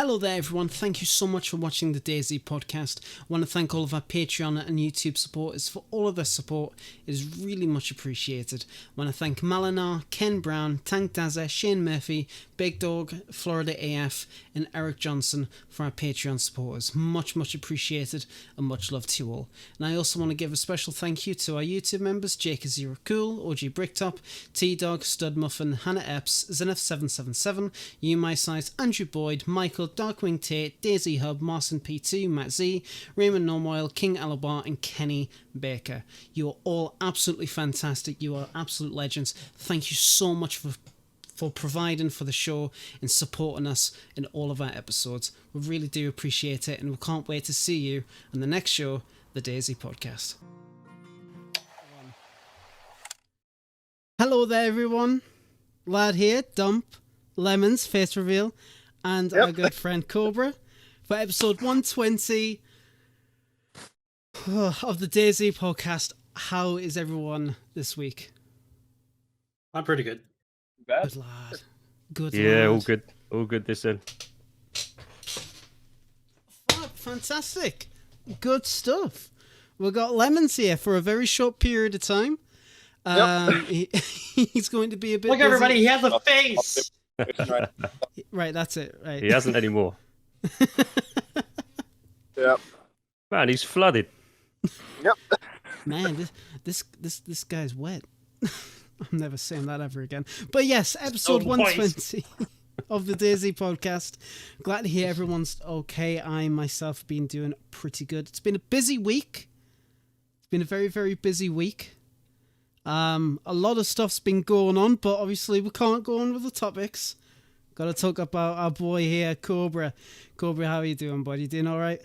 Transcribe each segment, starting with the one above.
Hello there everyone, thank you so much for watching the DayZ podcast. I want to thank all of our Patreon and YouTube supporters for all of their support. It is really much appreciated. I want to thank Malinar, Ken Brown, Tank Dazza, Shane Murphy, Big Dog, Florida AF and Eric Johnson for our Patreon supporters. Much appreciated and much love to you all. And I also want to give a special thank you to our YouTube members, Jake Zero Cool, OG Bricktop, T-Dog, Stud Muffin, Hannah Epps, Zenith777, You My Size, Andrew Boyd, Michael, Darkwing Tate, DayZ Hub, Marson P2, Matt Z, Raymond Normoyle, King Alabar, and Kenny Baker. You are all absolutely fantastic. You are absolute legends. Thank you so much for providing for the show and supporting us in all of our episodes. We really do appreciate it, and we can't wait to see you on the next show, the DayZ podcast. Hello there, everyone. Lad here, Dump, Lemons, Face Reveal, and our good friend Cobra for episode 120 of the DayZ podcast. How is everyone this week? I'm pretty good. Good lad. Good lad. Yeah, all good this end. Fantastic. Good stuff. We've got Lemons here for a very short period of time. He's going to be a bit Look, busy. everybody, he has a face! Right, that's it. Right. He hasn't anymore. Yep. Man, he's flooded. Yep. Man, this guy's wet. I'm never saying that ever again. But yes, episode 120 of the DayZ podcast. Glad to hear everyone's okay. I myself have been doing pretty good. It's been a busy week. It's been a very, very busy week. A lot of stuff's been going on, but obviously we can't go on with the topics. Got to talk about our boy here, Cobra. Cobra, how are you doing, buddy? You doing all right?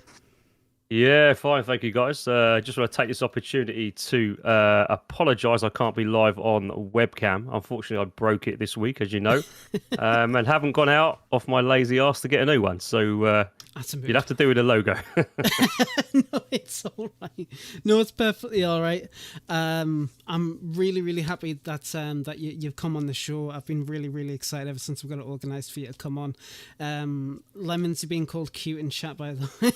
Yeah, fine, thank you, guys. Just want to take this opportunity to apologise. I can't be live on webcam. Unfortunately, I broke it this week, as you know, and haven't gone out off my lazy arse to get a new one. So you'd have to do with a logo. No, it's all right. No, it's perfectly all right. I'm really happy that that you've come on the show. I've been really excited ever since we got it organised for you to come on. Lemons are being called cute in chat, by the way.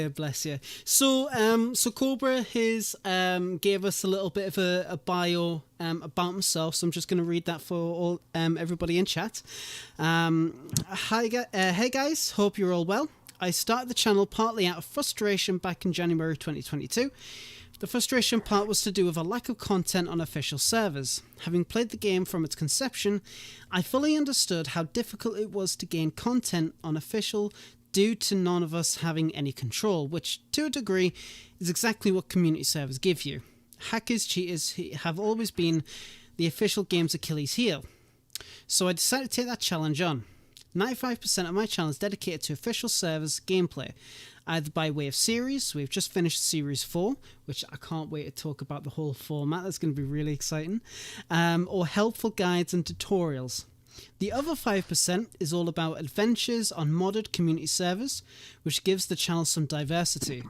Bless you. So Cobra has gave us a little bit of a bio about himself. So I'm just going to read that for all everybody in chat. Hey guys, hope you're all well. I started the channel partly out of frustration back in January 2022. The frustration part was to do with a lack of content on official servers. Having played the game from its conception, I fully understood how difficult it was to gain content on official due to none of us having any control, which to a degree is exactly what community servers give you. Hackers, cheaters have always been the official game's Achilles heel. So I decided to take that challenge on. 95% of my channel is dedicated to official servers gameplay, either by way of series. We've just finished series 4, which I can't wait to talk about the whole format. That's going to be really exciting. Or helpful guides and tutorials. The other 5% is all about adventures on modded community servers, which gives the channel some diversity.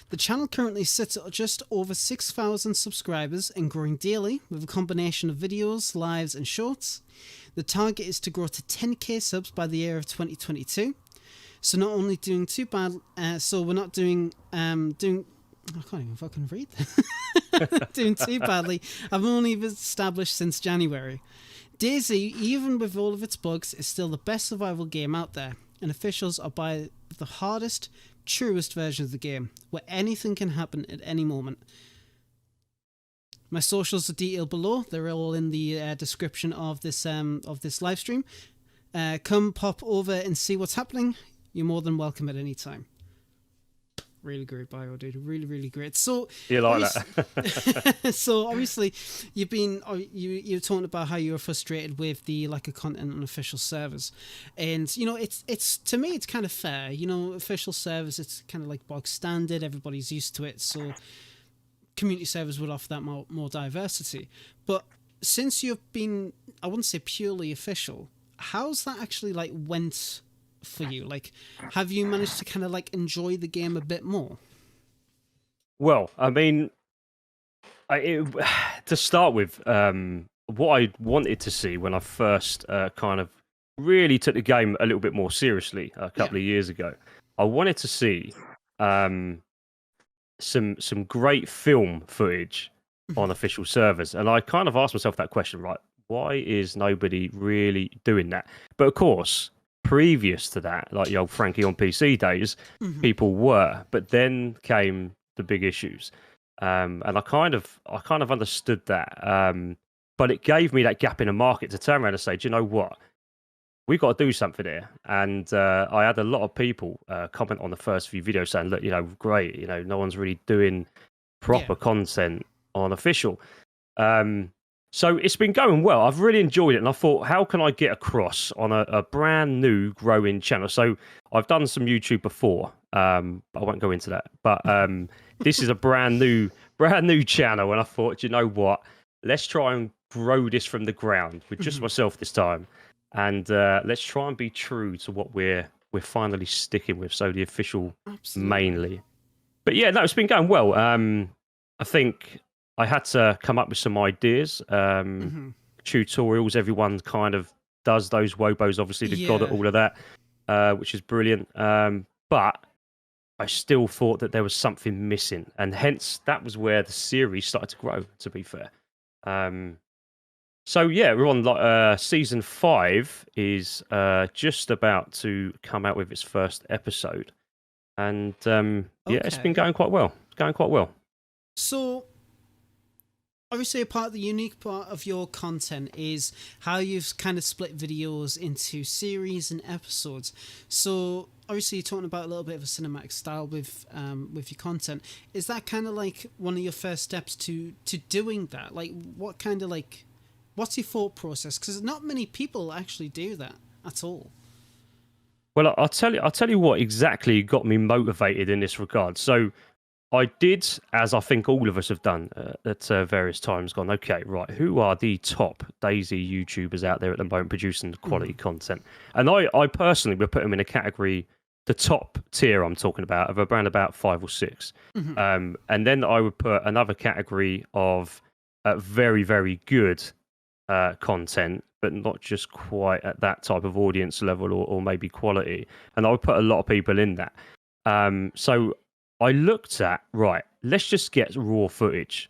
The channel currently sits at just over 6,000 subscribers and growing daily with a combination of videos, lives and shorts. The target is to grow to 10k subs by the year of 2022. So not only doing too bad, so we're not doing I can't even fucking read. Doing too badly. I've only been established since January. DayZ, even with all of its bugs, is still the best survival game out there, and officials are by the hardest, truest version of the game, where anything can happen at any moment. My socials are detailed below. They're all in the description of this live stream. Come pop over and see what's happening. You're more than welcome at any time. Really great bio, dude. Really great. So You like that? so obviously you're talking about how you were frustrated with the lack of content on official servers, and you know it's to me it's kind of fair. You know, official servers, it's kind of like bog standard. Everybody's used to it, so community servers would offer that more diversity. But since you've been, I wouldn't say purely official, how's that actually like went for you? Like, have you managed to kind of like enjoy the game a bit more? Well, I mean, to start with, what I wanted to see when I first kind of really took the game a little bit more seriously a couple of years ago. I wanted to see some great film footage on official servers, and I kind of asked myself that question, right? Why is nobody really doing that? But of course, previous to that, like the old Frankie on PC days, people were. But then came the big issues, and I kind of understood that. But it gave me that gap in the market to turn around and say, do you know what? We've got to do something here. And I had a lot of people comment on the first few videos saying, look, great, no one's really doing proper content on official. So it's been going well. I've really enjoyed it. And I thought, how can I get across on a brand new growing channel? So I've done some YouTube before, but I won't go into that. But this is a brand new channel. And I thought, you know what? Let's try and grow this from the ground with just myself this time. And let's try and be true to what we're finally sticking with. So the official mainly. But yeah, no, it's been going well. I think I had to come up with some ideas. Tutorials, everyone kind of does those. Wobo's obviously the god at all of that, which is brilliant. But I still thought that there was something missing. And hence, that was where the series started to grow, to be fair. So yeah, we're on season 5 is just about to come out with its first episode. And it's been going quite well. It's going quite well. So, obviously, the unique part of your content is how you've kind of split videos into series and episodes. So, obviously, you're talking about a little bit of a cinematic style with your content. Is that kind of like one of your first steps to doing that? Like, what's your thought process? Because not many people actually do that at all. Well, I'll tell you what exactly got me motivated in this regard. So I did, as I think all of us have done at various times, gone, okay, right, who are the top DayZ YouTubers out there at the moment producing quality content? And I personally would put them in a category, the top tier I'm talking about, of around about 5 or 6. And then I would put another category of very, very good content, but not just quite at that type of audience level or maybe quality. And I would put a lot of people in that. So I looked at, right, let's just get raw footage.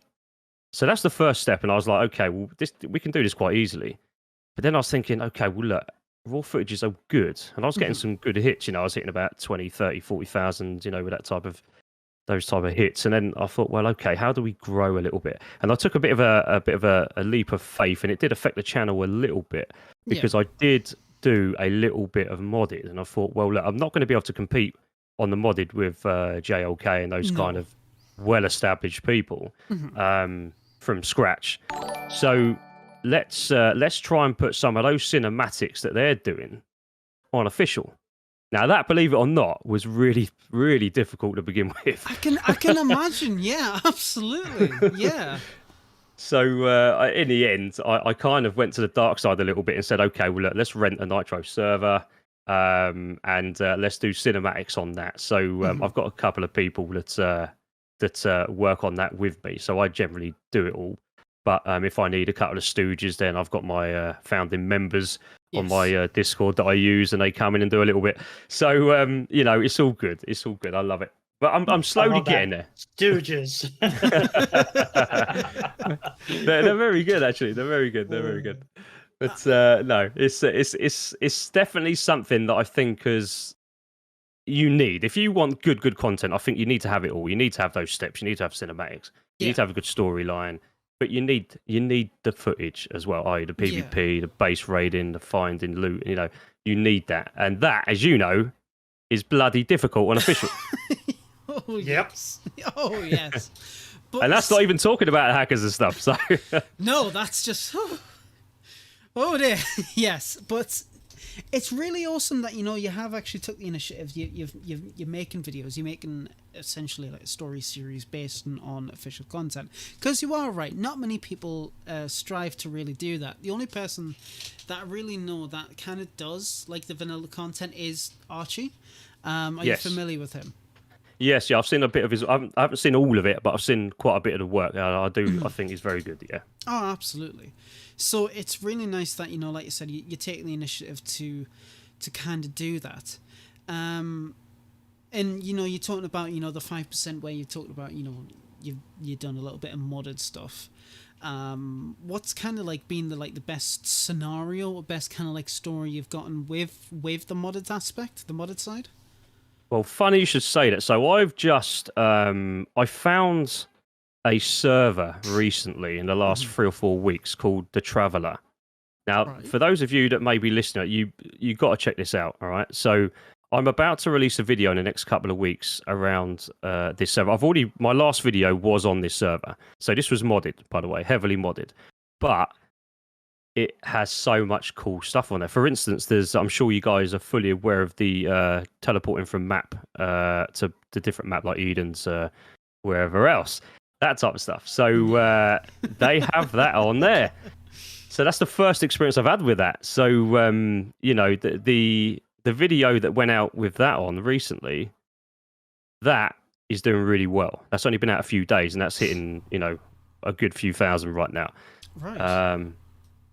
So that's the first step. And I was like, okay, well, we can do this quite easily. But then I was thinking, okay, well, look, raw footages are good. And I was getting some good hits. I was hitting about 20, 30, 40,000, with those type of hits. And then I thought, well, okay, how do we grow a little bit? And I took a bit of a leap of faith, and it did affect the channel a little bit because I did do a little bit of modded. And I thought, well, look, I'm not going to be able to compete on the modded with JLK and those kind of well-established people from scratch. So let's try and put some of those cinematics that they're doing on official. Now that, believe it or not, was really, really difficult to begin with. I can imagine. Yeah, absolutely. Yeah. So in the end, I kind of went to the dark side a little bit and said, okay, well, look, let's rent a Nitro server. And let's do cinematics on that. So I've got a couple of people that work on that with me. So I generally do it all. But if I need a couple of stooges, then I've got my founding members on my Discord that I use, and they come in and do a little bit. So it's all good. It's all good. I love it. But I'm slowly getting there. Stooges. They're very good, actually. They're very good. They're very good. But no, it's definitely something that I think you need. If you want good content, I think you need to have it all. You need to have those steps. You need to have cinematics. You need to have a good storyline. But you need the footage as well, i.e. the PvP, the base raiding, the finding loot. You need that. And that, as you know, is bloody difficult on official. Oh, yes. Oh, yes. But and that's not even talking about hackers and stuff. So no, that's just... Oh dear, yes, but it's really awesome that you have actually took the initiative. You're making videos. You're making essentially like a story series based on official content. Because you are right, not many people strive to really do that. The only person that I really know that kind of does like the vanilla content is Archie. Are you familiar with him? Yes, yeah, I've seen a bit of his. I haven't seen all of it, but I've seen quite a bit of the work. I think he's very good. Yeah. Oh, absolutely. So it's really nice that, like you said, you're taking the initiative to kind of do that. And you're talking about the 5% where you talked about you've done a little bit of modded stuff. What's kind of like been the best scenario or best kind of like story you've gotten with the modded aspect, the modded side? Well, funny you should say that. So I've just I found a server recently in the last 3 or 4 weeks called The Traveller. Now, for those of you that may be listening, you got to check this out. All right, so I'm about to release a video in the next couple of weeks around this server. My last video was on this server, so this was modded, by the way, heavily modded, but it has so much cool stuff on there. For instance, I'm sure you guys are fully aware of the teleporting from map to the different map like Eden's, wherever else, that type of stuff. So they have that on there. So that's the first experience I've had with that. So the video that went out with that on recently, that is doing really well. That's only been out a few days, and that's hitting a good few thousand right now. Right.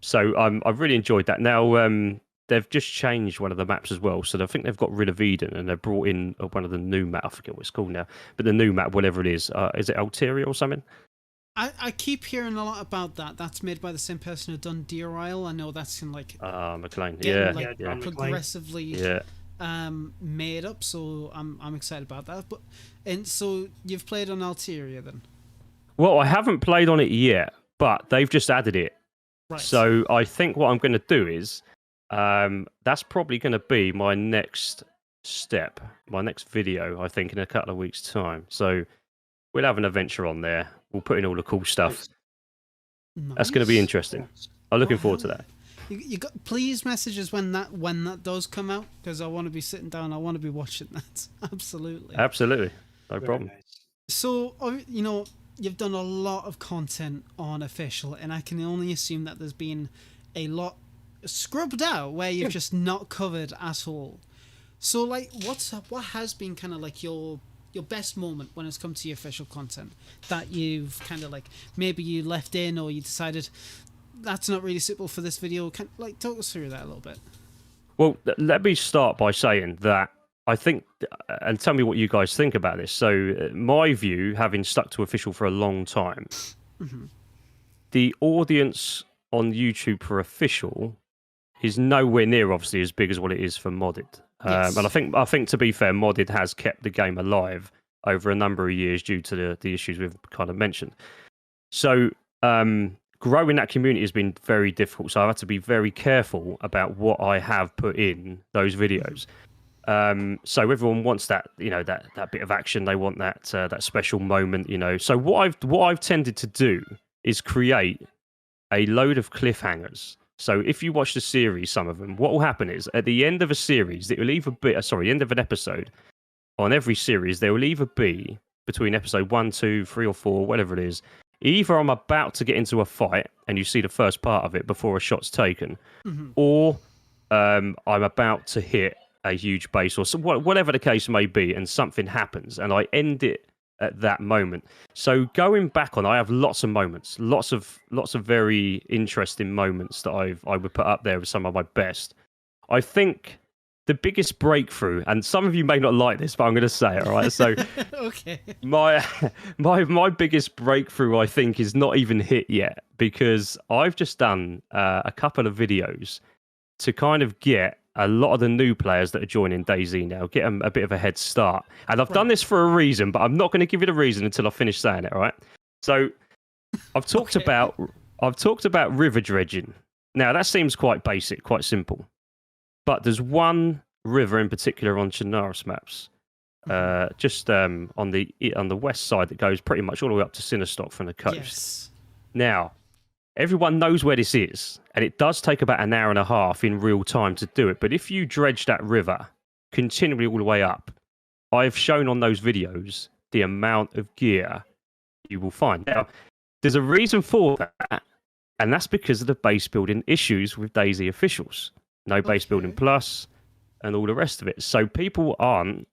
So I've really enjoyed that. Now they've just changed one of the maps as well. So I think they've got rid of Eden and they've brought in one of the new map. I forget what it's called now, but the new map, whatever it is it Alteria or something? I keep hearing a lot about that. That's made by the same person who done Deer Isle. I know that's in McLean. Progressively made up. So I'm excited about that. And so you've played on Alteria then? Well, I haven't played on it yet, but they've just added it. Right. So I think what I'm going to do is that's probably going to be my next step, my next video. I think in a couple of weeks' time. So we'll have an adventure on there. We'll put in all the cool stuff. Nice. That's going to be interesting. I'm looking forward to that. You got, please message us when that does come out, because I want to be sitting down. I want to be watching that. Absolutely. No problem. Nice. So you've done a lot of content on Official, and I can only assume that there's been a lot scrubbed out where you've just not covered at all. So what has been kind of like your best moment when it's come to your Official content that you've kind of maybe you left in, or you decided that's not really suitable for this video? Talk us through that a little bit. Well, let me start by saying that I think, and tell me what you guys think about this. So my view, having stuck to Official for a long time, the audience on YouTube for Official is nowhere near obviously as big as what it is for modded. Yes. And I think to be fair, modded has kept the game alive over a number of years due to the issues we've kind of mentioned. So growing that community has been very difficult. So I've had to be very careful about what I have put in those videos. So everyone wants that, that bit of action. They want that special moment, So what I've tended to do is create a load of cliffhangers. So if you watch the series, some of them, what will happen is at the end of a series, it will either be, end of an episode on every series, there will either be between episode 1, 2, 3 or 4, whatever it is, either I'm about to get into a fight and you see the first part of it before a shot's taken, or I'm about to hit a huge base or whatever the case may be, and something happens and I end it at that moment. So going back on, I have lots of moments, lots of very interesting moments that I would put up there with some of my best. I think the biggest breakthrough, and some of you may not like this, but I'm going to say it, all right? So okay. My biggest breakthrough, I think, is not even hit yet, because I've just done a couple of videos to kind of get a lot of the new players that are joining DayZ now, get them a bit of a head start. And I've done this for a reason, but I'm not going to give you the reason until I finish saying it, all right? So I've talked about river dredging. Now, that seems quite basic, quite simple. But there's one river in particular on Chernarus maps, just on the west side, that goes pretty much all the way up to Sinnerstock from the coast. Yes. Now, everyone knows where this is, and it does take about an hour and a half in real time to do it. But if you dredge that river continually all the way up, I've shown on those videos the amount of gear you will find. Now, there's a reason for that, and that's because of the base building issues with DayZ officials. No base building plus, and all the rest of it. So people aren't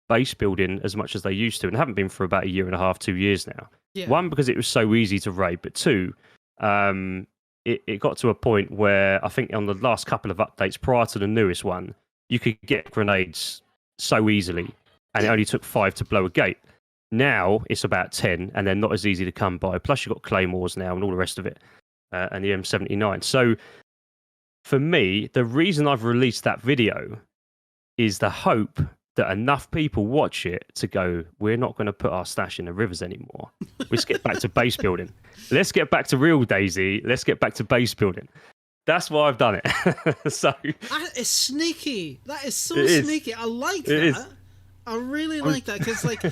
base building as much as they used to, and haven't been for about 1.5 years, 2 years now. Yeah. One, because it was so easy to raid, but two, it got to a point where I think on the last couple of updates prior to the newest one, you could get grenades so easily, and it only took 5 to blow a gate. Now it's about 10, and they're not as easy to come by. Plus, you've got claymores now and all the rest of it, and the M79. So, for me, the reason I've released that video is the hope that enough people watch it to go, we're not going to put our stash in the rivers anymore. Let's get back to base building. Let's get back to real DayZ. Let's get back to base building. That's why I've done it. So that is sneaky. That is so It is. sneaky. I like It that. is. I really like that because, like,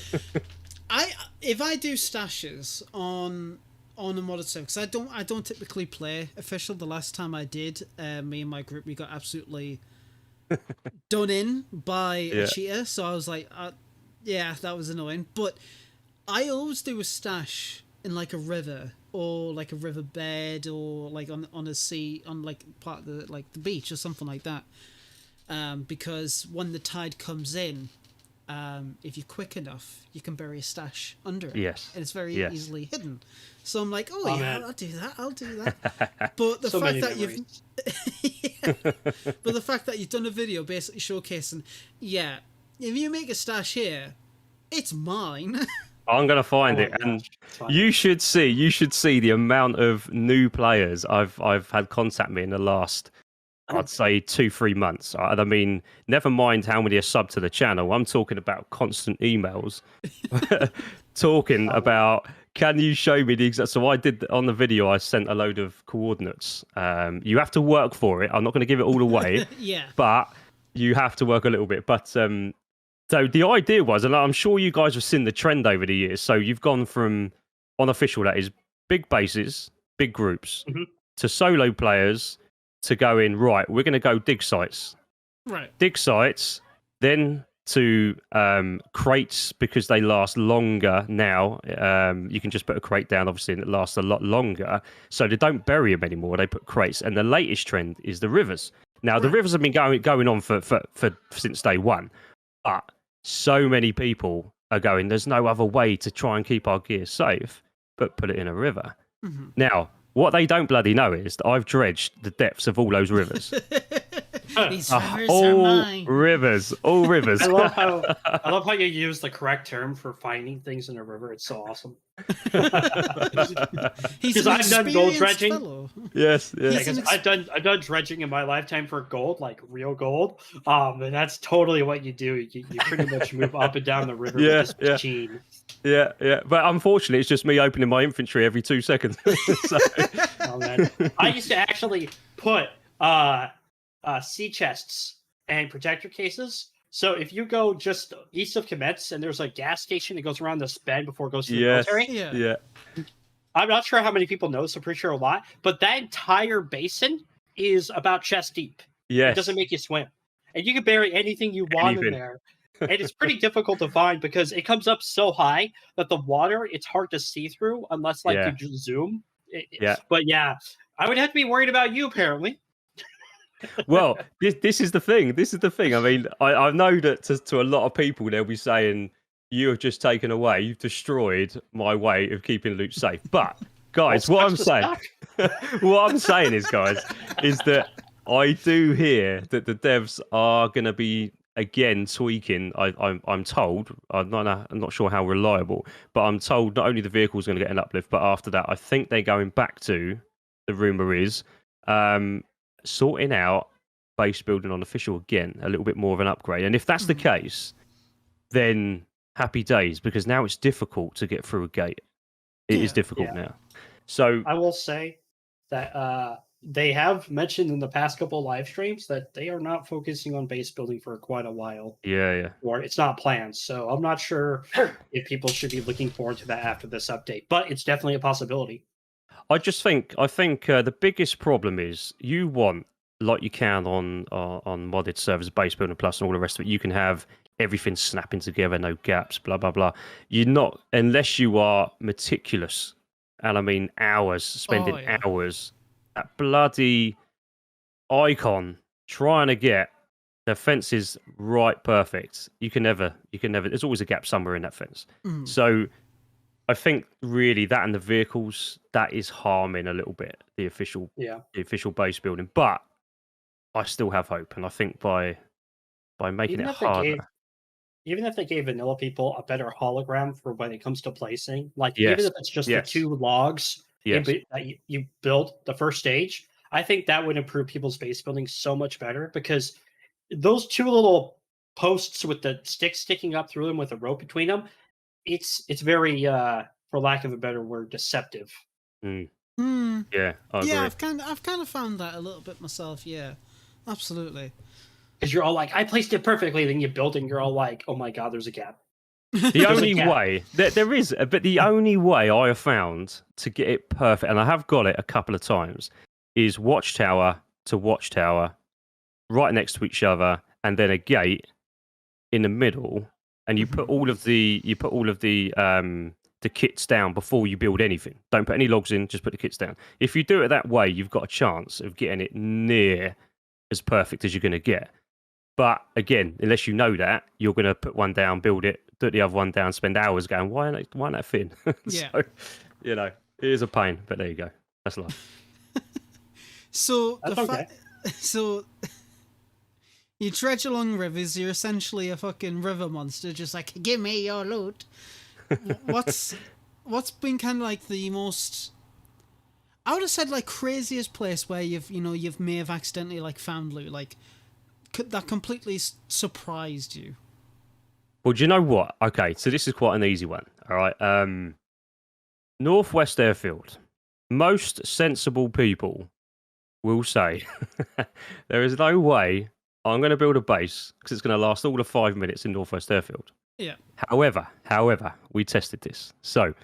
if I do stashes on a modded server, because I don't typically play official. The last time I did, me and my group, we got absolutely done in by a cheater. So I was like, yeah, that was annoying. But I always do a stash in like a river or like a riverbed or like on a sea, on like part of the the beach or something like that. Because when the tide comes in, if you're quick enough, you can bury a stash under it. Yes. And it's very Yes. easily hidden. So I'm like, man. I'll do that. But the So fact many that memories. but the fact that you've done a video basically showcasing, if you make a stash here, it's mine. I'm going to find Oh it, my and gosh, it's fine. you should see the amount of new players I've had contact me in the last, I'd say 2-3 months. And I mean, never mind how many are subbed to the channel. I'm talking about constant emails, talking about, can you show me the exact? So I did on the video. I sent a load of coordinates. You have to work for it. I'm not going to give it all away, Yeah. but you have to work a little bit. But so the idea was, and I'm sure you guys have seen the trend over the years. So you've gone from unofficial, that is, big bases, big groups, to solo players, to going, right, we're going to go dig sites. Right. Dig sites, then to crates, because they last longer now. You can just put a crate down, obviously, and it lasts a lot longer. So they don't bury them anymore. They put crates. And the latest trend is the rivers. Now, the rivers have been going on for since day one. But so many people are going, there's no other way to try and keep our gear safe but put it in a river. Now, what they don't bloody know is that I've dredged the depths of all those rivers. These rivers are all mine. rivers. I love how you use the correct term for finding things in a river. It's so awesome. He's 'Cause an I've done gold experienced dredging. fellow. Yes, Yeah, yes. 'cause I've done dredging in my lifetime for gold, like real gold. And that's totally what you do. You pretty much move up and down the river Yeah, with this machine. Yeah. But unfortunately, it's just me opening my infantry every 2 seconds. So, Oh, man. I used to actually put sea chests and protector cases. So if you go just east of Kometz and there's a gas station that goes around this bend before it goes to the yes, military. Yeah. I'm not sure how many people know, so pretty sure a lot. But that entire basin is about chest deep. yes. It doesn't make you swim. And you can bury anything you want in Anything. there. And it's pretty difficult to find because it comes up so high that the water, it's hard to see through unless Yeah. you just zoom. Yeah. But yeah, I would have to be worried about you apparently. Well, this is the thing. This is the thing. I mean, I know that to a lot of people, they'll be saying, you have just taken away, you've destroyed my way of keeping loot safe. But, guys, what I'm saying, what I'm saying is, guys, is that I do hear that the devs are going to be, again, tweaking. I'm told, I'm not sure how reliable, but I'm told not only the vehicle's going to get an uplift, but after that, I think they're going back to, the rumor is, sorting out base building on official again, a little bit more of an upgrade. And if that's the case, then happy days, because now it's difficult to get through a gate. It is difficult now. So I will say that they have mentioned in the past couple live streams that they are not focusing on base building for quite a while. yeah. Or it's not planned. So I'm not sure if people should be looking forward to that after this update, but it's definitely a possibility. I think the biggest problem is you want, like you can on modded servers, base building plus and all the rest of it, you can have everything snapping together, no gaps, blah blah blah. You're not, unless you are meticulous, and I mean hours, spending hours, that bloody icon trying to get the fences right perfect. You can never. There's always a gap somewhere in that fence. So I think really that and the vehicles, that is harming a little bit the official base building. But I still have hope, and I think by making Even it if they gave, harder. even if they gave vanilla people a better hologram for when it comes to placing, like even Yes. if it's just the Yes. 2 logs Yes. that you built the first stage, I think that would improve people's base building so much better because those 2 little posts with the sticks sticking up through them with a rope between them, it's very for lack of a better word, deceptive. Mm. Hmm. Yeah, I agree. Yeah, I've kind of found that a little bit myself. Yeah, absolutely. Because you're all like, I placed it perfectly, then you build it and you're all like, oh my god, there's a gap. The There's a only gap. way there is, but the only way I have found to get it perfect, and I have got it a couple of times, is watchtower to watchtower, right next to each other, and then a gate in the middle, and you put all of the kits down before you build anything. Don't put any logs in, just put the kits down. If you do it that way, you've got a chance of getting it near as perfect as you're going to get. But again, unless you know that, you're going to put one down, build it, put the other one down, spend hours going, why not that thin? Yeah. So, it is a pain, but there you go. That's life. So That's okay. So you trudge along rivers. You're essentially a fucking river monster, just like give me your loot. What's been kind of like the most? I would have said like craziest place where you may have accidentally like found loot, like that completely surprised you. Well, do you know what? Okay, so this is quite an easy one. All right. Northwest Airfield. Most sensible people will say there is no way I'm going to build a base because it's going to last all of 5 minutes in Northwest Airfield. Yeah. However, we tested this. So,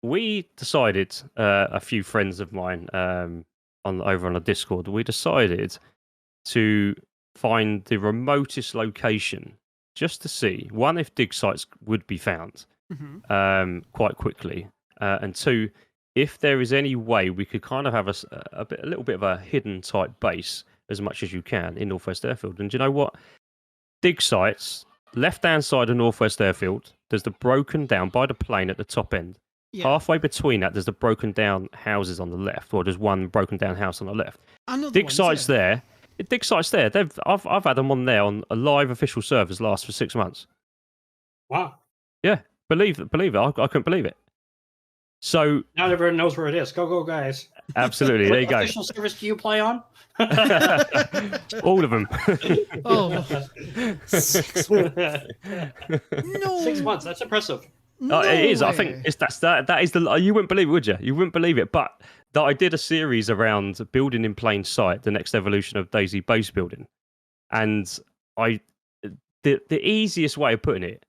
we decided, a few friends of mine over on the Discord, we decided to find the remotest location just to see, one, if dig sites would be found quite quickly, and two, if there is any way we could kind of have a little bit of a hidden type base as much as you can in Northwest Airfield. And do you know what? Dig sites, left-hand side of Northwest Airfield, there's the broken down by the plane at the top end. Yeah. Halfway between that, there's the broken down houses on the left, or there's one broken down house on the left. Dig sites there. Dig sites there. I've had them on there on a live official servers last for 6 months. Wow. Yeah, believe it. I couldn't believe it. So now everyone knows where it is. Go, guys! Absolutely. There you go. What official service do you play on? All of them. Oh, 6 months. No, 6 months. That's impressive. No it is. Way. I think that is the. You wouldn't believe it, would you? You wouldn't believe it. But that I did a series around building in plain sight, the next evolution of DayZ base building, and the easiest way of putting it,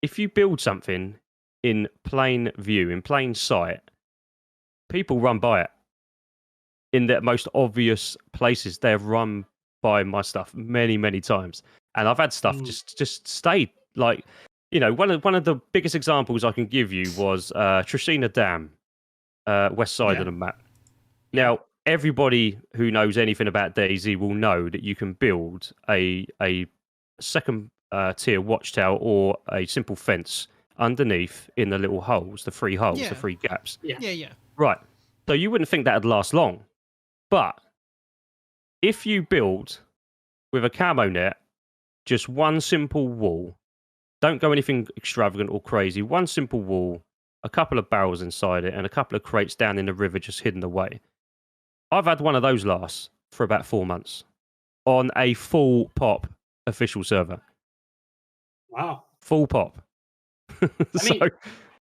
if you build something in plain view, in plain sight, people run by it. In the most obvious places, they have run by my stuff many, many times, and I've had stuff just stayed. Like, one of the biggest examples I can give you was Trishina Dam, west side of the map. Now, everybody who knows anything about DayZ will know that you can build a second tier watchtower or a simple fence underneath in the little holes, the 3 holes, the 3 gaps. Yeah. Right. So you wouldn't think that'd last long. But if you build with a camo net, just one simple wall, don't go anything extravagant or crazy, one simple wall, a couple of barrels inside it, and a couple of crates down in the river just hidden away. I've had one of those last for about 4 months on a full pop official server. Wow. Full pop. I mean,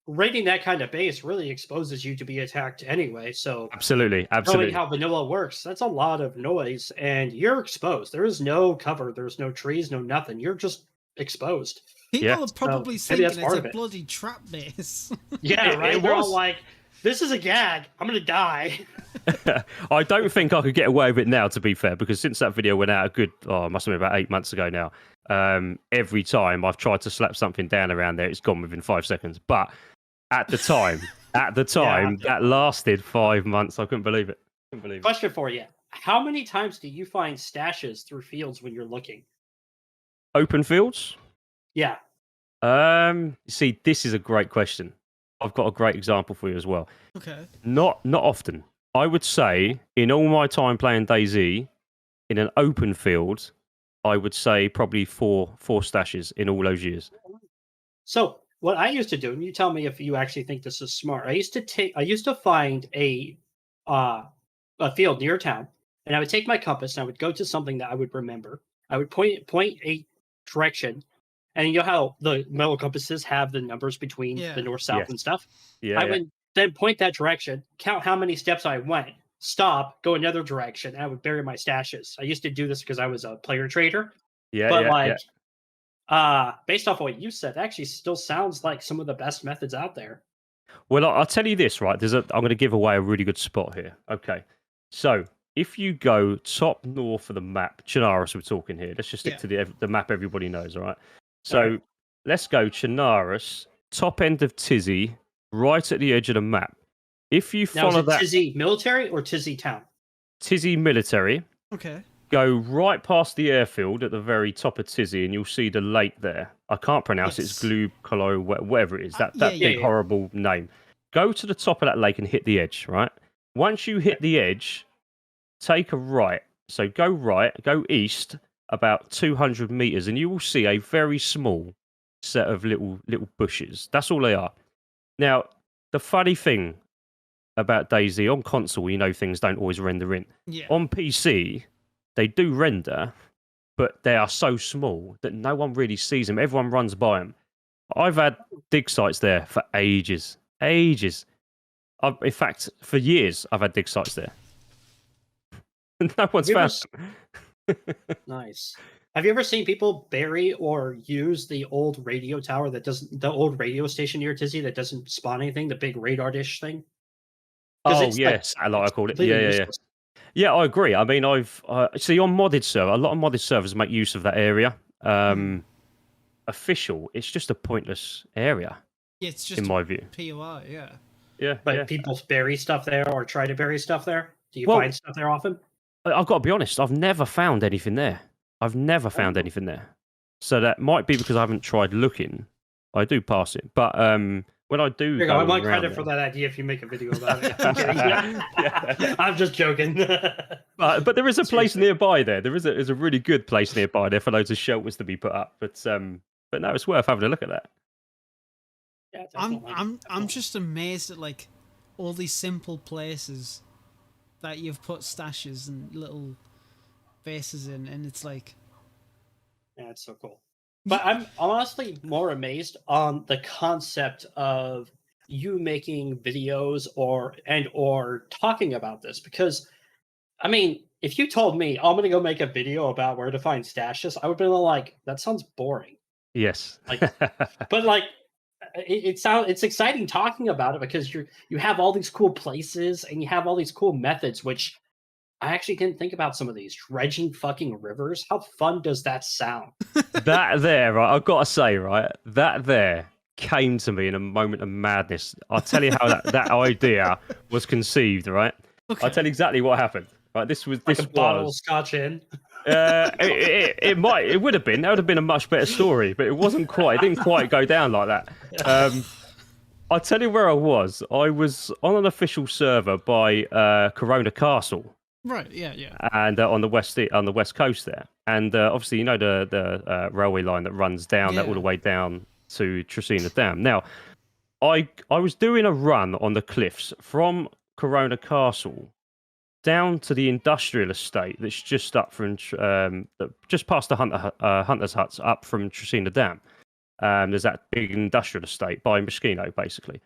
raiding that kind of base really exposes you to be attacked anyway. So absolutely. Knowing how vanilla works, that's a lot of noise, and you're exposed. There is no cover. There's no trees, no nothing. You're just exposed. People are probably thinking it's a bloody trap base. Yeah, right. They're all like, "This is a gag. I'm gonna die." I don't think I could get away with it now, to be fair, because since that video went out, it must have been about 8 months ago now. Every time I've tried to slap something down around there, it's gone within 5 seconds. But at the time, that lasted 5 months. I couldn't believe it. Question for you: how many times do you find stashes through fields when you're looking? Open fields? Yeah. See, this is a great question. I've got a great example for you as well. Okay. Not often. I would say in all my time playing DayZ, in an open field, I would say probably four stashes in all those years. So what I used to do, and you tell me if you actually think this is smart. I used to find a field near town, and I would take my compass and I would go to something that I would remember. I would point a direction, and you know how the metal compasses have the numbers between the north, south, and stuff. I would then point that direction, count how many steps I went, stop, go another direction, and I would bury my stashes. I used to do this because I was a player trader. Based off what you said, that actually still sounds like some of the best methods out there. Well, I'll tell you this, right? I'm going to give away a really good spot here. Okay, so if you go top north of the map, Chinaris, we're talking here. Let's just stick to the map everybody knows, all right? So let's go Chinaris, top end of Tizzy, right at the edge of the map. If you follow that, Tizzy military or Tizzy town? Tizzy military. Okay. Go right past the airfield at the very top of Tizzy, and you'll see the lake there. I can't pronounce it. It's Gloob, Colo, whatever it is. That big horrible name. Go to the top of that lake and hit the edge, right? Once you hit the edge, take a right. So go east about 200 meters, and you will see a very small set of little bushes. That's all they are. Now, the funny thing about DayZ, on console, things don't always render in. Yeah. On PC, they do render, but they are so small that no one really sees them. Everyone runs by them. I've had dig sites there for ages. In fact, for years, I've had dig sites there. No one's found them. Nice. Have you ever seen people bury or use the old radio tower the old radio station near Tizzy that doesn't spawn anything, the big radar dish thing? Oh, yes, I call it. Yeah. Yeah, I agree. I mean, I've see on modded server, a lot of modded servers make use of that area. Official, it's just a pointless area. Yeah, it's just in my view. POI, yeah. Yeah, but people bury stuff there or try to bury stuff there. Do you find stuff there often? I've got to be honest. I've never found anything there. So that might be because I haven't tried looking. I do pass it, but when I do, I might credit for that idea if you make a video about it. I'm just joking. But there is a place nearby there. There is a really good place nearby there for loads of shelters to be put up. But no, it's worth having a look at that. Yeah, I'm just amazed at like all these simple places that you've put stashes and little bases in, and it's like, yeah, it's so cool. But I'm honestly more amazed on the concept of you making videos or talking about this, because I mean, if you told me I'm going to go make a video about where to find stashes, I would be like, that sounds boring. Yes. But like, it's exciting talking about it because you have all these cool places and you have all these cool methods, which I actually didn't think about some of these. Dredging fucking rivers. How fun does that sound? That there, right? I've got to say, right? That there came to me in a moment of madness. I'll tell you how that idea was conceived, right? Okay. I'll tell you exactly what happened. Right? This was a bottle of Scotch in. It would have been. That would have been a much better story, but it wasn't quite. It didn't quite go down like that. I'll tell you where I was. I was on an official server by Corona Castle. Right, yeah. And on the west coast there, and obviously the railway line that runs down all the way down to Tresina Dam. Now, I was doing a run on the cliffs from Corona Castle down to the industrial estate that's just up from just past the hunters' huts up from Tresina Dam. There's that big industrial estate by Moschino, basically.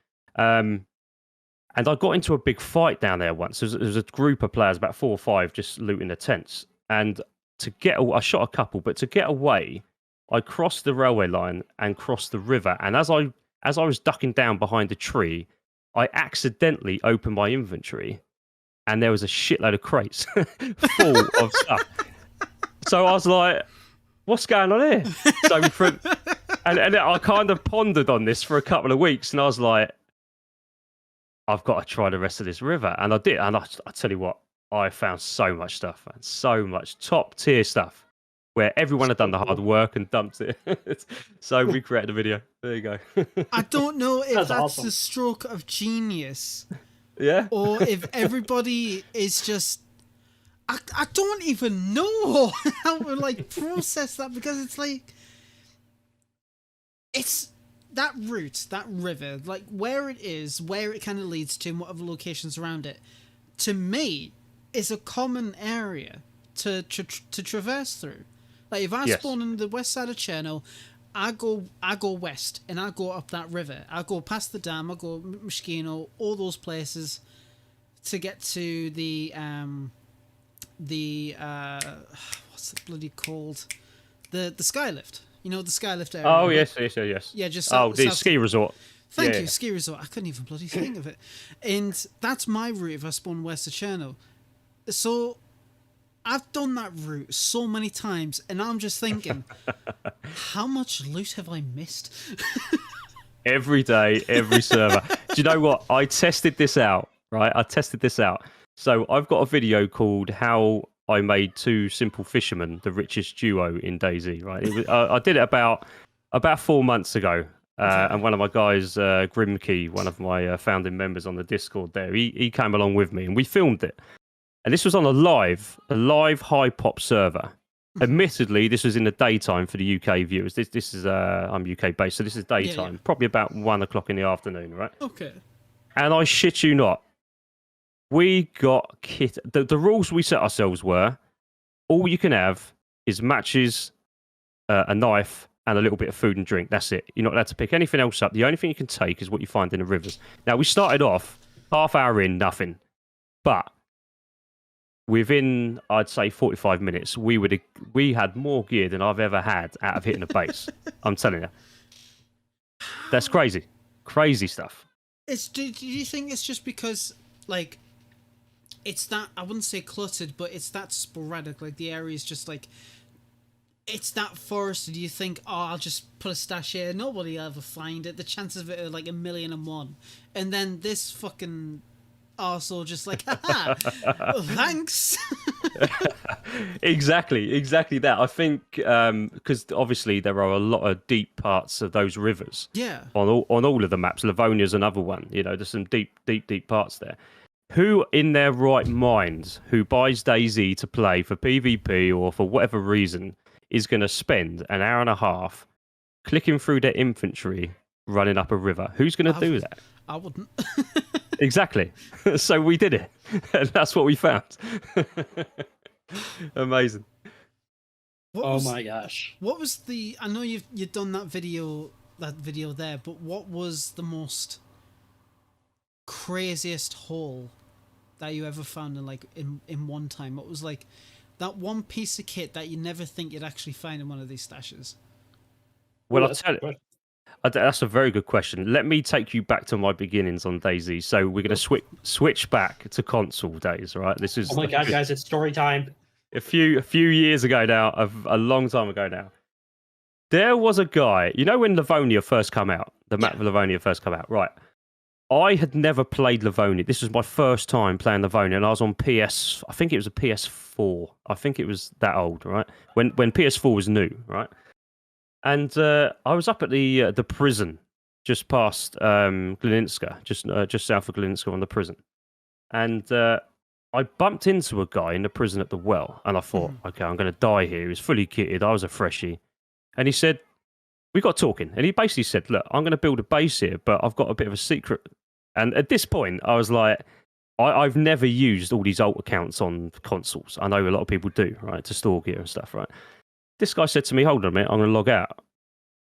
And I got into a big fight down there once. There was a group of players, about 4 or 5, just looting the tents. And I shot a couple, but to get away, I crossed the railway line and crossed the river. And as I was ducking down behind a tree, I accidentally opened my inventory, and there was a shitload of crates full of stuff. So I was like, "What's going on here?" So and I kind of pondered on this for a couple of weeks, and I was like, I've got to try the rest of this river. And I did. And I tell you what, I found so much stuff, man. So much top tier stuff. where everyone had done the hard work and dumped it. So we created a video. There you go. I don't know if that's awesome. a stroke of genius Yeah. or if everybody is just. I don't even know how to like process that, because it's like it's that route, that river, like where it is, where it kind of leads to, and what other locations around it. To me, is a common area to traverse through. Like if I spawn in the west side of Cherno, I go west and I go up that river. I go past the dam. I go Mishkino, all those places to get to the what's it bloody called? The skylift. You know, the skylift area. Oh, right? yes. Yeah, just the ski resort. Thank you, ski resort. I couldn't even bloody think of it. And that's my route if I spawn west of Cherno. So I've done that route so many times, and I'm just thinking, how much loot have I missed? Every day, every server. Do you know what? I tested this out, right? So I've got a video called "How I Made Two Simple Fishermen the Richest Duo in DayZ." Right? I did it about 4 months ago, and one of my guys, Grimkey, one of my founding members on the Discord, there, he came along with me, and we filmed it. And this was on a live high pop server. Admittedly, this was in the daytime for the UK viewers. This is I'm UK based, so this is daytime, probably about 1 o'clock in the afternoon, right? Okay. And I shit you not, we got kit. The rules we set ourselves were: all you can have is matches, a knife, and a little bit of food and drink. That's it. You're not allowed to pick anything else up. The only thing you can take is what you find in the rivers. Now, we started off half hour in, nothing, but within, I'd say, 45 minutes, we had more gear than I've ever had out of hitting a base. I'm telling you, that's crazy stuff. Do you think it's just because, like, it's that, I wouldn't say cluttered, but it's that sporadic, like the area is just like, it's that forested. Do you think, I'll just put a stash here, nobody will ever find it, the chances of it are like 1,000,001, and then this fucking arsehole just like, haha, well, thanks. Exactly that. I think because obviously there are a lot of deep parts of those rivers. Yeah. On all of the maps, Livonia's another one. You know, there's some deep parts there. Who in their right mind, who buys DayZ to play for PvP or for whatever reason, is going to spend an hour and a half clicking through their infantry running up a river? Who's going to do that? I wouldn't. Exactly. So we did it. And that's what we found. Amazing. My gosh. What was the? I know you've done that video there, but what was the most craziest haul that you ever found in one time? What was like that one piece of kit that you never think you'd actually find in one of these stashes? Well, I'll tell you. That's a very good question. Let me take you back to my beginnings on DayZ. So we're going to switch back to console days, right? This is. Oh my god, guys! It's story time. A few years ago now, a long time ago now. There was a guy. You know when Livonia first come out, the map of Livonia first come out, right? I had never played Livonia. This was my first time playing Livonia, and I was on PS. I think it was a PS4. I think it was that old, right? When PS4 was new, right? And I was up at the prison just past Gleninska, just south of Gleninska on the prison. And I bumped into a guy in the prison at the well, and I thought, okay, I'm going to die here. He was fully kitted. I was a freshie. And he said, we got talking. And he basically said, look, I'm going to build a base here, but I've got a bit of a secret. And at this point, I was like, I've never used all these alt accounts on consoles. I know a lot of people do, right, to store gear and stuff, right? This guy said to me, hold on a minute, I'm going to log out.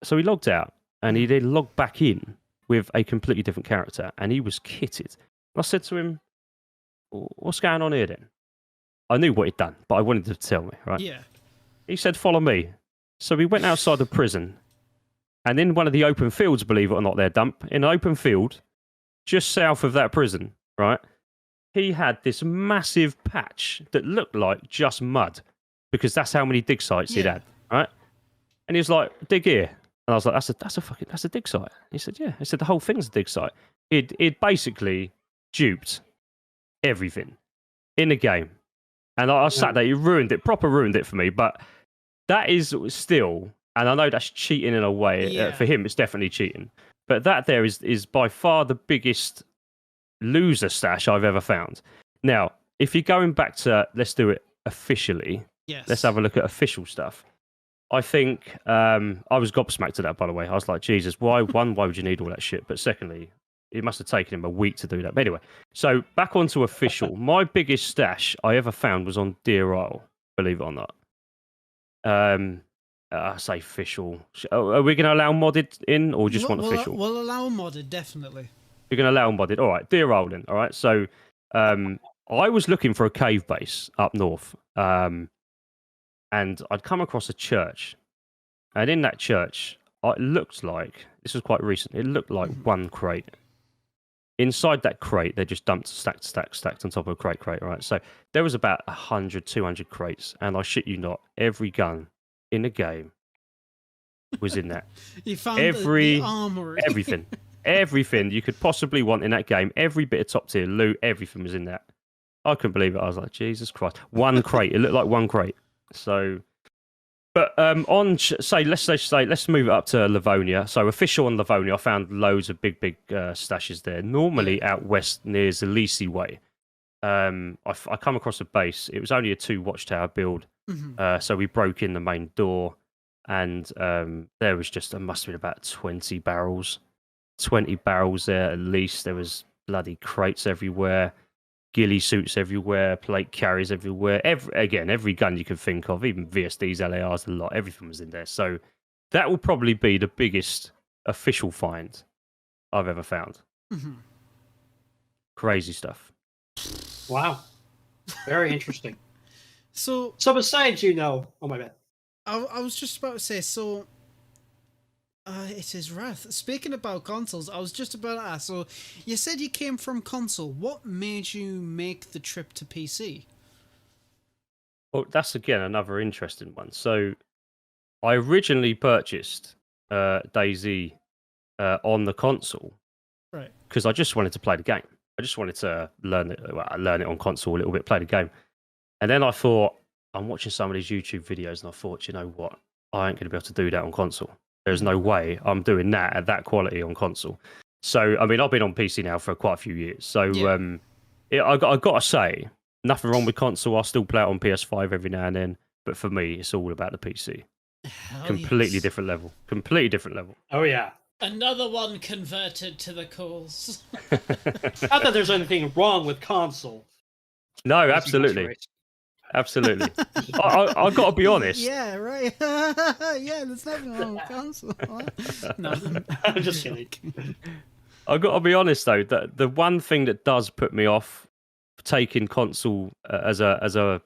So he logged out, and he then logged back in with a completely different character, and he was kitted. I said to him, what's going on here then? I knew what he'd done, but I wanted him to tell me, right? Yeah. He said, follow me. So we went outside the prison, and in one of the open fields, believe it or not, their dump, in an open field, just south of that prison, right? He had this massive patch that looked like just mud, because that's how many dig sites he'd had, right? And he was like, dig here. And I was like, that's a dig site. He said, yeah. He said, the whole thing's a dig site. It basically duped everything in the game. And I sat there, he proper ruined it for me. But that is still, and I know that's cheating in a way. Yeah. For him, it's definitely cheating. But that there is by far the biggest loser stash I've ever found. Now, if you're going back to, let's do it officially. Yes. Let's have a look at official stuff. I think I was gobsmacked at that, by the way. I was like, Jesus, why would you need all that shit? But secondly, it must have taken him a week to do that. But anyway, so back onto official. My biggest stash I ever found was on Deer Isle, believe it or not. I say official. Are we going to allow modded in, or just want official? We'll allow modded, definitely. You're going to allow modded. All right, Deer Isle then. All right, so I was looking for a cave base up north, and I'd come across a church, and in that church, it looked like, this was quite recent, it looked like one crate. Inside that crate, they just dumped stacked on top of a crate, all right? So there was about 100, 200 crates, and I shit you not, every gun in the game was in that. You found the armory. Everything you could possibly want in that game, every bit of top tier loot, everything was in that. I couldn't believe it. I was like, Jesus Christ. One crate. It looked like one crate. So, but let's move it up to Livonia. So official on Livonia, I found loads of big stashes there. Normally out west near Zalisi Way. I come across a base. It was only a 2 watchtower build. So we broke in the main door, and there was there must have been about 20 barrels. 20 barrels there at least. There was bloody crates everywhere, ghillie suits everywhere, plate carriers everywhere. Every gun you can think of, even VSDs, LARs, a lot. Everything was in there. So that will probably be the biggest official find I've ever found. Crazy stuff. Wow. Very interesting. So besides, oh my bad. I was just about to say, so it is Wrath. Speaking about consoles, I was just about to ask, so you said you came from console. What made you make the trip to PC? Well, that's again another interesting one. So I originally purchased DayZ on the console, right? Because I just wanted to play the game. I just wanted to learn it on console a little bit, play the game. And then I thought, I'm watching some of these YouTube videos, and I thought, you know what? I ain't going to be able to do that on console. There's no way I'm doing that at that quality on console. So, I mean, I've been on PC now for quite a few years. So, I got to say, nothing wrong with console. I still play it on PS5 every now and then. But for me, it's all about the PC. Completely different level. Completely different level. Oh, yeah. Another one converted to the cause. Not that there's anything wrong with console. No, absolutely. Absolutely. I got to be honest. Yeah, right. Yeah, there's nothing wrong with console. No, I'm just kidding. I got to be honest though, that the one thing that does put me off taking console as a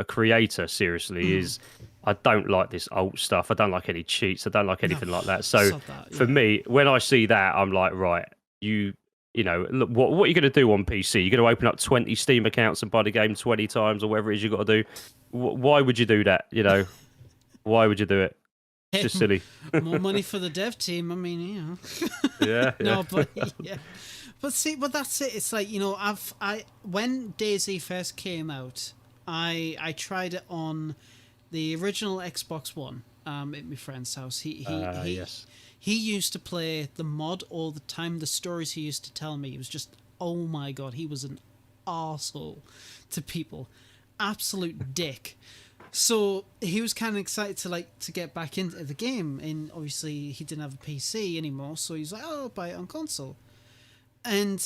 creator seriously is I don't like this alt stuff. I don't like any cheats. I don't like anything like that. So for me, when I see that, I'm like, right, you know, look, what are you going to do on PC? You're going to open up 20 Steam accounts and buy the game 20 times or whatever it is you've got to do. Why would you do that? You know, why would you do it? It's just silly. More money for the dev team. I mean, you know. Yeah. No, but yeah. But that's it. It's like, you know, when DayZ first came out, I tried it on the original Xbox One at my friend's house. He used to play the mod all the time. The stories he used to tell me, it was just, oh my god, he was an arsehole to people. Absolute dick. So he was kind of excited to get back into the game, and obviously he didn't have a PC anymore, so he's like, oh, I'll buy it on console. And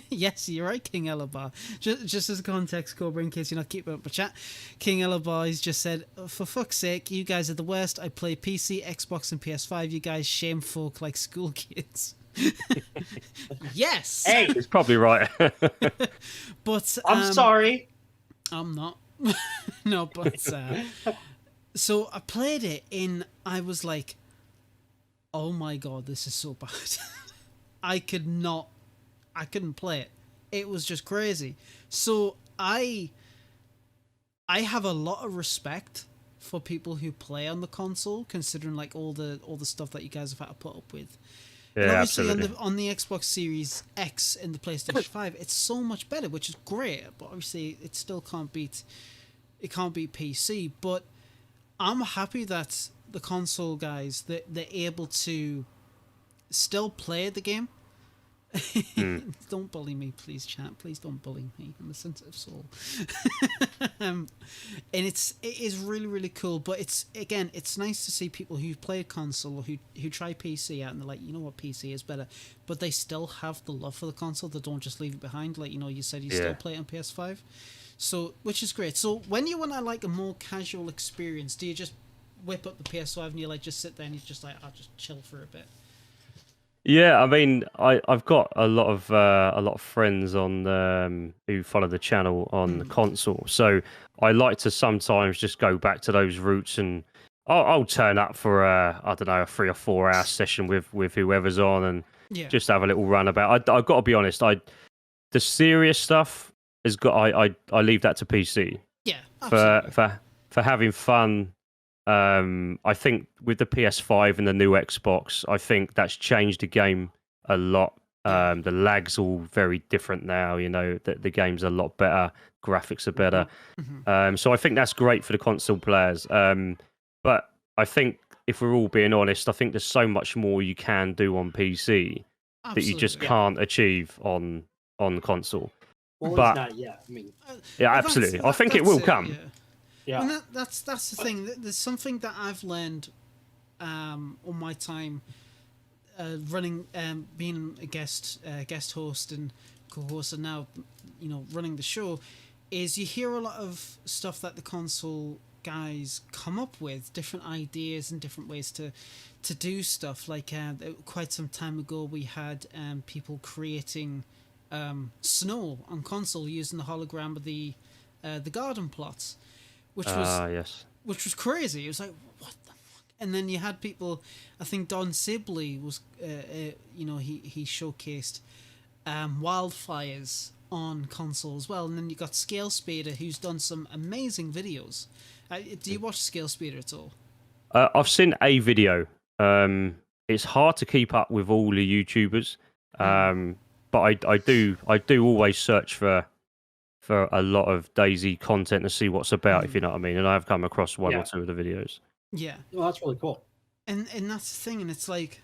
yes, you're right, King Elabar. Just as context, Cobra, in case you're not keeping up with chat, King Elabar has just said, for fuck's sake, you guys are the worst. I play PC, Xbox, and PS5. You guys shame folk like school kids. Yes! Hey! It's probably right. But I'm sorry. I'm not. No, but... so I played it, and I was like, oh my god, this is so bad. I couldn't play it. It was just crazy. So I have a lot of respect for people who play on the console, considering like all the stuff that you guys have had to put up with. Yeah, and obviously absolutely. on the Xbox Series X and the PlayStation 5, it's so much better, which is great. But obviously, it still can't beat PC. But I'm happy that the console guys that they're able to still play the game. Don't bully me, please, chat. Please don't bully me. I'm a sensitive soul. And it is really, really cool. But it's nice to see people who play console or who try PC out and they're like, you know what, PC is better. But they still have the love for the console. They don't just leave it behind. Like, you know, you said you still play it on PS5. So, which is great. So when you want like a more casual experience, do you just whip up the PS5 and you like just sit there and you just like, I'll just chill for a bit? Yeah, I mean, I've got a lot of friends on who follow the channel on the console, so I like to sometimes just go back to those roots, and I'll turn up for I don't know, a 3 or 4 hour session with whoever's on, and just have a little run about. I've got to be honest, the serious stuff has got I leave that to PC. Yeah, absolutely. For having fun. I think with the PS5 and the new Xbox, I think that's changed the game a lot. The lag's all very different now. You know, the game's a lot better, graphics are better. So I think that's great for the console players. But I think if we're all being honest, I think there's so much more you can do on PC that you just can't achieve on console. Well, but it's not yet. I mean, yeah, absolutely. I think it will come. Yeah. And that's the thing. There's something that I've learned on my time running, being a guest host and co-host, and now running the show, is you hear a lot of stuff that the console guys come up with, different ideas and different ways to do stuff. Like quite some time ago, we had people creating snow on console using the hologram of the garden plots. Which was crazy. It was like, what the fuck? And then you had people, I think Don Sibley was, he showcased wildfires on console as well. And then you got Scale Speeder, who's done some amazing videos. Do you watch Scale Speeder at all? I've seen a video. It's hard to keep up with all the YouTubers, but I do always search for a lot of DayZ content to see what's about, if you know what I mean. And I've come across one or two of the videos. Yeah. Well, that's really cool. And that's the thing, and it's like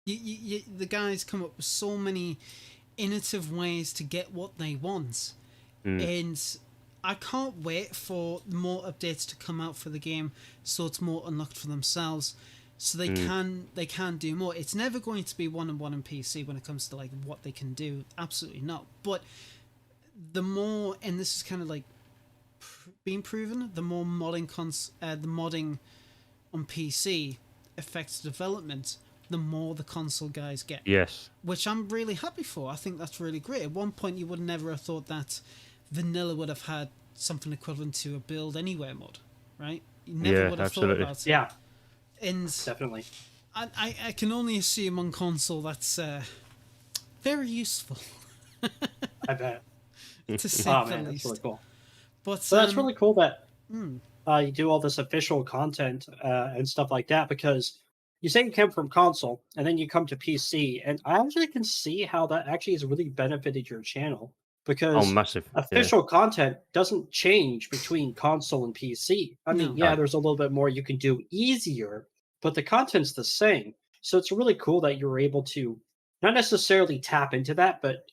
the guys come up with so many innovative ways to get what they want. And I can't wait for more updates to come out for the game so it's more unlocked for themselves. So they can do more. It's never going to be 1-on-1 in PC when it comes to like what they can do. Absolutely not. But the more, and this is kind of like being proven, the more modding the modding on PC affects development, the more the console guys get. Yes. Which I'm really happy for. I think that's really great. At one point, you would never have thought that vanilla would have had something equivalent to a build anywhere mod, right? You never would have thought about it. Yeah. And definitely. I can only assume on console that's very useful. I bet. To say the least. That's really cool. But so that's really cool that you do all this official content and stuff like that, because you say you came from console and then you come to PC, and I actually can see how that actually has really benefited your channel, because massive. official content doesn't change between console and PC. I mean, there's a little bit more you can do easier, but the content's the same. So it's really cool that you're able to not necessarily tap into that, but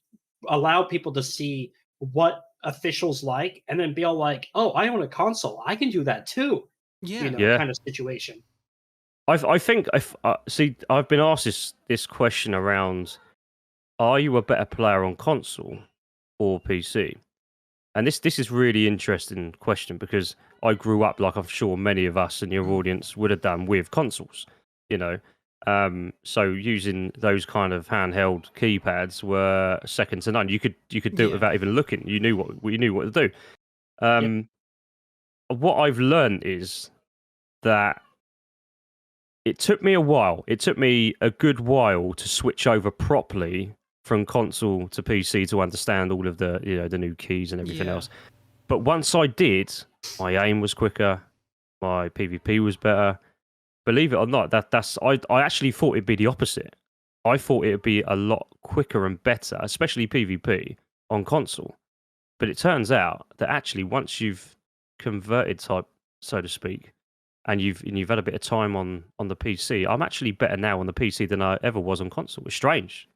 allow people to see what officials like, and then be all like, oh, I own a console, I can do that too. Kind of situation. I think I've been asked this question around, are you a better player on console or PC? And this is really interesting question, because I grew up, like I'm sure many of us in your audience would have done, with consoles, so using those kind of handheld keypads were second to none. You could do it without even looking. You knew what to do. What I've learned is that it took me a while. It took me a good while to switch over properly from console to PC to understand all of the the new keys and everything else. But once I did, my aim was quicker, my PvP was better. Believe it or not, I actually thought it'd be the opposite. I thought it'd be a lot quicker and better, especially PvP on console. But it turns out that actually once you've converted so to speak, and you've had a bit of time on the PC, I'm actually better now on the PC than I ever was on console. It's strange.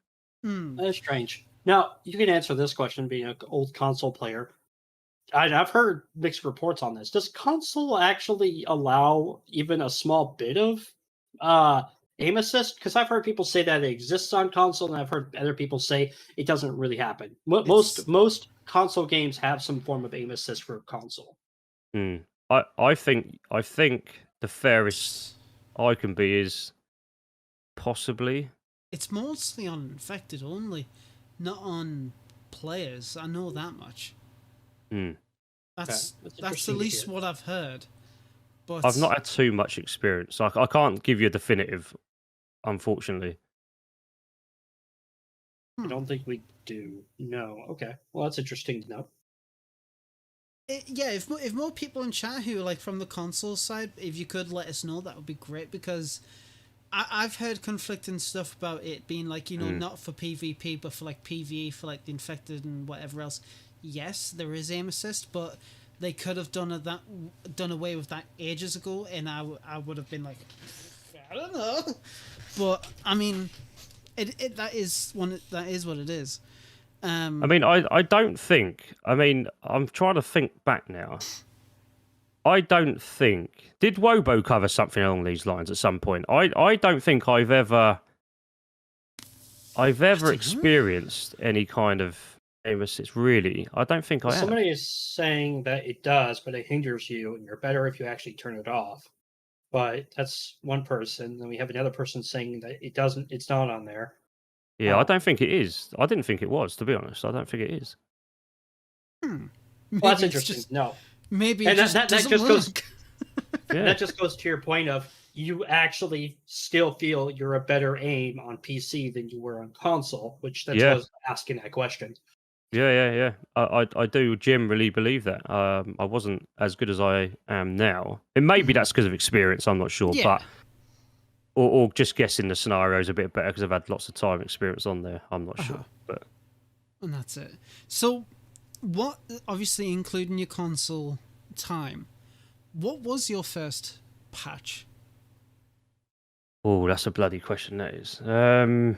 That's strange. Now, you can answer this question being an old console player. I've heard mixed reports on this. Does console actually allow even a small bit of aim assist? Because I've heard people say that it exists on console, and I've heard other people say it doesn't really happen. Most console games have some form of aim assist for console. I think the fairest I can be is possibly. It's mostly on infected only, not on players. I know that much. That's at least what I've heard. But I've not had too much experience. So I can't give you a definitive, unfortunately. I don't think we do. No. Okay. Well, that's interesting to know. Yeah, if more people in chat who are like from the console side, if you could let us know, that would be great, because I've heard conflicting stuff about it being like, not for PvP but for like PvE, for like the infected and whatever else. Yes, there is aim assist, but they could have done away with that ages ago, and I would have been like, I don't know. But I mean, that is what it is. I mean, I don't think. I mean, I'm trying to think back now. I don't think. Did Wobo cover something along these lines at some point? I don't think I've ever experienced any kind of aim assist. Really, I don't think I have. Somebody is saying that it does, but it hinders you, and you're better if you actually turn it off. But that's one person. Then we have another person saying that it doesn't. It's not on there. Yeah, I don't think it is. I didn't think it was, to be honest. I don't think it is. Well, that's interesting. No. Maybe and it that just work. goes. Yeah. That just goes to your point of you actually still feel you're a better aim on PC than you were on console, which that's why I was asking that question. Yeah. I do generally believe that. I wasn't as good as I am now. And maybe that's because of experience, I'm not sure. Yeah. But or just guessing the scenarios a bit better because I've had lots of time experience on there. I'm not sure. But and that's it. So, what, obviously including your console time, what was your first patch? Oh, that's a bloody question, that is. Do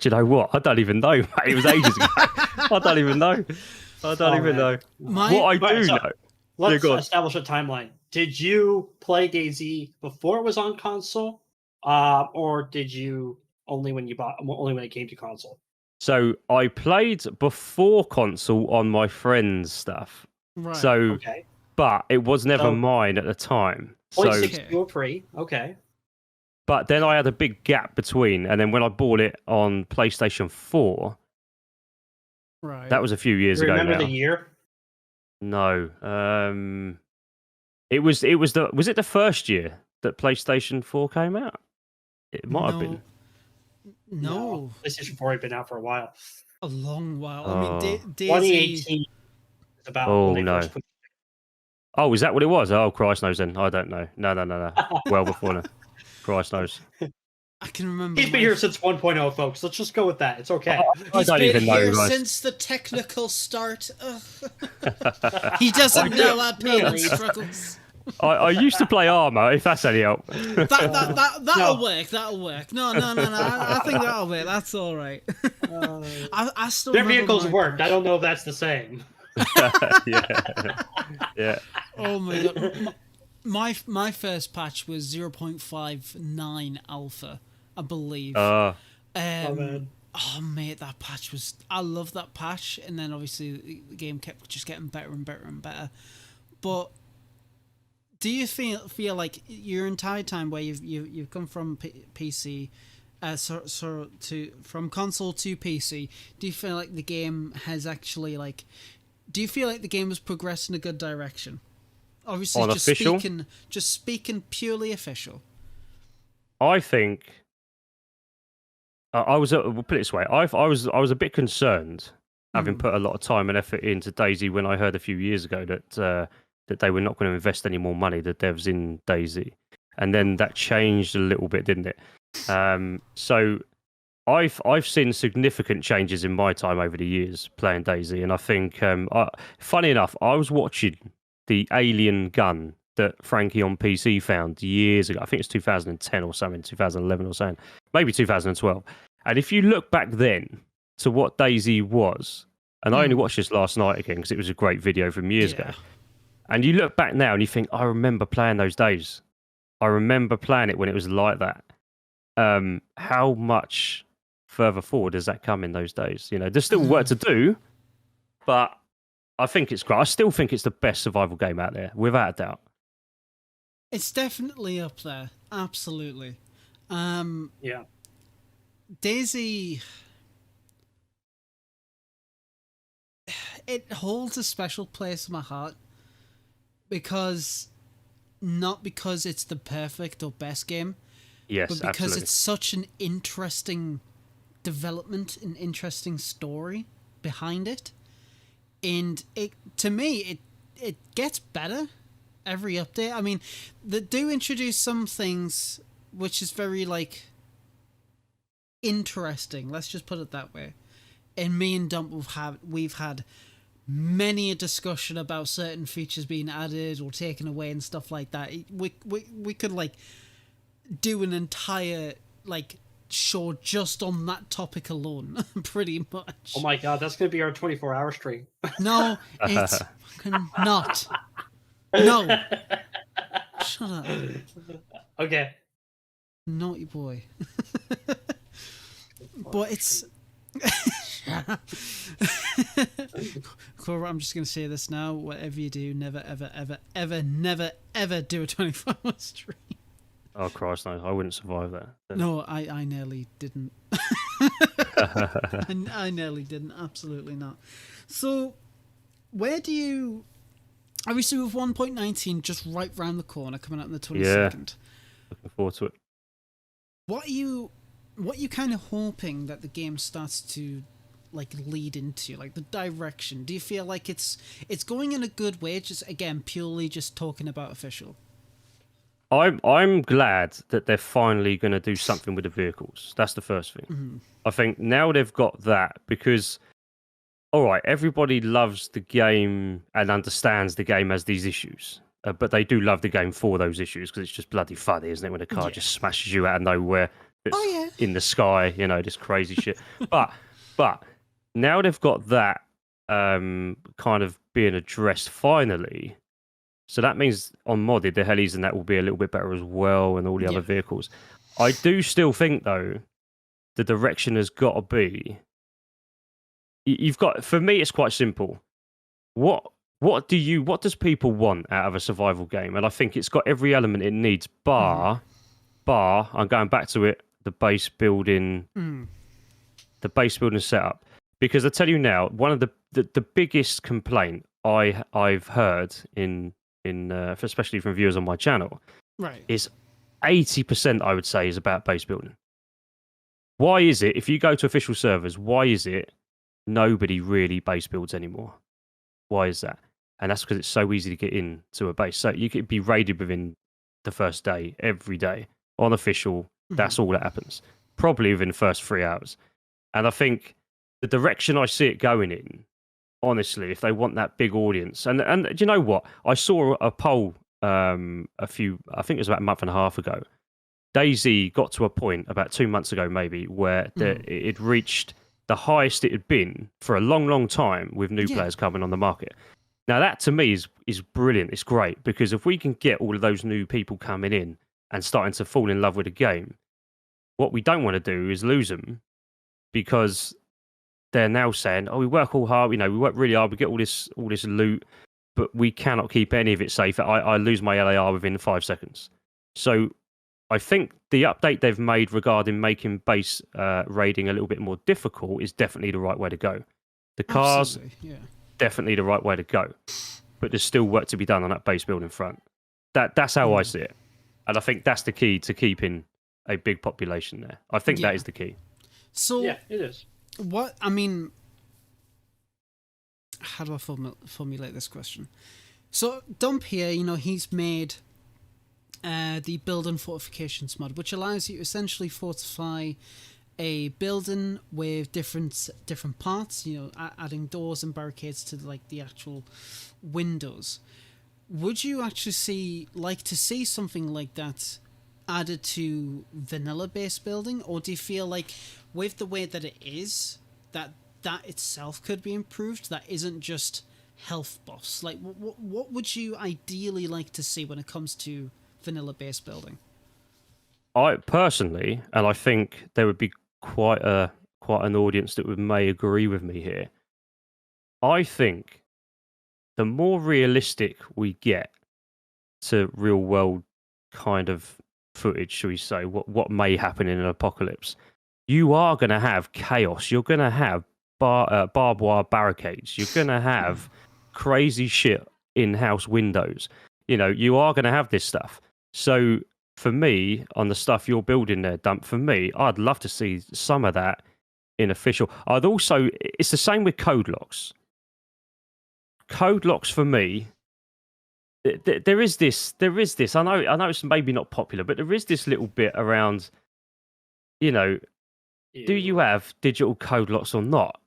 you know what? I don't even know, mate. It was ages ago. I don't even know. What I do know. Let's establish a timeline. Did you play DayZ before it was on console, or did you only when it came to console? So I played before console on my friend's stuff. Right. So, but it was never mine at the time. So 0.6 okay. But then I had a big gap between, and then when I bought it on PlayStation 4, that was a few years ago now. Remember the year? No. Was it the first year that PlayStation 4 came out? It might have been. No. PlayStation 4 had been out for a while. A long while. I mean, DayZ... 2018 is about when they first put... Oh, is that what it was? Oh, Christ knows then. I don't know. No. Well before now. Christ knows. I can remember. He's been here since 1.0, folks. Let's just go with that. It's okay. I don't even know. He's been here since the technical start. He doesn't know our pain struggles. I used to play Armour, if that's any help. That'll work. That'll work. No. I think that'll work. That's all right. I still. Their vehicles worked. I don't know if that's the same. Yeah. Oh my god. My first patch was 0.59 alpha, I believe. Oh mate, that patch was... I love that patch, and then obviously the game kept just getting better and better and better. But do you feel like your entire time where you've come from PC, from console to PC, do you feel like the game has actually do you feel like the game has progressed in a good direction? Obviously, just speaking purely official. I think we'll put it this way. I was a bit concerned, having put a lot of time and effort into DayZ when I heard a few years ago that they were not going to invest any more money, the devs in DayZ, and then that changed a little bit, didn't it? So I've seen significant changes in my time over the years playing DayZ, and I think, funny enough, I was watching the alien gun that Frankie on PC found years ago. I think it's 2010 or something, 2011 or something, maybe 2012. And if you look back then to what DayZ was, and I only watched this last night again because it was a great video from years ago. And you look back now and you think, I remember playing those days. I remember playing it when it was like that. How much further forward does that come in those days? You know, there's still work to do, but I think it's great. I still think it's the best survival game out there, without a doubt. It's definitely up there. Absolutely. Yeah. DayZ, it holds a special place in my heart not because it's the perfect or best game, yes, but because absolutely. it's such an interesting development, an interesting story behind it. And to me, it gets better every update. I mean, they do introduce some things which is very, like, interesting. Let's just put it that way. And me and Dump we've had many a discussion about certain features being added or taken away and stuff like that. We could, like, do an entire, like, show just on that topic alone, pretty much. Oh my god, that's gonna be our 24-hour stream. No, it's fucking not. No. Shut up. Okay. Naughty boy. But it's... Cobra, I'm just going to say this now. Whatever you do, never, ever, ever, ever, never, ever do a 24-hour stream. Oh, Christ, no. I wouldn't survive that. No, I nearly didn't. I nearly didn't. Absolutely not. So, where do you... Obviously, with 1.19 just right round the corner, coming out on the 22nd. Yeah. Looking forward to it. What are you kind of hoping that the game starts to, like, lead into, like, the direction? Do you feel like it's going in a good way? Just, again, purely just talking about official. I'm glad that they're finally going to do something with the vehicles. That's the first thing. Mm-hmm. I think now they've got that because, all right, everybody loves the game and understands the game has these issues. But they do love the game for those issues because it's just bloody funny, isn't it? When a car just smashes you out of nowhere in the sky, you know, this crazy shit. But now they've got that kind of being addressed finally. So that means on modded, the helis and that will be a little bit better as well, and all the other vehicles. I do still think, though, the direction has got to be... You've got... For me, it's quite simple. What does people want out of a survival game? And I think it's got every element it needs, bar, I'm going back to it, the base building setup. Because I tell you now, one of the biggest complaint I've heard especially from viewers on my channel, is 80%, I would say, is about base building. Why is it, if you go to official servers, why is it nobody really base builds anymore? Why is that? And that's because it's so easy to get into a base. So you could be raided within the first day, every day. On official, that's all that happens. Probably within the first 3 hours. And I think the direction I see it going in, honestly, if they want that big audience, and do you know what? I saw a poll I think it was about a month and a half ago. DayZ got to a point about 2 months ago, maybe, where it reached the highest it had been for a long, long time with new players coming on the market. Now, that to me is brilliant. It's great because if we can get all of those new people coming in and starting to fall in love with the game, what we don't want to do is lose them because they're now saying, "Oh, we work all hard. You know, we work really hard. We get all this loot, but we cannot keep any of it safe. I lose my LAR within 5 seconds." So I think the update they've made regarding making base raiding a little bit more difficult is definitely the right way to go. The cars, definitely the right way to go. But there's still work to be done on that base building front. That's how I see it. And I think that's the key to keeping a big population there. I think that is the key. So yeah, it is. What, I mean, how do I formulate this question? So Dump here, you know, he's made the building fortifications mod, which allows you to essentially fortify a building with different parts, you know, adding doors and barricades to like the actual windows. would you actually like to see something like that added to vanilla base building, or do you feel like with the way that it is, that itself could be improved? That isn't just health buffs. Like, what would you ideally like to see when it comes to vanilla base building? I personally, and I think there would be quite an audience that may agree with me here. I think the more realistic we get to real world kind of footage, shall we say, what may happen in an apocalypse, you are going to have chaos. You're going to have barbed wire barricades. You're going to have crazy shit in-house windows. You know, you are going to have this stuff. So for me, on the stuff you're building there, Dump, for me, I'd love to see some of that in official. I'd also, it's the same with code locks. Code locks for me, there is this. I know it's maybe not popular, but there is this little bit around, you know, do you have digital code locks or not?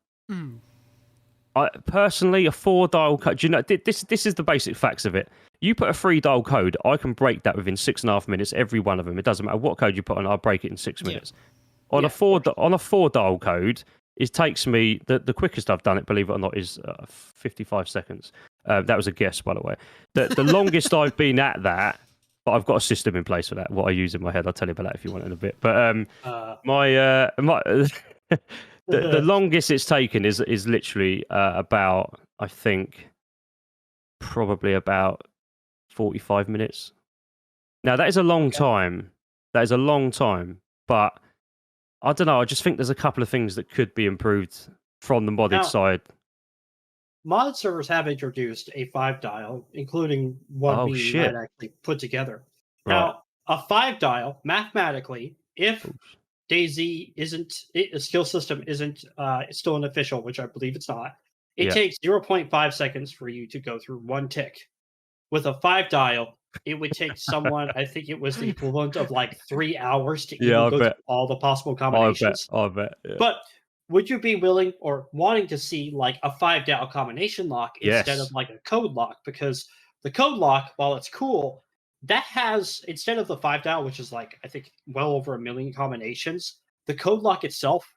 I personally, a 4-dial code. Do you know, this is the basic facts of it. You put a 3-dial code, I can break that within 6.5 minutes. Every one of them. It doesn't matter what code you put on, I'll break it in 6 minutes. On a 4-dial code, it takes me the quickest I've done it, believe it or not, is 55 seconds. That was a guess, by the way. The longest I've been at that, but I've got a system in place for that. What I use in my head, I'll tell you about that if you want in a bit. But the longest it's taken is literally about, I think, probably about 45 minutes. Now that is a long time. That is a long time, but I don't know. I just think there's a couple of things that could be improved from the modded side. Mod servers have introduced a 5-dial, including one we might actually put together. Right. Now, a 5-dial, mathematically, if DayZ isn't, a skill system isn't still an official, which I believe it's not, it takes 0.5 seconds for you to go through one tick. With a 5-dial, it would take someone, I think it was the equivalent of like 3 hours to even go through all the possible combinations. I bet. Yeah. But would you be willing or wanting to see like a 5-dial combination lock instead of like a code lock? Because the code lock, while it's cool, that has, instead of the 5-dial, which is like, I think, well over 1 million combinations, the code lock itself,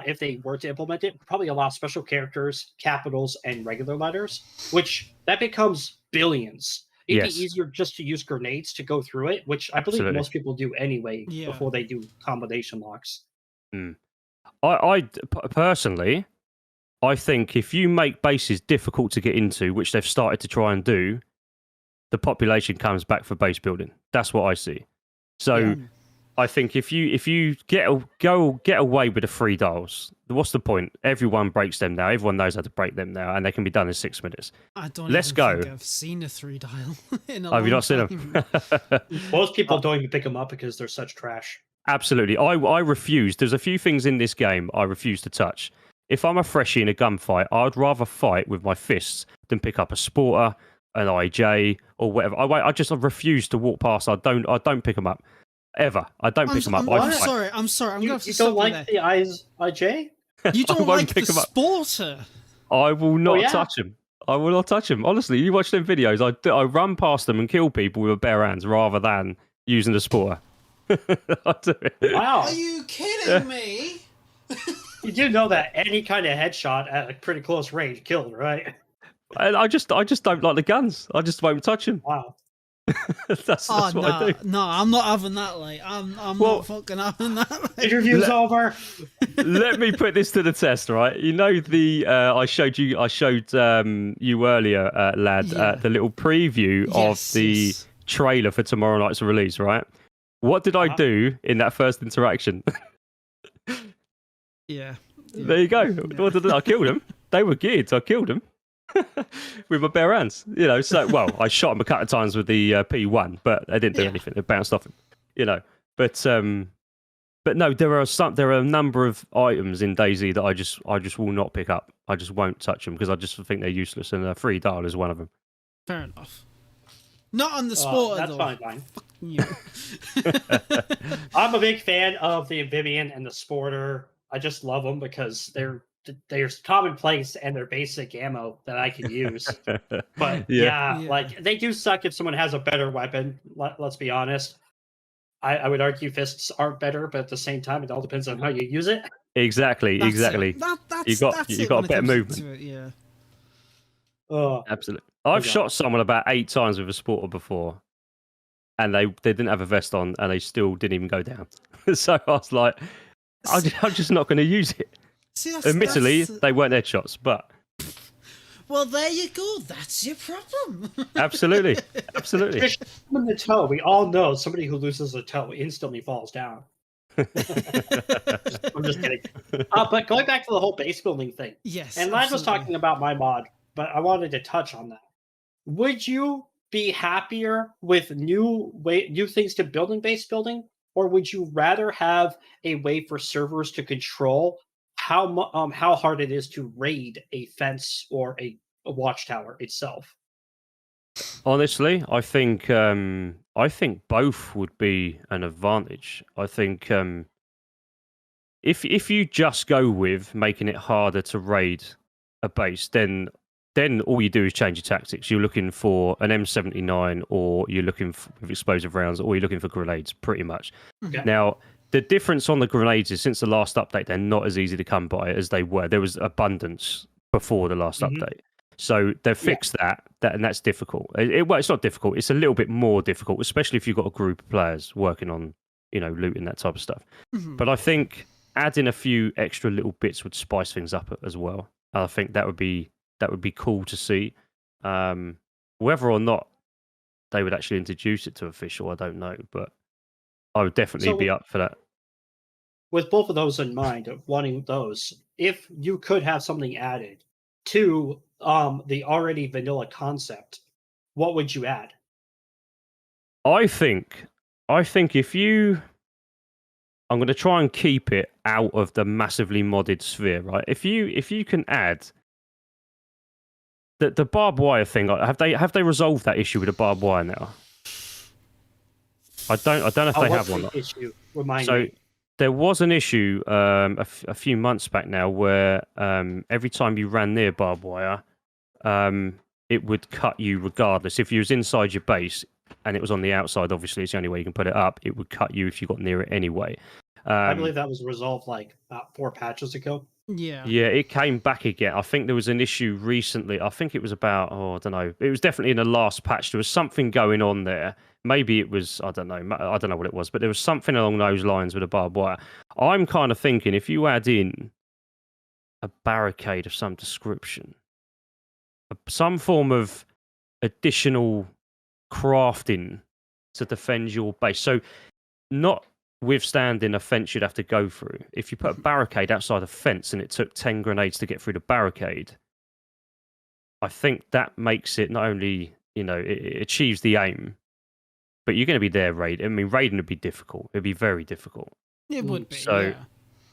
if they were to implement it, would probably allow special characters, capitals, and regular letters, which that becomes billions. It'd be easier just to use grenades to go through it, which I believe most people do anyway before they do combination locks. I personally, I think if you make bases difficult to get into, which they've started to try and do, the population comes back for base building. That's what I see. So I think if you get away with the 3 dials, what's the point? Everyone breaks them now. Everyone knows how to break them now, and they can be done in 6 minutes. I don't think I've seen a 3-dial in a Have you not seen them? Most people don't even pick them up because they're such trash. Absolutely. I refuse. There's a few things in this game I refuse to touch. If I'm a freshie in a gunfight, I'd rather fight with my fists than pick up a sporter, an IJ, or whatever. I just refuse to walk past. I don't pick them up. Ever. I don't pick them up. I'm sorry. I'm going to have to stop you there. You don't like the IJ? You don't like the sporter? I will not touch them. I will not touch them. Honestly, you watch them videos, I run past them and kill people with bare hands rather than using the sporter. I do it. Wow. Are you kidding me? You do know that any kind of headshot at a pretty close range killed, right? And I just don't like the guns. I just won't touch them. Wow. That's what I do. No, I'm not having that. Like, I'm not fucking having that. Like. Interview's over. Let me put this to the test, right? You know the I showed you earlier, lad, the little preview of the trailer for tomorrow night's release, right? What did I do in that first interaction? There you go. What did I killed them. They were geared. I killed them. With my bare hands, you know. So, well, I shot him a couple of times with the P1, but they didn't do anything. They bounced off him, you know. But no, there are a number of items in DayZ that I just will not pick up. I just won't touch them because I just think they're useless, and a 3-dial is one of them. Fair enough. Not on the sport. That's fine. I'm a big fan of the amphibian and the sporter. I just love them because they're there's commonplace and they're basic ammo that I can use. But Yeah. like they do suck if someone has a better weapon. Let's be honest. I would argue fists aren't better, but at the same time, it all depends on how you use it. Exactly. That's Exactly. it. That's you got it a when it better comes movement. to it, yeah. Oh, Absolutely. I've Yeah. shot someone about 8 times with a sporter before, and they didn't have a vest on, and they still didn't even go down. So I was like, I'm just not going to use it. See, Admittedly, that's- they weren't headshots, but well, there you go. That's your problem. absolutely, absolutely. Fish in the toe. We all know somebody who loses a toe instantly falls down. I'm just kidding. But going back to the whole base building thing, Yes. and Lad was absolutely. talking about my mod, but I wanted to touch on that. Would you be happier with new things to build in base building, or would you rather have a way for servers to control how hard it is to raid a fence or a watchtower itself? Honestly, I think both would be an advantage. I think if you just go with making it harder to raid a base, then all you do is change your tactics. You're looking for an M79, or you're looking for with explosive rounds, or you're looking for grenades, pretty much. Okay. Now, the difference on the grenades is since the last update, they're not as easy to come by as they were. There was abundance before the last update. So they've fixed that, and that's difficult. Well, it's not difficult. It's a little bit more difficult, especially if you've got a group of players working on, looting, that type of stuff. Mhm. But I think adding a few extra little bits would spice things up as well. I think that would be cool to see. Whether or not they would actually introduce it to official, I don't know, but I would definitely be up for that. With both of those in mind, of wanting those, if you could have something added to the already vanilla concept, what would you add? I think if you, I'm going to try and keep it out of the massively modded sphere, right? If you can add the barbed wire thing, have they resolved that issue with the barbed wire now? I don't know if they have one. Issue? Remind So me. there was an issue a few months back now where every time you ran near barbed wire, it would cut you regardless. If you was inside your base and it was on the outside, obviously it's the only way you can put it up, it would cut you if you got near it anyway. I believe that was resolved like about 4 patches ago. Yeah. Yeah, it came back again. I think there was an issue recently. I think it was about, I don't know. It was definitely in the last patch. There was something going on there. Maybe it was, I don't know what it was, but there was something along those lines with a barbed wire. I'm kind of thinking if you add in a barricade of some description, some form of additional crafting to defend your base. So not withstanding a fence you'd have to go through. If you put a barricade outside a fence and it took 10 grenades to get through the barricade, I think that makes it not only, it achieves the aim, but you're going to be there raiding. I mean, raiding would be difficult. It'd be very difficult. It would be. So- yeah.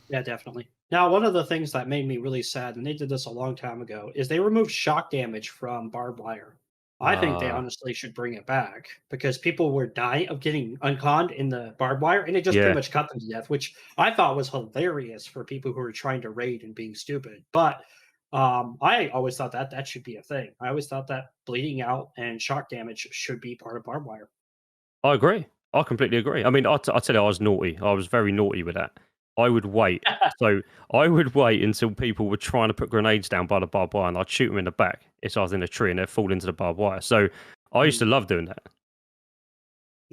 Yeah, definitely. Now, one of the things that made me really sad, and they did this a long time ago, is they removed shock damage from barbed wire. I think they honestly should bring it back because people were dying of getting unconned in the barbed wire, and it just Yeah. pretty much cut them to death, which I thought was hilarious for people who were trying to raid and being stupid. But I always thought that should be a thing. I always thought that bleeding out and shock damage should be part of barbed wire. I agree. I completely agree. I mean, I'll tell you, I was naughty. I was very naughty with that. I would wait. So I would wait until people were trying to put grenades down by the barbed wire, and I'd shoot them in the back if I was in a tree and they'd fall into the barbed wire. So I used to love doing that.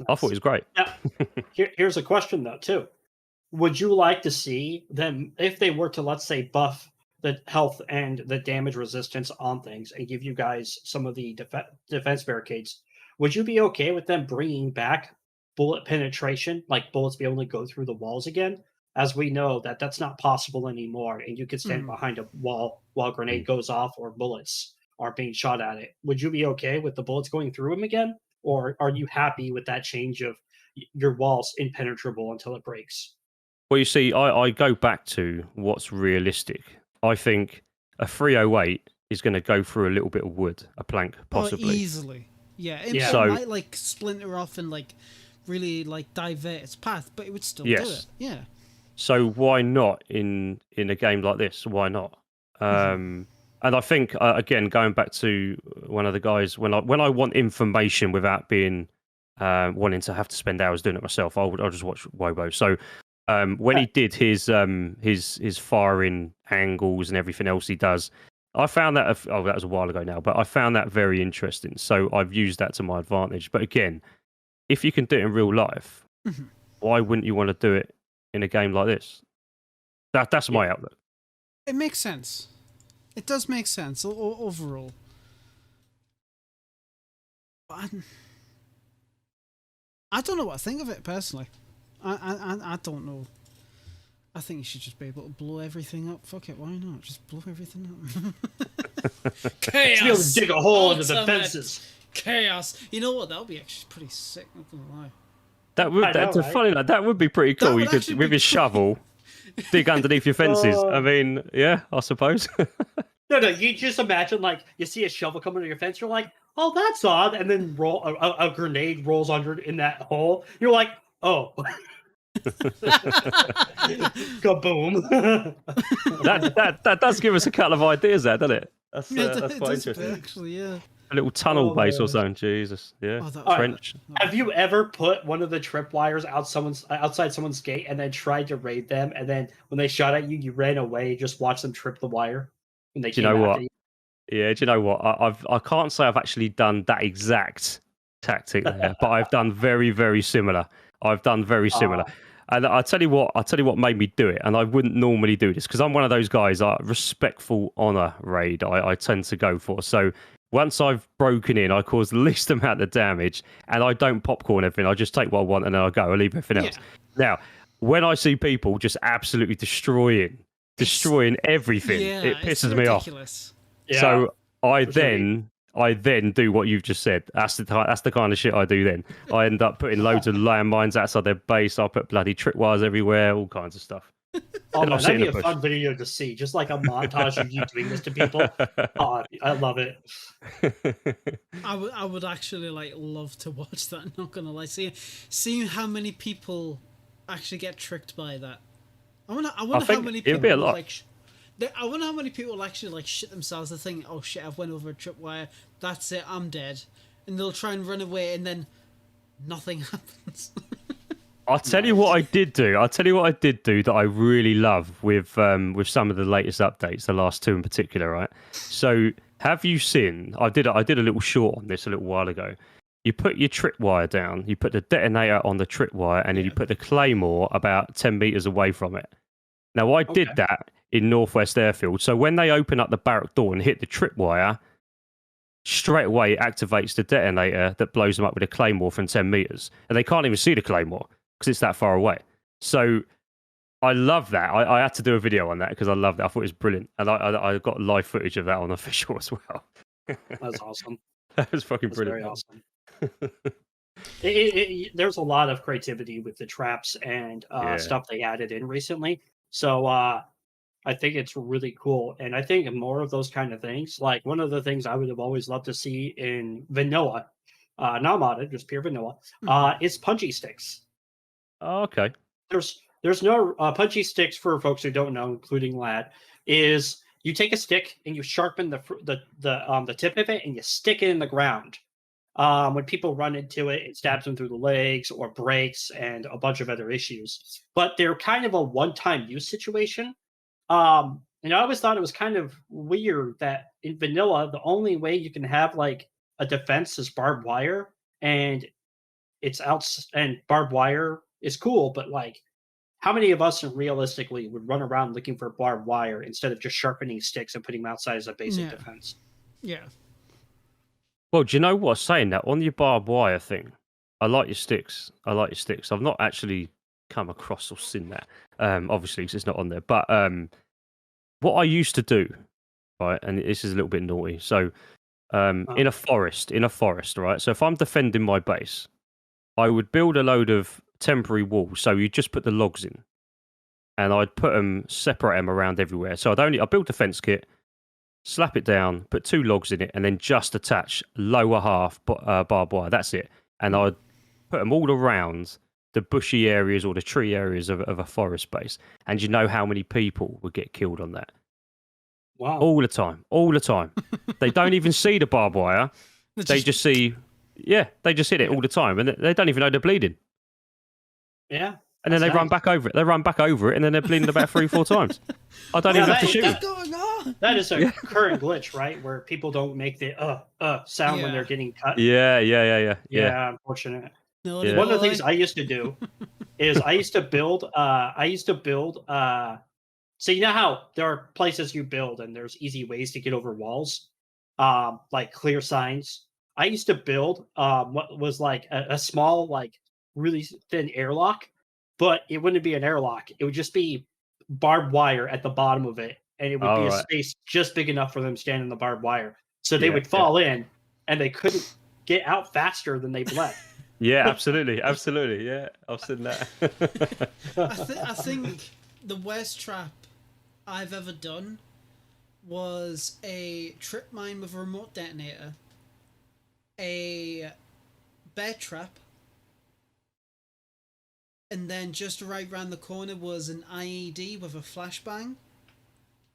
I thought it was great. Yeah. Here's a question though, too. Would you like to see them, if they were to, let's say, buff the health and the damage resistance on things and give you guys some of the defense barricades, would you be okay with them bringing back bullet penetration, like bullets be able to go through the walls again? As we know that that's not possible anymore, and you can stand behind a wall while a grenade goes off or bullets are being shot at it. Would you be okay with the bullets going through them again? Or are you happy with that change of your walls impenetrable until it breaks? Well, you see, I go back to what's realistic. I think a 308 is going to go through a little bit of wood, a plank, possibly. Oh, easily. Yeah. It So- might like splinter off and like really like divert its path, but it would still do Yes. it. Yeah. So why not in a game like this? Why not? And I think again, going back to one of the guys, when I want information without being wanting to have to spend hours doing it myself, I'll just watch Wobo. So when he did his firing angles and everything else he does, I found that that was a while ago now, but I found that very interesting. So I've used that to my advantage. But again, if you can do it in real life, why wouldn't you want to do it in a game like this? That's my outlook. It makes sense. It does make sense overall. But I don't know what I think of it personally. I don't know. I think you should just be able to blow everything up. Fuck it, why not? Just blow everything up. Chaos. Be able to dig a hole into the fences. Chaos. You know what? That would be actually pretty sick. Not gonna lie. That would be pretty cool. You could with your shovel dig underneath your fences. I mean, yeah, I suppose. No, you just imagine like you see a shovel come under your fence. You're like, oh, that's odd, and then a grenade rolls under in that hole. You're like, oh. Kaboom! that does give us a couple of ideas, there, doesn't it? That's quite interesting. Actually, yeah. A little tunnel base or something. Jesus, yeah. French. Have you ever put one of the tripwires outside someone's gate and then tried to raid them, and then when they shot at you, you ran away, just watched them trip the wire? When they do you know what? Yeah, do you know what? I can't say I've actually done that exact tactic there, but I've done very, very similar. And I tell you what made me do it, and I wouldn't normally do this because I'm one of those guys. Respectful honor raid, I tend to go for. So once I've broken in, I cause the least amount of damage, and I don't popcorn everything. I just take what I want, and then I go. I leave everything else. Now, when I see people just absolutely destroying everything, it pisses me off. Yeah. So I then do what you've just said. That's the kind of shit I do then. I end up putting loads of landmines outside their base. I put bloody tripwires everywhere, all kinds of stuff. Oh, man, that'd be a fun video to see. Just like a montage of you doing this to people. Oh, I love it. I would actually love to watch that. Not gonna lie, seeing how many people actually get tricked by that. I wonder how many people it'd be a lot. I wonder how many people actually shit themselves and think, oh shit, I've went over a tripwire, that's it, I'm dead. And they'll try and run away and then nothing happens. I'll tell you what I did do that I really love with some of the latest updates, the last two in particular, right? So have you seen, I did a little short on this a little while ago. You put your tripwire down, you put the detonator on the tripwire, and then you put the claymore about 10 meters away from it. Now, I did that in Northwest Airfield. So when they open up the barrack door and hit the tripwire, straight away it activates the detonator that blows them up with a claymore from 10 meters. And they can't even see the claymore because it's that far away. So I love that. I had to do a video on that because I loved it. I thought it was brilliant. And I got live footage of that on official as well. That's awesome. That was fucking brilliant. Very awesome. There's a lot of creativity with the traps and stuff they added in recently. So I think it's really cool. And I think more of those kind of things, like one of the things I would have always loved to see in vanilla, not modded, just pure vanilla, is punchy sticks. Oh, okay. There's no punchy sticks for folks who don't know, including Lad, is you take a stick and you sharpen the tip of it and you stick it in the ground. When people run into it, it stabs them through the legs or breaks and a bunch of other issues. But they're kind of a one-time use situation. And I always thought it was kind of weird that in vanilla, the only way you can have a defense is barbed wire, and and barbed wire is cool, but how many of us realistically would run around looking for barbed wire instead of just sharpening sticks and putting them outside as a basic defense? Yeah. Well, do you know what? Saying that, on your barbed wire thing, I like your sticks. I've not actually come across or seen that, obviously, because it's not on there. But what I used to do, right, and this is a little bit naughty. So in a forest, right? So if I'm defending my base, I would build a load of temporary walls. So you just put the logs in, and I'd separate them around everywhere. So I built a fence kit, slap it down, put 2 logs in it, and then just attach lower half barbed wire. That's it. And I'd put them all around the bushy areas or the tree areas of a forest base. And you know how many people would get killed on that? Wow. All the time. All the time. They don't even see the barbed wire. They just see... Yeah, they just hit it all the time. And they don't even know they're bleeding. Yeah. And then they run back over it. They run back over it, and then they're bleeding about 3-4 times. I don't even have to shoot. What's going on? That is a current glitch, right? Where people don't make the sound when they're getting cut. Yeah. Yeah, unfortunate. No, Yeah. One of the things I used to do is I used to build. So you know how there are places you build and there's easy ways to get over walls, like clear signs. I used to build what was like a small, like really thin airlock, but it wouldn't be an airlock. It would just be barbed wire at the bottom of it, and it would be a space just big enough for them standing in the barbed wire. So they would fall in, and they couldn't get out faster than they bled. Yeah, absolutely. Yeah, I've seen that. I think the worst trap I've ever done was a trip mine with a remote detonator, a bear trap, and then just right round the corner was an IED with a flashbang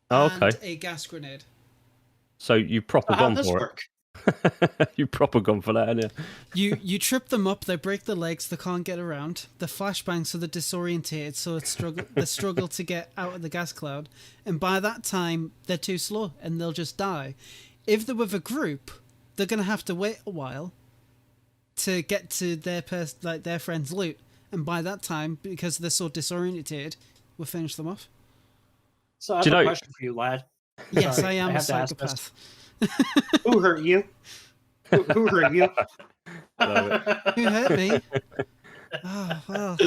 and a gas grenade. So you proper gone for it. You proper gone for that, haven't you? You trip them up, they break their legs, they can't get around. The flashbang, so they're disorientated, so they struggle to get out of the gas cloud. And by that time, they're too slow and they'll just die. If they're with a group, they're going to have to wait a while to get to their friend's loot. And by that time, because they're so disorientated, we'll finish them off. So I have a question for you, lad. Yes, Sorry, I am a have to ask psychopath. Who hurt you? Who hurt you? Who hurt me? Oh, well.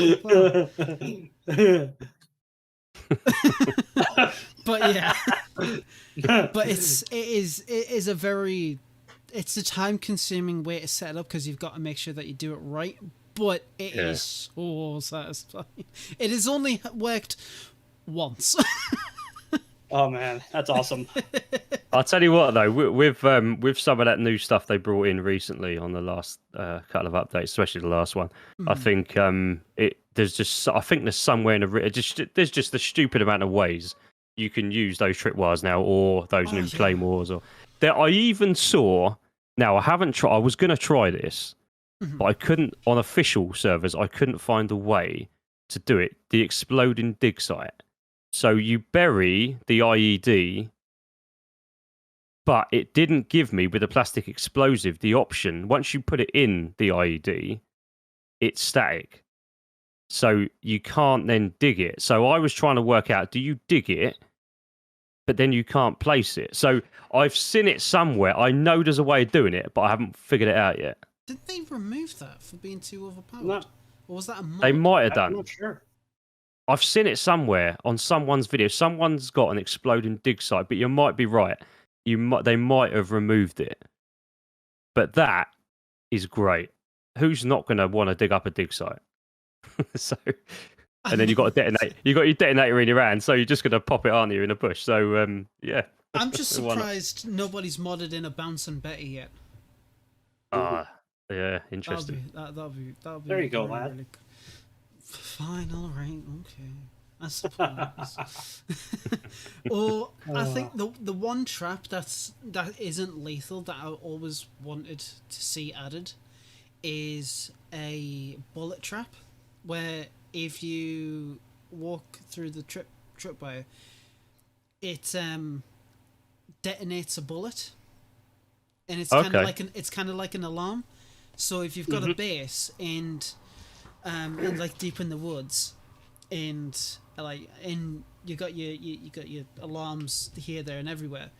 But yeah. But it is a very... It's a time-consuming way to set it up because you've got to make sure that you do it right. But it is so satisfying. It has only worked once. Oh man, that's awesome. I'll tell you what though, with some of that new stuff they brought in recently on the last couple of updates, especially the last one, I think there's somewhere in there's just the stupid amount of ways you can use those tripwires now, or those new claymores, or there. I even saw. Now I haven't tried. I was going to try this, but I couldn't on official servers. I couldn't find a way to do it. The exploding dig site. So you bury the IED, but it didn't give me, with a plastic explosive, the option. Once you put it in the IED, it's static. So you can't then dig it. So I was trying to work out, do you dig it, but then you can't place it? So I've seen it somewhere. I know there's a way of doing it, but I haven't figured it out yet. Did they remove that for being too overpowered? No. Or was that a mod? They might have done. I'm not sure. I've seen it somewhere on someone's video. Someone's got an exploding dig site, but you might be right. They might have removed it. But that is great. Who's not going to want to dig up a dig site? And then you've got a detonator. You got your detonator in your hand, so you're just going to pop it, aren't you, in a bush? So yeah. I'm just surprised nobody's modded in a bouncing Betty yet. Yeah, interesting. That'll be there you go, lad. Really... Fine, all right, okay. I suppose. Or I think the one trap that isn't lethal that I always wanted to see added is a bullet trap, where if you walk through the tripwire, it detonates a bullet, and it's kind of like an alarm. So if you've got a base and like deep in the woods, and you got your alarms here, there, and everywhere.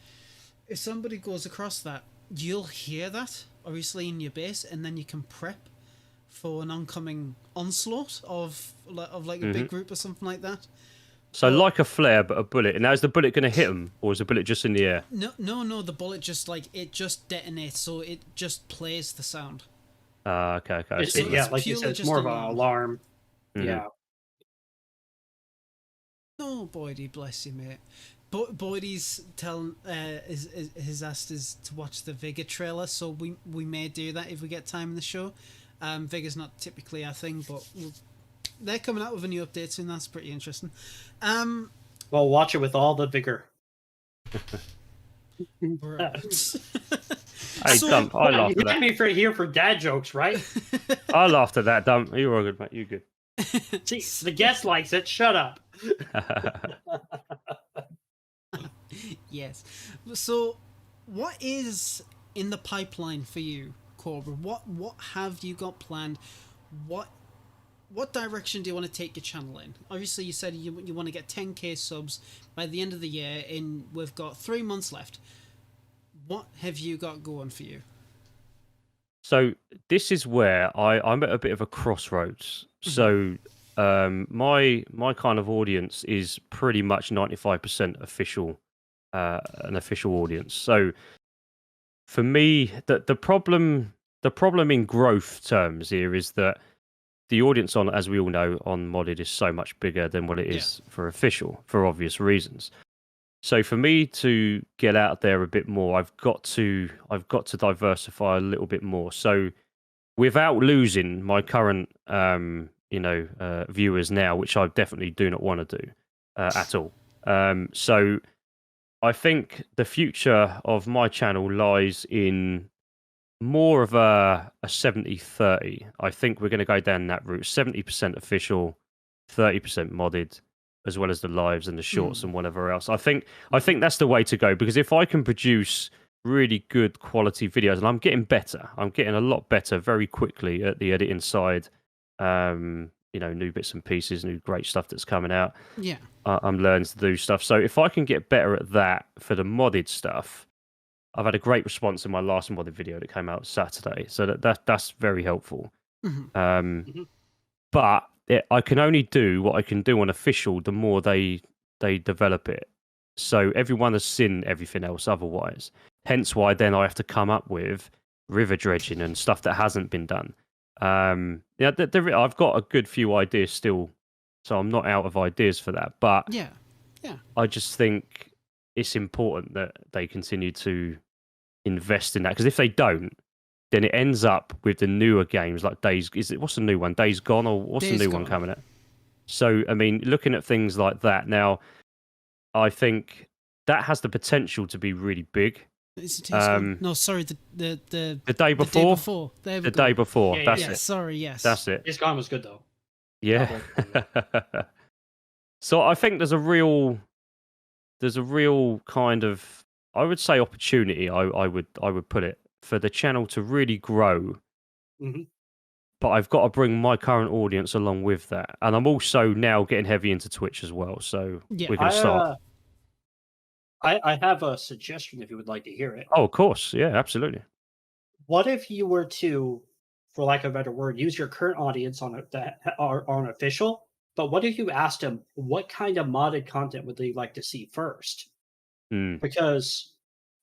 If somebody goes across that, you'll hear that obviously in your base, and then you can prep for an oncoming onslaught of like a big group or something like that. So like a flare, but a bullet. And now is the bullet going to hit them, or is the bullet just in the air? No. The bullet just detonates, so it just plays the sound. Okay. Like you said, it's more of an alarm. Mm-hmm. Yeah. No, Boydie, bless you, mate. Boydie's telling has asked us to watch the Vigor trailer, so we may do that if we get time in the show. Vigor's not typically our thing, but they're coming out with a new update soon. That's pretty interesting. Well, watch it with all the vigor. Brilliant. Hey, So- Dump, I You laughed at had that. me for here for dad jokes, right? I laughed at that, Dump. You're all good, mate. You good. See, the guest likes it. Shut up. Yes. So, what is in the pipeline for you, Cobra? What have you got planned? What direction do you want to take your channel in? Obviously, you said you want to get 10k subs by the end of the year, and we've got 3 months left. What have you got going for you? So this is where I'm at a bit of a crossroads. So my kind of audience is pretty much 95% official, an official audience. So for me, the problem in growth terms here is that the audience on, as we all know, on modded is so much bigger than what it is for official, for obvious reasons. So for me to get out there a bit more, I've got to diversify a little bit more. So without losing my current viewers now, which I definitely do not want to do at all. So I think the future of my channel lies in more of a 70-30. I think we're going to go down that route. 70% official, 30% modded, as well as the lives and the shorts and whatever else. I think that's the way to go, because if I can produce really good quality videos, and I'm getting better, I'm getting a lot better very quickly at the editing side. New bits and pieces, new great stuff that's coming out. Yeah. I'm learning to do stuff. So if I can get better at that for the modded stuff, I've had a great response in my last modded video that came out Saturday. So that's very helpful. But I can only do what I can do on official the more they develop it. So everyone has seen everything else otherwise. Hence why then I have to come up with river dredging and stuff that hasn't been done. I've got a good few ideas still, so I'm not out of ideas for that. But Yeah. I just think it's important that they continue to invest in that, because if they don't, then it ends up with the newer games like DayZ. What's the new one? DayZ Gone, or what's DayZ the new Gone. one coming out? So I mean, looking at things like that now, I think that has the potential to be really big. Is it Days Gone? No, sorry, the day before. The day before. There we The go. day before. Yeah, That's Yeah, it. sorry, yes. That's it. Days Gone was good though. Yeah. So I think there's a real kind of, I would say, opportunity. I would put it, for the channel to really grow. But I've got to bring my current audience along with that, and I'm also now getting heavy into Twitch as well. So Yeah. we're going to start. I have a suggestion if you would like to hear it. Oh, of course, yeah, absolutely. What if you were to, for lack of a better word, use your current audience that are on official, but what if you asked them what kind of modded content would they like to see first? Because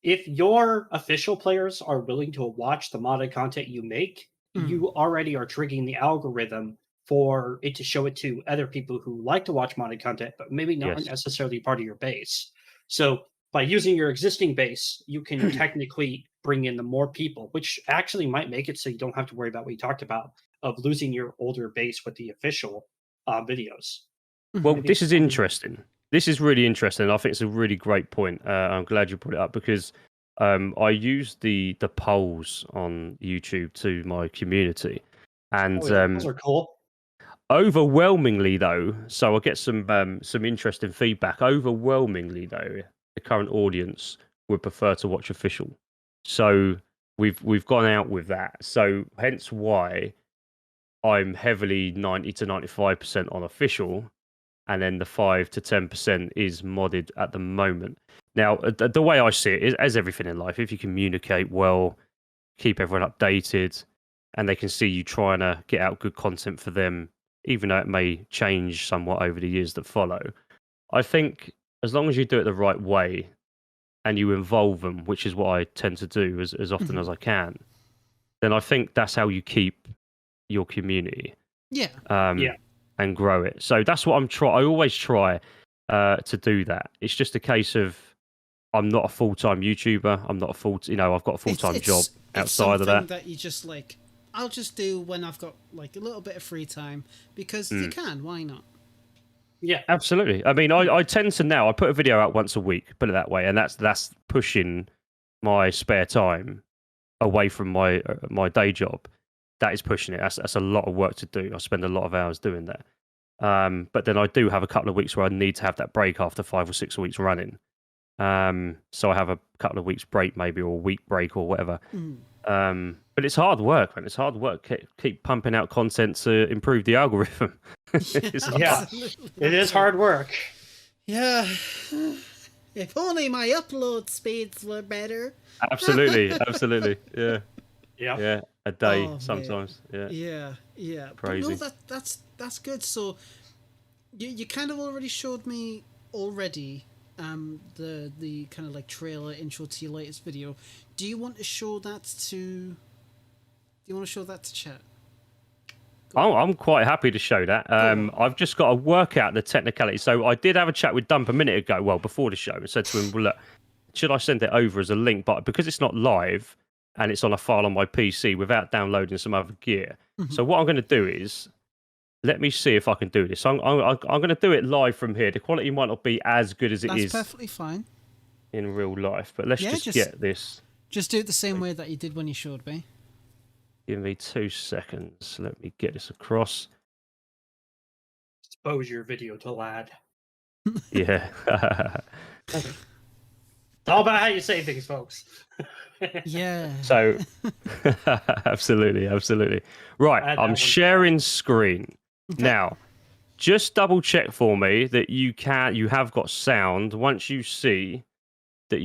if your official players are willing to watch the modded content you make, you already are triggering the algorithm for it to show it to other people who like to watch modded content, but maybe not necessarily part of your base. So by using your existing base, you can technically bring in the more people, which actually might make it so you don't have to worry about what you talked about of losing your older base with the official videos. Well, this is interesting. This is really interesting. I think it's a really great point. I'm glad you brought it up, because I use the polls on YouTube to my community, and those are cool. Overwhelmingly, though, so I get some interesting feedback. Overwhelmingly, though, the current audience would prefer to watch official. So we've gone out with that. So hence why I'm heavily 90 to 95% on official, and then the 5 to 10% is modded at the moment. Now, the way I see it is, as everything in life, if you communicate well, keep everyone updated, and they can see you trying to get out good content for them, even though it may change somewhat over the years that follow, I think as long as you do it the right way and you involve them, which is what I tend to do as often as I can, then I think that's how you keep your community. Yeah. And grow it. So that's what I always try to do that. It's just a case of, I'm not a full-time YouTuber. I'm not I've got a full-time job outside of that. That you just I'll just do when I've got a little bit of free time, because you can. Why not? Yeah. Absolutely. I mean, I tend to now I put a video out once a week, put it that way, and that's pushing my spare time away from my day job. That is pushing it. That's a lot of work to do. I spend a lot of hours doing that. But then I do have a couple of weeks where I need to have that break after 5 or 6 weeks running. So I have a couple of weeks break maybe, or a week break or whatever. But it's hard work, man. It's hard work. Keep pumping out content to improve the algorithm. Yeah, it is hard work. Yeah. If only my upload speeds were better. Absolutely. Yeah. Yeah. A day sometimes. Man. Yeah. Crazy. But no, that's good. So you kind of already showed me the kind of like trailer intro to your latest video. Do you want to show that to chat? I'm quite happy to show that. I've just got to work out the technicality. So I did have a chat with Dump a minute ago, well, before the show, and said to him, well, look, should I send it over as a link? But because it's not live and it's on a file on my PC without downloading some other gear. So what I'm going to do is, let me see if I can do this. I'm going to do it live from here. The quality might not be as good as it is. That's perfectly fine. In real life. But let's just get this. Just do it the same way that you did when you showed me. Give me 2 seconds. Let me get this across. Expose your video to lad. Yeah. It's all about how you say things, folks. Yeah. So, absolutely. Right, I'm sharing screen. Okay. Now, just double check for me that you have got sound. Once you see that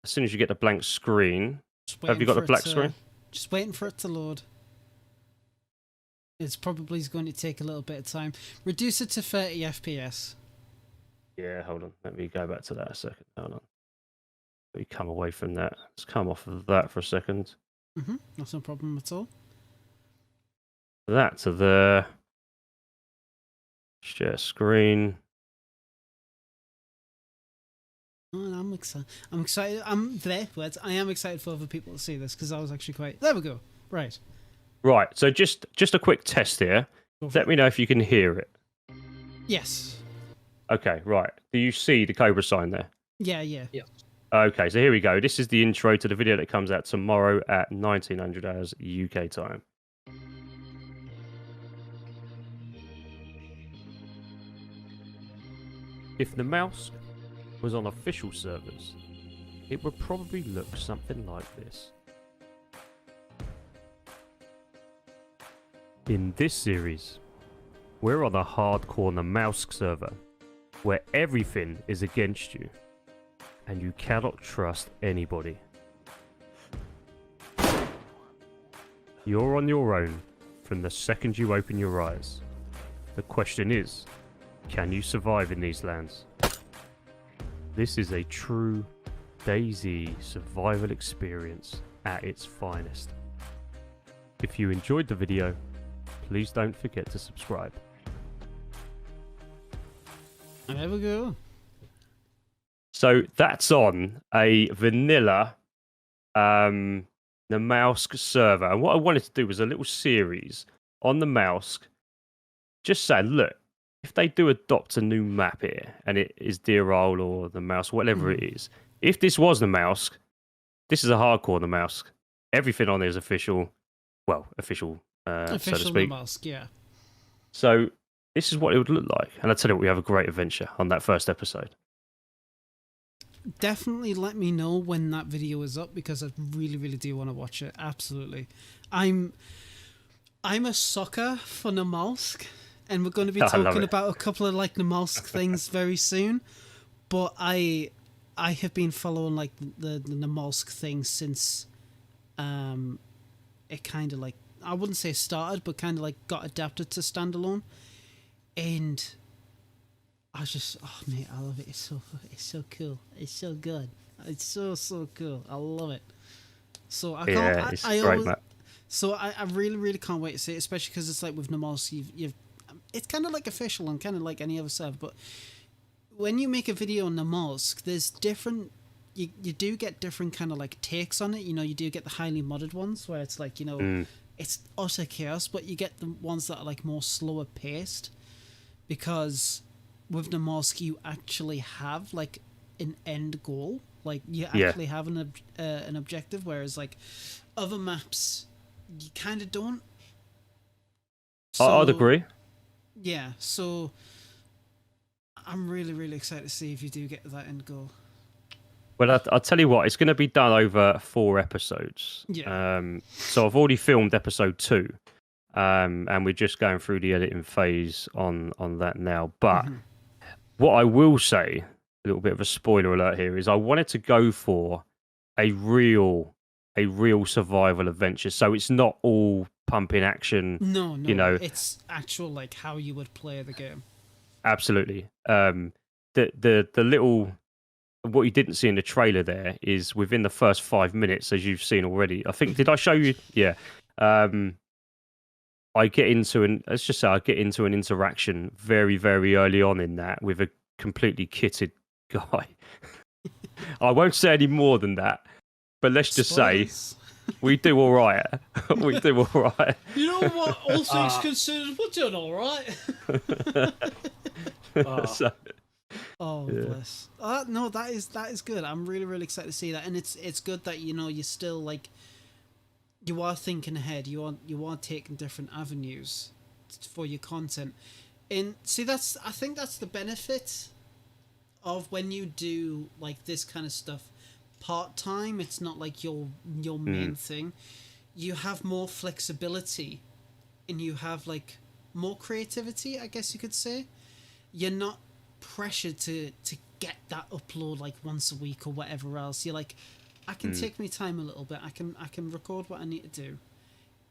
as soon as you get the blank screen, have you got the black screen? Just waiting for it to load. It's probably going to take a little bit of time. Reduce it to 30 FPS. Yeah, hold on. Let me go back to that a second. Hold on. Let me come away from that. Let's come off of that for a second. That's no problem at all. That to the share screen. Oh, I'm excited. I am excited for other people to see this because I was actually quite. There we go. Right. So just a quick test here. Let me know if you can hear it. Yes. Okay. Right. Do you see the Cobra sign there? Yeah. Okay. So here we go. This is the intro to the video that comes out tomorrow at 1900 hours UK time. If the mouse was on official servers, it would probably look something like this. In this series, we're on a hardcore Namalsk server, where everything is against you, and you cannot trust anybody. You're on your own from the second you open your eyes. The question is, can you survive in these lands? This is a true DayZ survival experience at its finest. If you enjoyed the video, please don't forget to subscribe. There we go. So that's on a vanilla Namalsk server. And what I wanted to do was a little series on the Namalsk, just saying, look, if they do adopt a new map here, and it is Dirol or the Mouse, whatever it is, if this was the Mouse, this is a hardcore the Mouse. Everything on there is official. Well, official, so to speak. Mask, yeah. So this is what it would look like. And I tell you what, we have a great adventure on that first episode. Definitely let me know when that video is up because I really, really do want to watch it. Absolutely. I'm a sucker for Namalsk. And we're going to be talking about a couple of like Namalsk things very soon. But I have been following like the Namalsk thing since it kind of like, I wouldn't say started, but kind of like got adapted to standalone. And I was just, oh mate, I love it. It's so cool. It's so good. It's so cool. I love it. So I can't. Yeah, it's great, Matt. So I really, really can't wait to see it, especially because it's like with Namalsk, you've it's kind of like official and kind of like any other server, but when you make a video on Namalsk, there's different, you do get different kind of like takes on it. You know, you do get the highly modded ones where it's like, you know, it's utter chaos, but you get the ones that are like more slower paced. because with Namorsk you actually have like an end goal, like you Yeah. actually have an objective, whereas like other maps you kind of don't. I'd agree. Yeah, so I'm really, really excited to see if you do get to that end goal. Well, I'll tell you what, it's going to be done over 4 episodes. Yeah. So I've already filmed episode 2, and we're just going through the editing phase on that now. But what I will say, a little bit of a spoiler alert here, is I wanted to go for a real survival adventure. So it's not all pumping action. No, you know, it's actual like how you would play the game. Absolutely. The little what you didn't see in the trailer there is within the first 5 minutes, as you've seen already. I think did I show you? Yeah. I get into an interaction very, very early on in that with a completely kitted guy. I won't say any more than that, but let's just say we do all right. We do all right. You know what? All things considered, we're doing all right. So, oh, yeah. bless. No, that is good. I'm really, really excited to see that, and it's good that you're still like you are thinking ahead. You are taking different avenues for your content, and see I think that's the benefit of when you do like this kind of stuff part time. It's not like your main thing. You have more flexibility, and you have like more creativity, I guess you could say. You're not pressured to get that upload like once a week or whatever else. You're like, I can take my time a little bit. I can record what I need to do,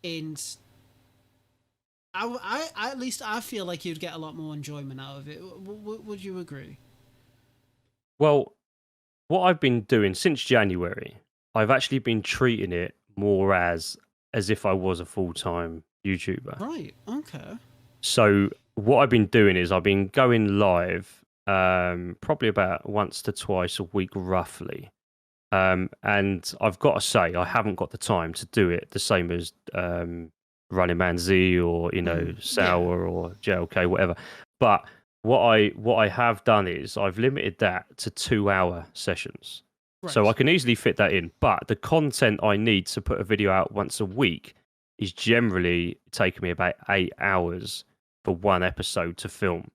and I at least I feel like you'd get a lot more enjoyment out of it. Would you agree? Well, what I've been doing since January, I've actually been treating it more as if I was a full-time YouTuber. Right. Okay. So what I've been doing is I've been going live probably about once to twice a week roughly. And I've got to say I haven't got the time to do it the same as Running Man Z or Sour or JLK, whatever. But what I have done is I've limited that to 2-hour sessions. Right. So I can easily fit that in. But the content I need to put a video out once a week is generally taking me about 8 hours for one episode to film.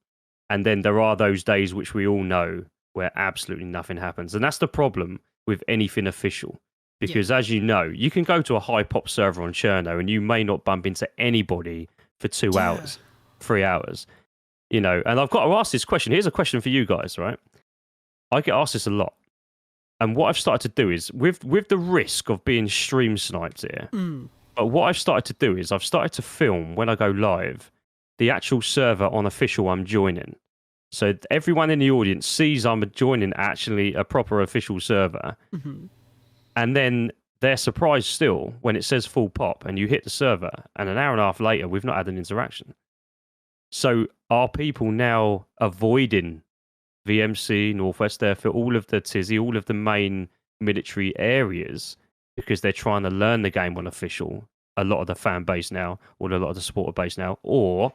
And then there are those days which we all know where absolutely nothing happens. And that's the problem with anything official. Because as you know, you can go to a high pop server on Cherno and you may not bump into anybody for 2 hours, 3 hours. And I've got to ask this question. Here's a question for you guys, right? I get asked this a lot. And what I've started to do is, with the risk of being stream sniped here, but what I've started to do is I've started to film when I go live the actual server on official I'm joining. So everyone in the audience sees I'm joining actually a proper official server. Mm-hmm. And then they're surprised still when it says full pop and you hit the server and an hour and a half later, we've not had an interaction. So are people now avoiding VMC, Northwest Airfield, all of the Tizzy, all of the main military areas because they're trying to learn the game on official, a lot of the fan base now, or a lot of the supporter base now, or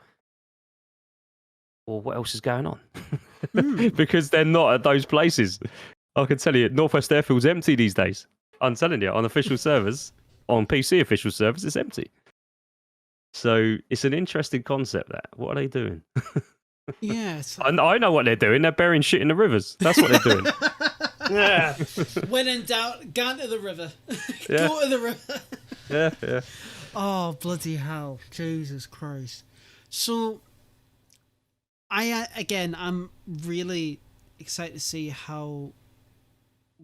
what else is going on? Because they're not at those places. I can tell you, Northwest Airfield's empty these days. I'm telling you, on official servers, on PC official servers, it's empty. So it's an interesting concept, that. What are they doing? Yes. I know what they're doing. They're burying shit in the rivers. That's what they're doing. Yeah. When in doubt, go to the river. Yeah. Go to the river. Yeah. Oh, bloody hell. Jesus Christ. So, I'm really excited to see how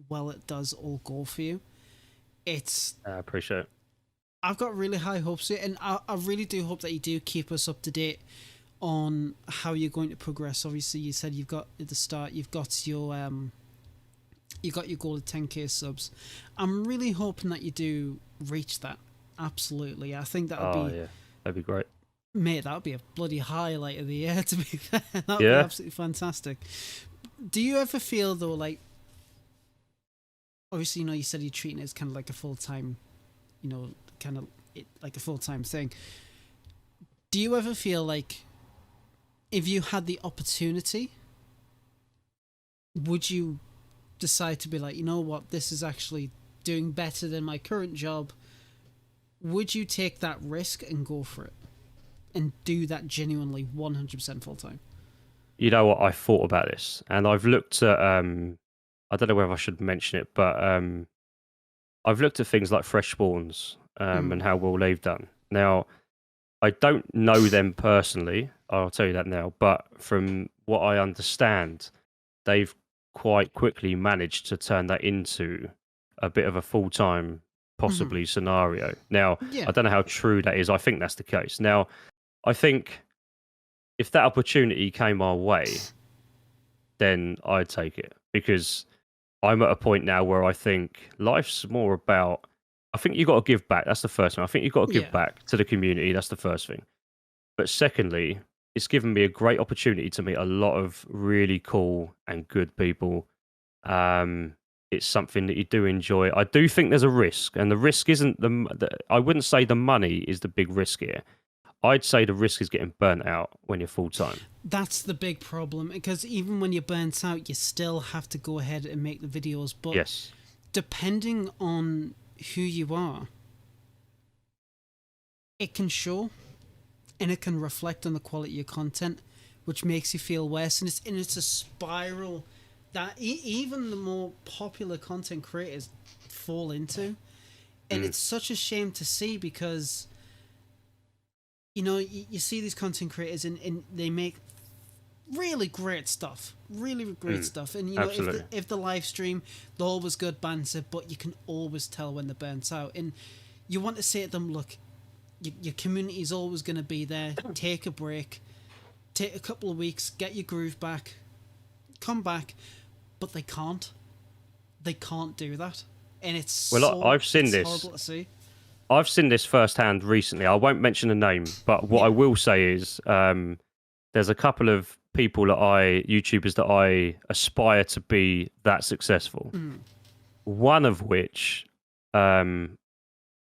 well it does all go for you. I appreciate it. I've got really high hopes for it, and I really do hope that you do keep us up to date on how you're going to progress. Obviously, you said you've got at the start, you've got your goal of 10k subs. I'm really hoping that you do reach that. Absolutely, I think that'd be great. Mate, that would be a bloody highlight of the year, to be fair. That would be absolutely fantastic. Do you ever feel, though, like, obviously, you said you're treating it as kind of like a full-time, like a full-time thing. Do you ever feel like if you had the opportunity, would you decide to be like, you know what, this is actually doing better than my current job? Would you take that risk and go for it and do that genuinely 100% full time? You know what? I thought about this, and I've looked at. I don't know whether I should mention it, but I've looked at things like Fresh Spawns and how well they've done. Now, I don't know them personally. I'll tell you that now. But from what I understand, they've quite quickly managed to turn that into a bit of a full-time, possibly scenario. Now, Yeah. I don't know how true that is. I think that's the case. Now, I think if that opportunity came our way, then I'd take it, because I'm at a point now where I think life's more about, I think you've got to give back. That's the first thing. I think you've got to give back to the community. That's the first thing. But secondly, it's given me a great opportunity to meet a lot of really cool and good people. It's something that you do enjoy. I do think there's a risk, and the risk isn't I wouldn't say the money is the big risk here. I'd say the risk is getting burnt out when you're full time. That's the big problem, because even when you're burnt out, you still have to go ahead and make the videos. But Yes. depending on who you are, it can show, and it can reflect on the quality of your content, which makes you feel worse. And it's a spiral that even the more popular content creators fall into. And it's such a shame to see, because you know, you see these content creators and they make really great stuff. Really great stuff. And, you know, if the live stream, they're always good banter, but you can always tell when they're burnt out. And you want to say to them, look, your community is always going to be there. Take a break. Take a couple of weeks. Get your groove back. Come back. But they can't. They can't do that. And it's I've seen this. Horrible to see. I've seen this firsthand recently. I won't mention a name, but what I will say is there's a couple of people YouTubers that I aspire to be that successful. One of which, over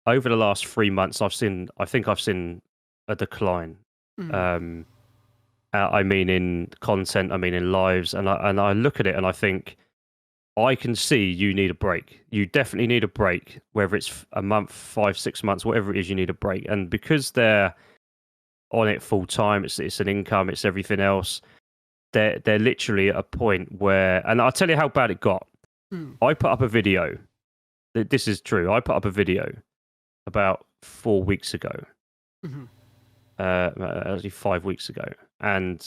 the last 3 months, I think I've seen a decline. I mean, in content, I mean, in lives, and I look at it and I think, I can see you need a break. You definitely need a break, whether it's a month, 5, 6 months, whatever it is, you need a break. And because they're on it full time, it's an income, it's everything else. They're literally at a point where, and I'll tell you how bad it got. I put up a video. This is true. I put up a video about 4 weeks ago. Actually 5 weeks ago. And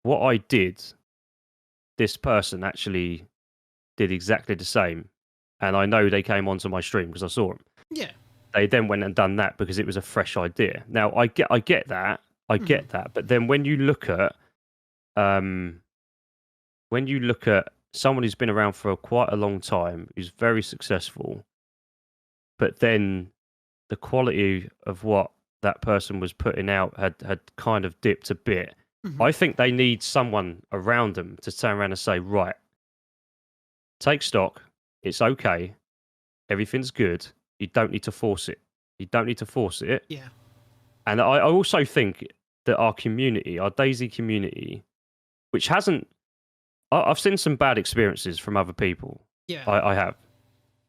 what I did, this person actually did exactly the same, and I know they came onto my stream because I saw them. Yeah. They then went and done that because it was a fresh idea. Now I get that, but then when you look at someone who's been around for quite a long time, who's very successful, but then the quality of what that person was putting out had kind of dipped a bit. I think they need someone around them to turn around and say, right, take stock. It's okay. Everything's good. You don't need to force it. Yeah. And I also think that our community, our DayZ community, which hasn't... I've seen some bad experiences from other people. Yeah. I have.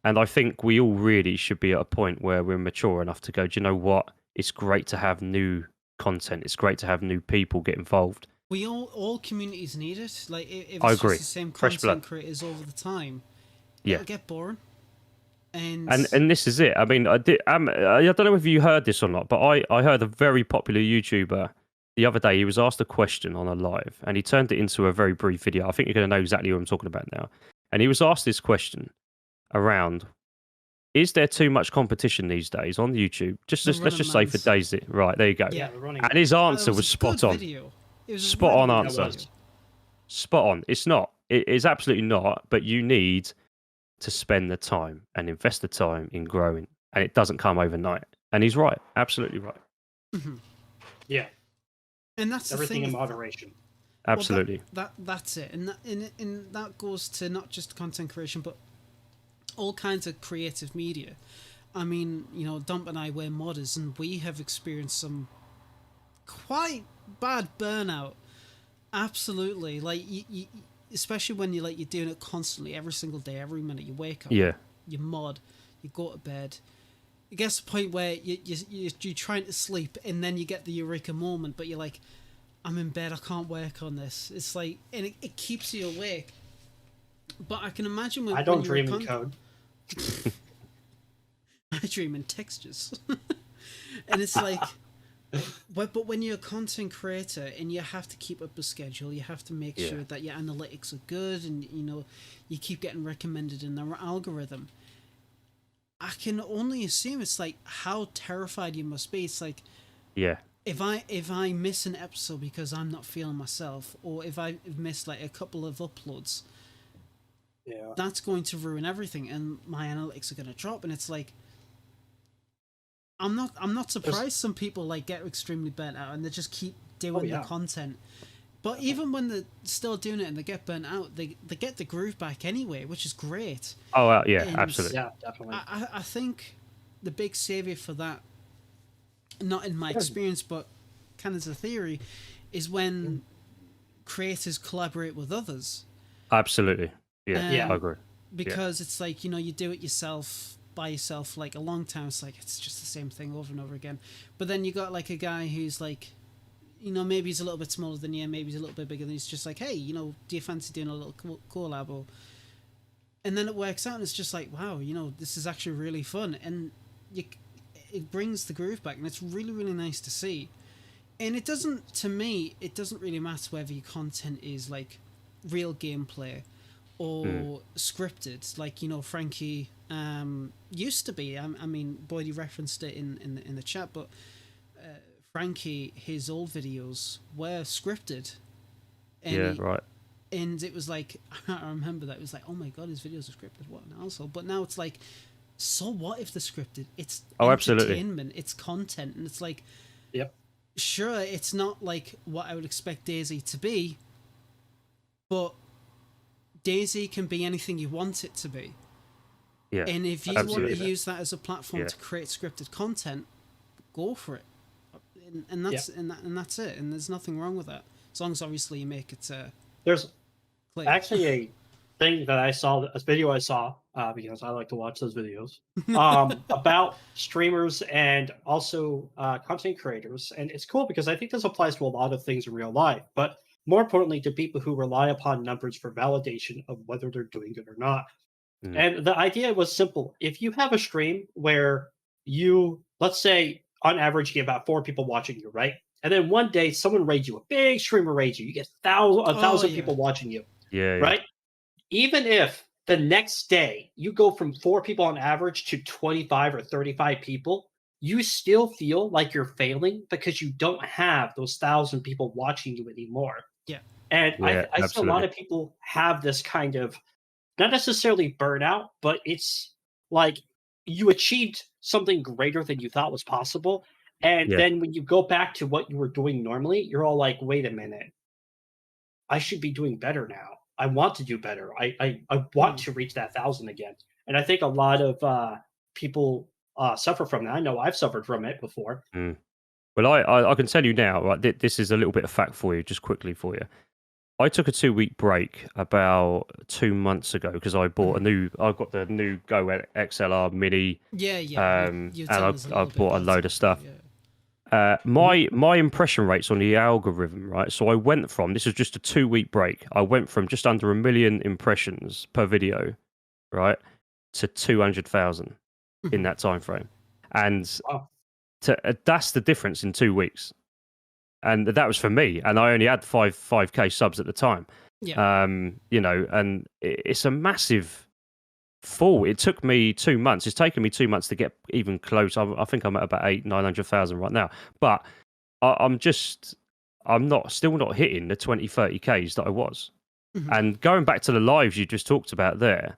And I think we all really should be at a point where we're mature enough to go, do you know what? It's great to have new content. It's great to have new people get involved. We all communities need it. Like, if I it's agree. just the same Fresh content blood. creators all the time, Yeah. it'll get boring. And this is it. I mean, I don't know if you heard this or not, but I heard a very popular YouTuber the other day. He was asked a question on a live, and he turned it into a very brief video. I think you're going to know exactly what I'm talking about now. And he was asked this question around: is there too much competition these days on YouTube? Let's just say for DayZ. Right, there you go. Yeah, and his answer was spot on. It was Spot on answer. Video. Spot on. It's not. It is absolutely not. But you need to spend the time and invest the time in growing, and it doesn't come overnight. And he's right. Absolutely right. Yeah. And that's Everything the in thing. moderation. Absolutely. Well, that's it. And that goes to not just content creation, but all kinds of creative media. I mean, you know, Dump and I, we're modders, and we have experienced some quite bad burnout Absolutely. Like you especially when you're doing it constantly, every single day, every minute you wake up, Yeah. you mod, you go to bed. It gets to the point where you're trying to sleep, and then you get the eureka moment, but you're like, I'm in bed, I can't work on this. It's like, and it keeps you awake. But I can imagine I don't dream in code. I dream in textures. And it's like, but when you're a content creator and you have to keep up a schedule, you have to make sure that your analytics are good, and you keep getting recommended in their algorithm. I can only assume it's like how terrified you must be. It's like, if I miss an episode because I'm not feeling myself, or if I miss like a couple of uploads, that's going to ruin everything, and my analytics are going to drop. And it's like, I'm not surprised some people like get extremely burnt out and they just keep doing the content. But even when they're still doing it and they get burnt out, they get the groove back anyway, which is great. Oh, yeah, And absolutely. Yeah, definitely. I think the big savior for that, not in my experience, but kind of as a theory, is when creators collaborate with others. Absolutely. Yeah, I agree. Because it's like, you do it yourself, by yourself, like a long time, it's like, it's just the same thing over and over again. But then you got like a guy who's like, maybe he's a little bit smaller than you, maybe he's a little bit bigger than you. He's just like, hey, do you fancy doing a little collab? And then it works out, and it's just like, wow, this is actually really fun. And it brings the groove back, and it's really, really nice to see. And to me, it doesn't really matter whether your content is like real gameplay or scripted, like, Frankie used to be. I mean, Boydie referenced it in the chat, but Frankie, his old videos were scripted. And right. And it was like, I remember that, it was like, oh my god, his videos are scripted, what an asshole. But now it's like, so what if they're scripted? It's entertainment, it's content, and it's like, sure, it's not like what I would expect DayZ to be, but DayZ can be anything you want it to be. Yeah, and if you want to use that as a platform to create scripted content, go for it. And that's and that's it. And there's nothing wrong with that, as long as obviously you make it. There's clear. actually a thing that I saw, a video I saw, because I like to watch those videos, about streamers and also content creators. And it's cool because I think this applies to a lot of things in real life, but more importantly to people who rely upon numbers for validation of whether they're doing good or not. And the idea was simple. If you have a stream where you, let's say, on average, you get about 4 people watching you, right? And then one day someone raids you, a big streamer raids you, you get a thousand people watching you, right? Even if the next day you go from 4 people on average to 25 or 35 people, you still feel like you're failing because you don't have those 1,000 people watching you anymore. And I see a lot of people have this kind of, not necessarily burnout, but it's like you achieved something greater than you thought was possible. And then when you go back to what you were doing normally, you're all like, wait a minute, I should be doing better now. I want to do better. I want to reach that 1,000 again. And I think a lot of people suffer from that. I know I've suffered from it before. Well, I can tell you now, right, this is a little bit of fact for you, just quickly for you. I took a 2-week break about 2 months ago because I bought I got the new Go XLR Mini. And I bought a load of stuff. My impression rates on the algorithm, right? So I went from, this was just a 2-week break. I went from just under 1 million impressions per video, right, to 200,000 in that time frame, and that's the difference in 2 weeks. And that was for me, and I only had 5k subs at the time. And it's a massive fall. It took me 2 months. It's taken me 2 months to get even close. I think I'm at about 900,000 right now. But I'm still not hitting the 20-30Ks that I was. And going back to the lives you just talked about there.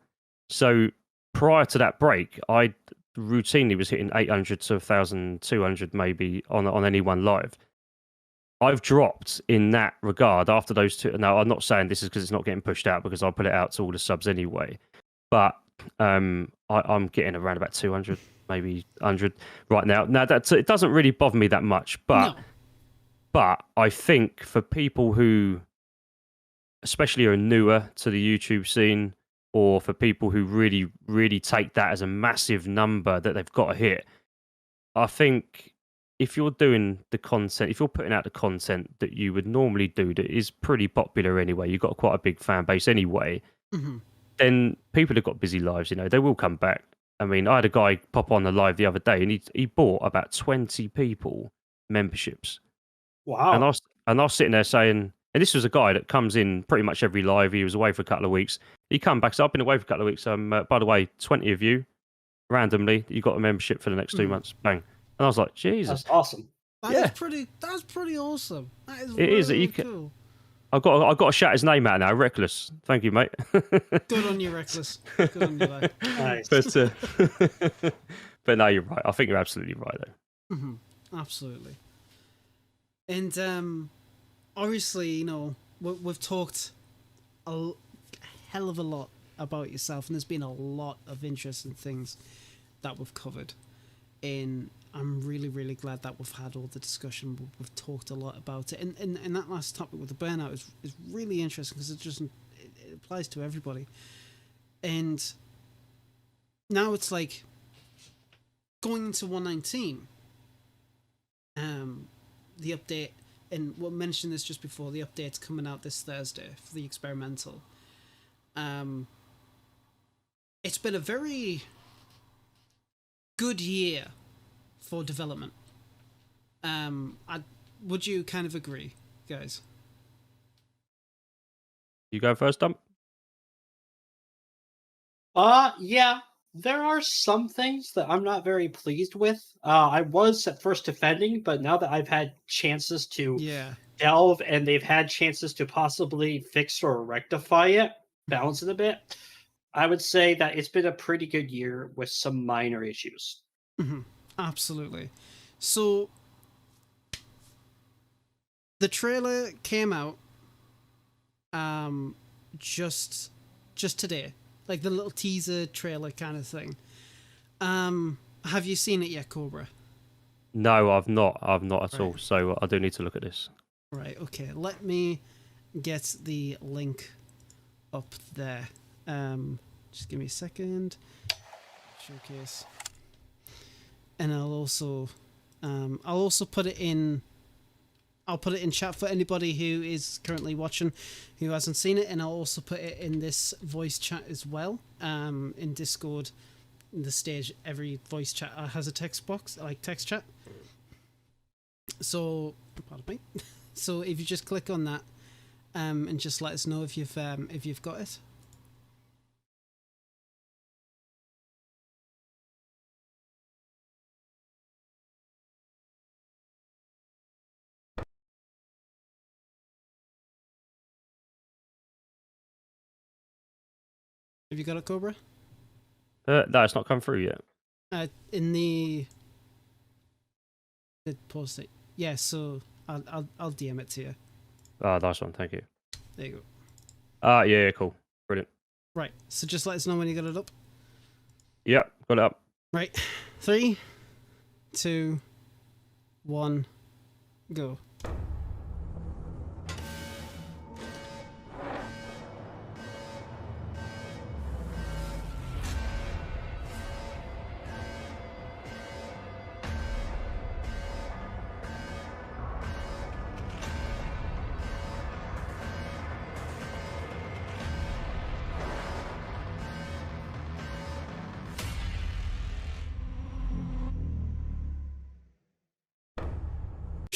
So prior to that break, I routinely was hitting 800 to 1,200 maybe on any one live. I've dropped in that regard after those two. Now, I'm not saying this is because it's not getting pushed out, because I'll put it out to all the subs anyway. But I'm getting around about 200, maybe 100 right now. Now, it doesn't really bother me that much. But I think for people who especially are newer to the YouTube scene, or for people who really, really take that as a massive number that they've got to hit, I think if you're doing the content, if you're putting out the content that you would normally do that is pretty popular anyway, you've got quite a big fan base anyway, then people have got busy lives, they will come back. I mean, I had a guy pop on the live the other day and he bought about 20 people memberships. Wow. And I was sitting there saying, and this was a guy that comes in pretty much every live. He was away for a couple of weeks. He come back, so I've been away for a couple of weeks. By the way, 20 of you, randomly, you got a membership for the next 2 months. Bang. And I was like, Jesus. That's awesome. That's pretty awesome. That is It is. really cool. I've got to shout his name out now. Reckless. Thank you, mate. Good on you, Reckless. Good on you, lad. Nice. But no, you're right. I think you're absolutely right, though. Absolutely. And obviously, we've talked a hell of a lot about yourself, and there's been a lot of interesting things that we've covered. And I'm really, really glad that we've had all the discussion. We've talked a lot about it. And that last topic with the burnout is really interesting because it applies to everybody. And now it's like going into 119. The update, and we'll mention this just before, the update's coming out this Thursday for the experimental. It's been a very good year for development. Would you kind of agree, guys? You go first, Dump? Yeah. There are some things that I'm not very pleased with. I was at first defending, but now that I've had chances to delve and they've had chances to possibly fix or rectify it, balance it a bit, I would say that it's been a pretty good year with some minor issues. Absolutely. So the trailer came out just today. Like the little teaser trailer kind of thing. Have you seen it yet, Cobra? No, I've not at all. So I do need to look at this. Right, okay. Let me get the link up there. Just give me a second. Showcase. And I'll also put it in. I'll put it in chat for anybody who is currently watching who hasn't seen it, and I'll also put it in this voice chat as well. In Discord, in the stage, every voice chat has a text box, like text chat. So, pardon me. So if you just click on that, and just let us know if you've got it. Have you got it, Cobra? No, it's not come through yet. In the post it. Yeah, so I'll DM it to you. Oh, nice one. Thank you. There you go. Yeah, cool. Brilliant. Right, so just let us know when you got it up. Yep, got it up. Right. 3, 2, 1, go.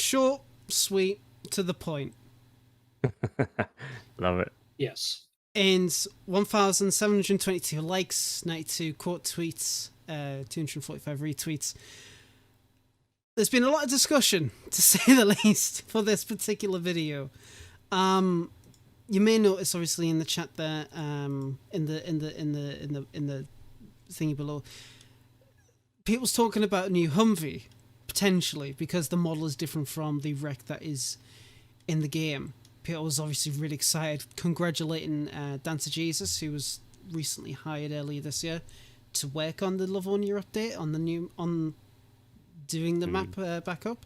Short, sweet, to the point. Love it. Yes. And 1,722 likes, 92 quote tweets, 245 retweets. There's been a lot of discussion, to say the least, for this particular video. You may notice, obviously, in the chat there, in the thingy below, people's talking about a new Humvee. Potentially, because the model is different from the wreck that is in the game. Peter was obviously really excited, congratulating Dancer Jesus, who was recently hired earlier this year to work on the Livonia update on doing the map backup.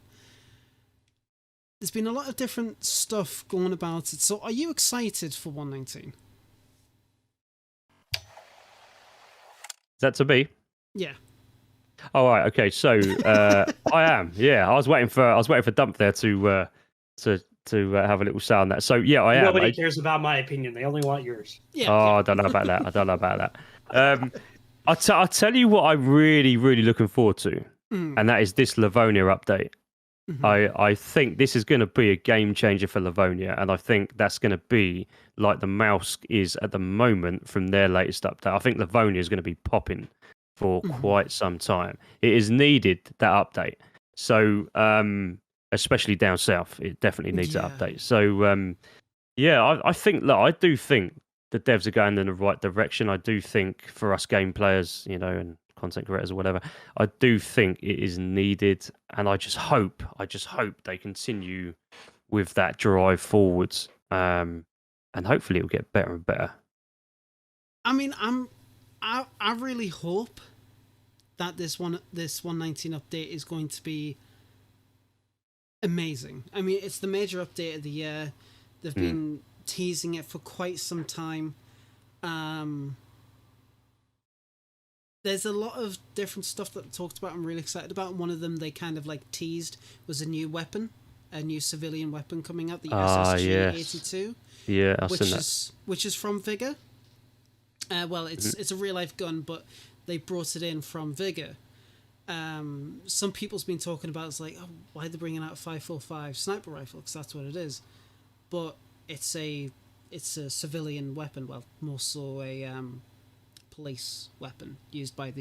there's been a lot of different stuff going about it. So, are you excited for 119? Is that to be? Yeah. All right. Okay. So I am. Yeah. I was waiting for Dump there to have a little sound there. So yeah, I am. Nobody cares about my opinion. They only want yours. Yeah. Oh, yeah. I don't know about that. I don't know about that. I'll tell you what I'm really, really looking forward to, and that is this Livonia update. I think this is going to be a game changer for Livonia, and I think that's going to be like the mouse is at the moment from their latest update. I think Livonia is going to be popping for quite some time. It is needed, that update. So, especially down south, it definitely needs that update. So, I think, look, I do think the devs are going in the right direction. I do think for us game players, and content creators or whatever, I do think it is needed, and I just hope they continue with that drive forwards, and hopefully it'll get better and better. I mean, I really hope that this 119 update is going to be amazing. I mean, it's the major update of the year. They've been teasing it for quite some time. There's a lot of different stuff that they talked about I'm really excited about. And one of them they kind of like teased was a new weapon, a new civilian weapon coming out, the SSG-82. Yeah, I've seen that. Which is from Vigor. Well, it's a real life gun, but they brought it in from Vigor. Some people's been talking about it's like, oh, why are they bringing out a 545 sniper rifle? Because that's what it is. But it's a civilian weapon. Well, more so a police weapon used by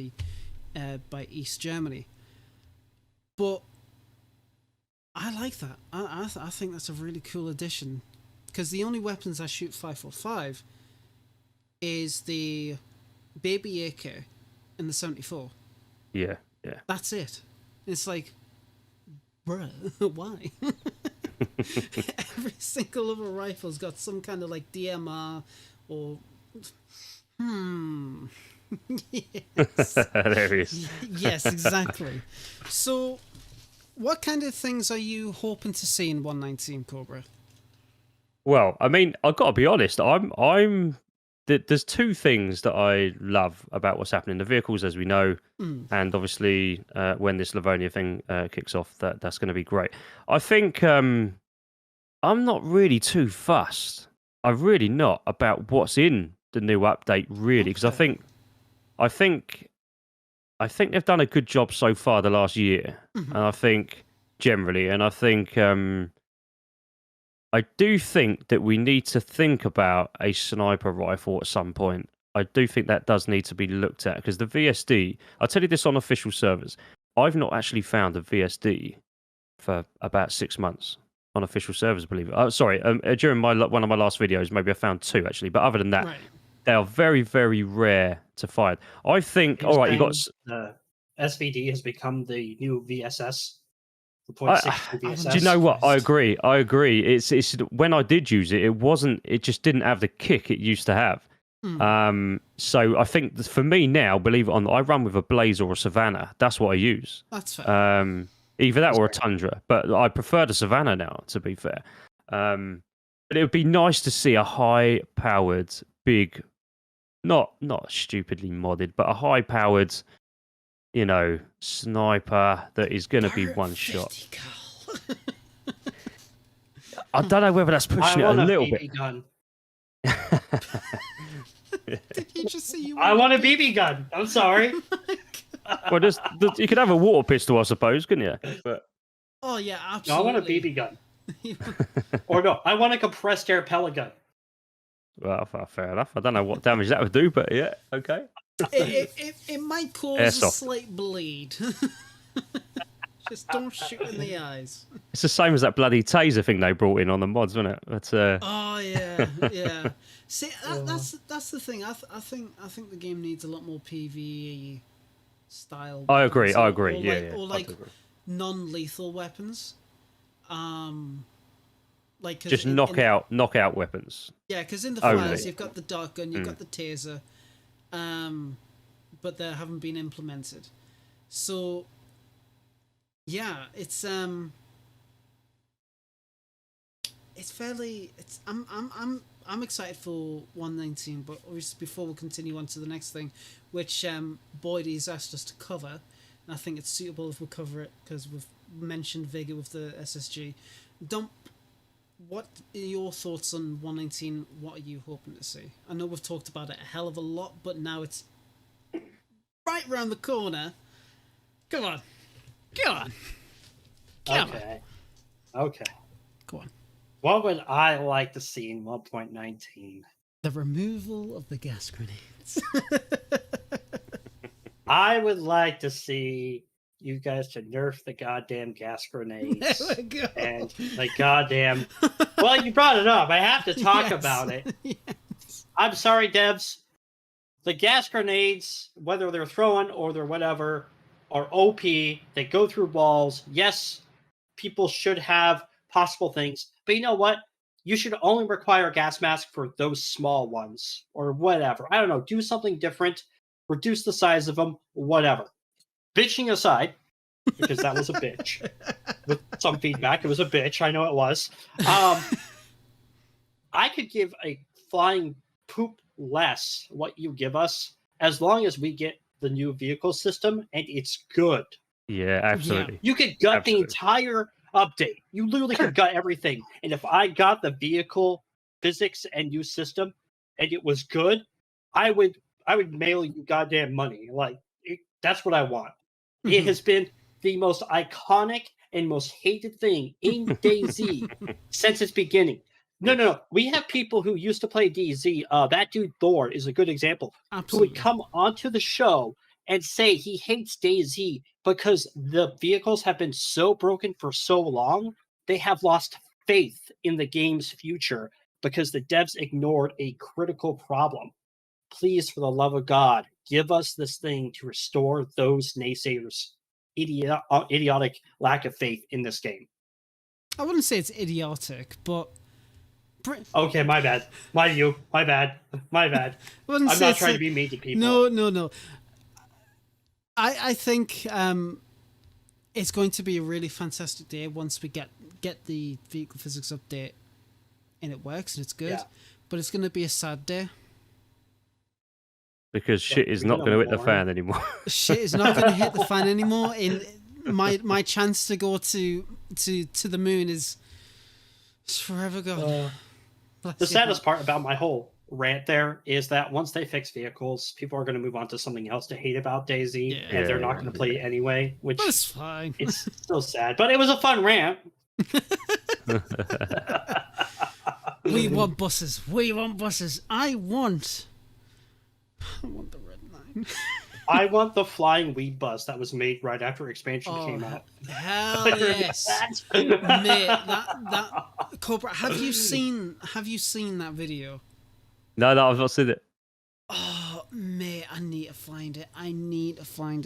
by East Germany. But I like that. I think that's a really cool addition, because the only weapons I shoot 545 is the baby AK and the 74. Yeah. That's it. It's like, bruh, why? Every single other rifle's got some kind of like DMR or yes. There he is. Yes, exactly. So, what kind of things are you hoping to see in 119, Cobra? Well, I mean, I've got to be honest. There's two things that I love about what's happening. The vehicles, as we know, and obviously when this Livonia thing kicks off, that's going to be great. I think I'm not really too fussed. I'm really not about what's in the new update, really, because I think they've done a good job so far the last year, and I think generally, and I think I do think that we need to think about a sniper rifle at some point. I do think that does need to be looked at, because the VSD, I'll tell you this on official servers, I've not actually found a VSD for about 6 months on official servers, believe it. During one of my last videos, maybe I found 2 actually, but other than that, they are very, very rare to find. I think, all right, you got... SVD has become the new VSS. Do you know what? I agree. It's when I did use it, it just didn't have the kick it used to have. So I think for me now, believe it or not, I run with a Blaze or a Savannah. That's what I use. That's fair. Either that or a Tundra, but I prefer the Savannah now, to be fair. But it would be nice to see a high-powered, big, not stupidly modded, but a high-powered, sniper that is going to be one shot. I don't know whether that's pushing it a little bit. Gun. Did you just say you I want a BB gun. I'm sorry. Well, you could have a water pistol, I suppose, couldn't you? But... Oh yeah, absolutely. No, I want a BB gun. Or no, I want a compressed air pellet gun. Well, fair enough. I don't know what damage that would do, but yeah, okay. It might cause a slight bleed. Just don't shoot in the eyes. It's the same as that bloody taser thing they brought in on the mods, wasn't it? But, oh yeah. See, that's the thing. I think the game needs a lot more PvE style. I agree. Or like non-lethal weapons. Like just knockout weapons. Yeah, because in the files you've got the dart gun, you've got the taser, but they haven't been implemented. So yeah, it's it's fairly. I'm excited for 119, but obviously before we continue on to the next thing, which Boydie's asked us to cover, and I think it's suitable if we cover it because we've mentioned Vigor with the SSG. Dump. What are your thoughts on 119? What are you hoping to see? I know we've talked about it a hell of a lot, but now it's right round the corner. Come on. Okay. Go on. What would I like to see in 1.19? The removal of the gas grenades. I would like to see you guys to nerf the goddamn gas grenades. There we go. And the goddamn... Well, you brought it up. I have to talk about it. Yes. I'm sorry, devs. The gas grenades, whether they're throwing or they're whatever, are OP. They go through walls. Yes, people should have possible things. But you know what? You should only require a gas mask for those small ones. Or whatever. I don't know. Do something different. Reduce the size of them. Whatever. Bitching aside, because that was a bitch. With some feedback, it was a bitch. I know it was. I could give a flying poop less what you give us as long as we get the new vehicle system and it's good. Yeah, absolutely. You could gut the entire update. You literally could gut everything. And if I got the vehicle physics and new system and it was good, I would mail you goddamn money. That's what I want. It has been the most iconic and most hated thing in DayZ since its beginning. No. We have people who used to play DayZ. That dude Thor is a good example. Absolutely. Who would come onto the show and say he hates DayZ because the vehicles have been so broken for so long, they have lost faith in the game's future because the devs ignored a critical problem. Please, for the love of God, give us this thing to restore those naysayers' idiotic lack of faith in this game. I wouldn't say it's idiotic, but... Okay, my bad. My bad. I'm not trying to be mean to people. No. I think it's going to be a really fantastic day once we get the vehicle physics update and it works and it's good. Yeah. But it's going to be a sad day. Because shit is not going to hit the fan anymore. Shit is not going to hit the fan anymore. In my chance to go to the moon is forever gone. The saddest part about my whole rant there is that once they fix vehicles, people are going to move on to something else to hate about DayZ, and they're not going to play it anyway. Which that's fine. It's still sad, but it was a fun rant. We want buses. I want the red 9. I want the flying weed bus that was made right after expansion came out. Hell yes, mate! That Cobra. Have you seen that video? No, I've not seen it. Oh, mate, I need to find it.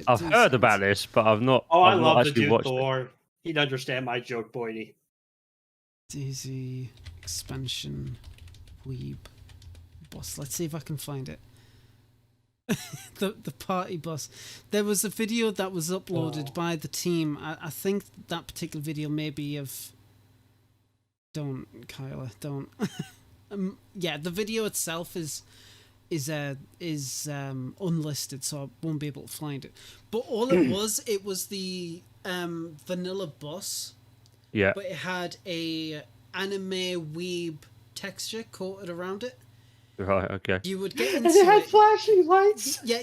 I've heard about this, but I've not. Oh, I've I love not the actually dude watched Thor. it. He'd understand my joke, Boydie. DayZ expansion weeb bus. Let's see if I can find it. the party bus. There was a video that was uploaded by the team. I think that particular video may be of... Don't, Kyla, don't. Yeah, the video itself is unlisted, so I won't be able to find it. But all it was the vanilla bus. Yeah. But it had a anime weeb texture coated around it. Right, okay. You would get into it. It had it. flashing lights. Yeah.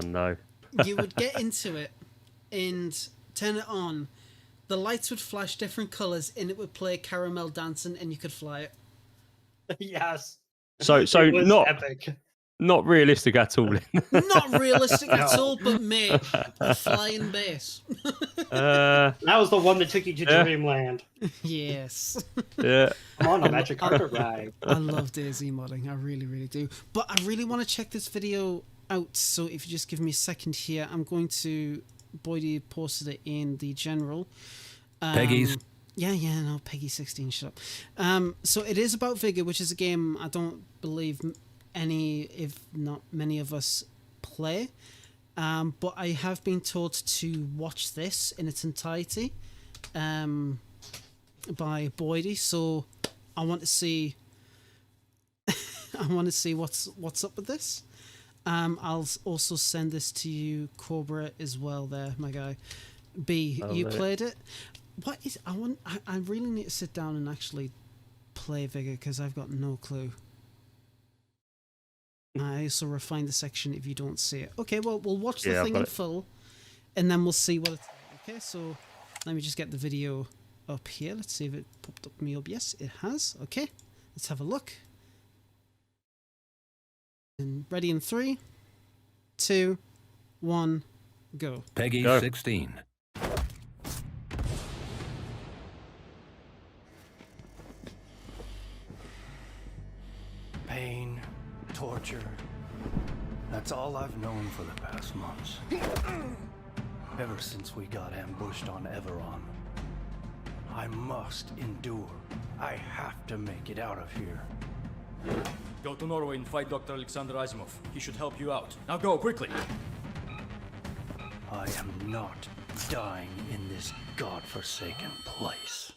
No. You would get into it and turn it on. The lights would flash different colours and it would play caramel dancing and you could fly it. Yes. So not epic. Not realistic at all. Not realistic at all, but mate, a flying base. That was the one that took you to Dreamland. Yes. Yeah. Come on, a magic carpet ride. I love DayZ modding. I really, really do. But I really want to check this video out. So if you just give me a second here, I'm going to... Boydie posted it in the general. Peggy's. Yeah, no, Peggy 16, shut up. So it is about Vigor, which is a game I don't believe any, if not many of us play. But I have been told to watch this in its entirety by Boydie. So I want to see. I want to see what's up with this. I'll also send this to you, Cobra, as well. There, my guy. B, you played it. What is? I really need to sit down and actually play Vigor because I've got no clue. I also refined the section if you don't see it. Okay, well we'll watch the thing in full, and then we'll see what it's. Okay, so let me just get the video up here. Let's see if it popped up me up. Yes, it has. Okay, let's have a look. And ready in 3, 2, 1, go. Peggy 16. Pain, torture. That's all I've known for the past months. Ever since we got ambushed on Everon. I must endure. I have to make it out of here. Go to Norway and fight Dr. Alexander Asimov. He should help you out. Now go, quickly! I am not dying in this godforsaken place.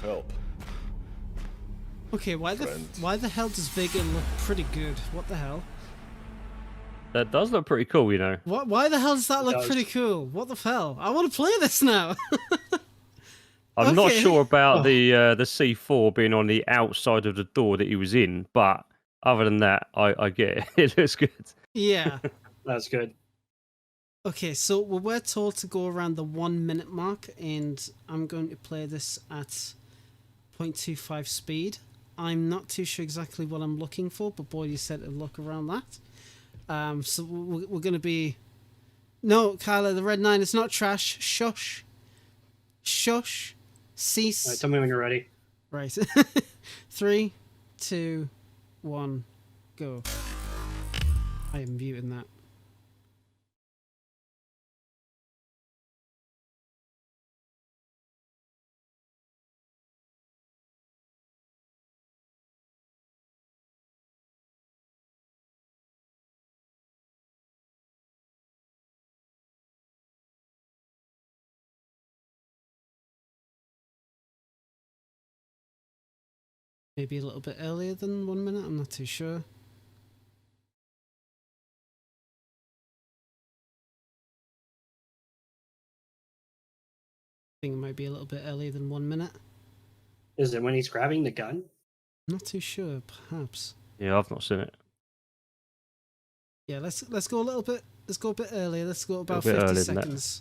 Help. Okay, why the hell does Vigor look pretty good? What the hell? That does look pretty cool, you know. Why the hell does that look pretty cool? What the hell? I want to play this now. I'm not sure about the C4 being on the outside of the door that he was in, but other than that, I get it. It looks good. Yeah. That's good. Okay, so we're told to go around the 1 minute mark, and I'm going to play this at 0.25 speed. I'm not too sure exactly what I'm looking for, but boy, you said to look around that. So we're going to be... No, Kyla, the red 9 is not trash. Shush. Shush. Cease. All right, tell me when you're ready. Right. 3, 2, 1, go. I am muting that. Maybe a little bit earlier than 1 minute, I'm not too sure. I think it might be a little bit earlier than 1 minute. Is it when he's grabbing the gun? Not too sure, perhaps. Yeah, I've not seen it. Yeah, let's go a little bit. Let's go a bit earlier. Let's go about 50 seconds.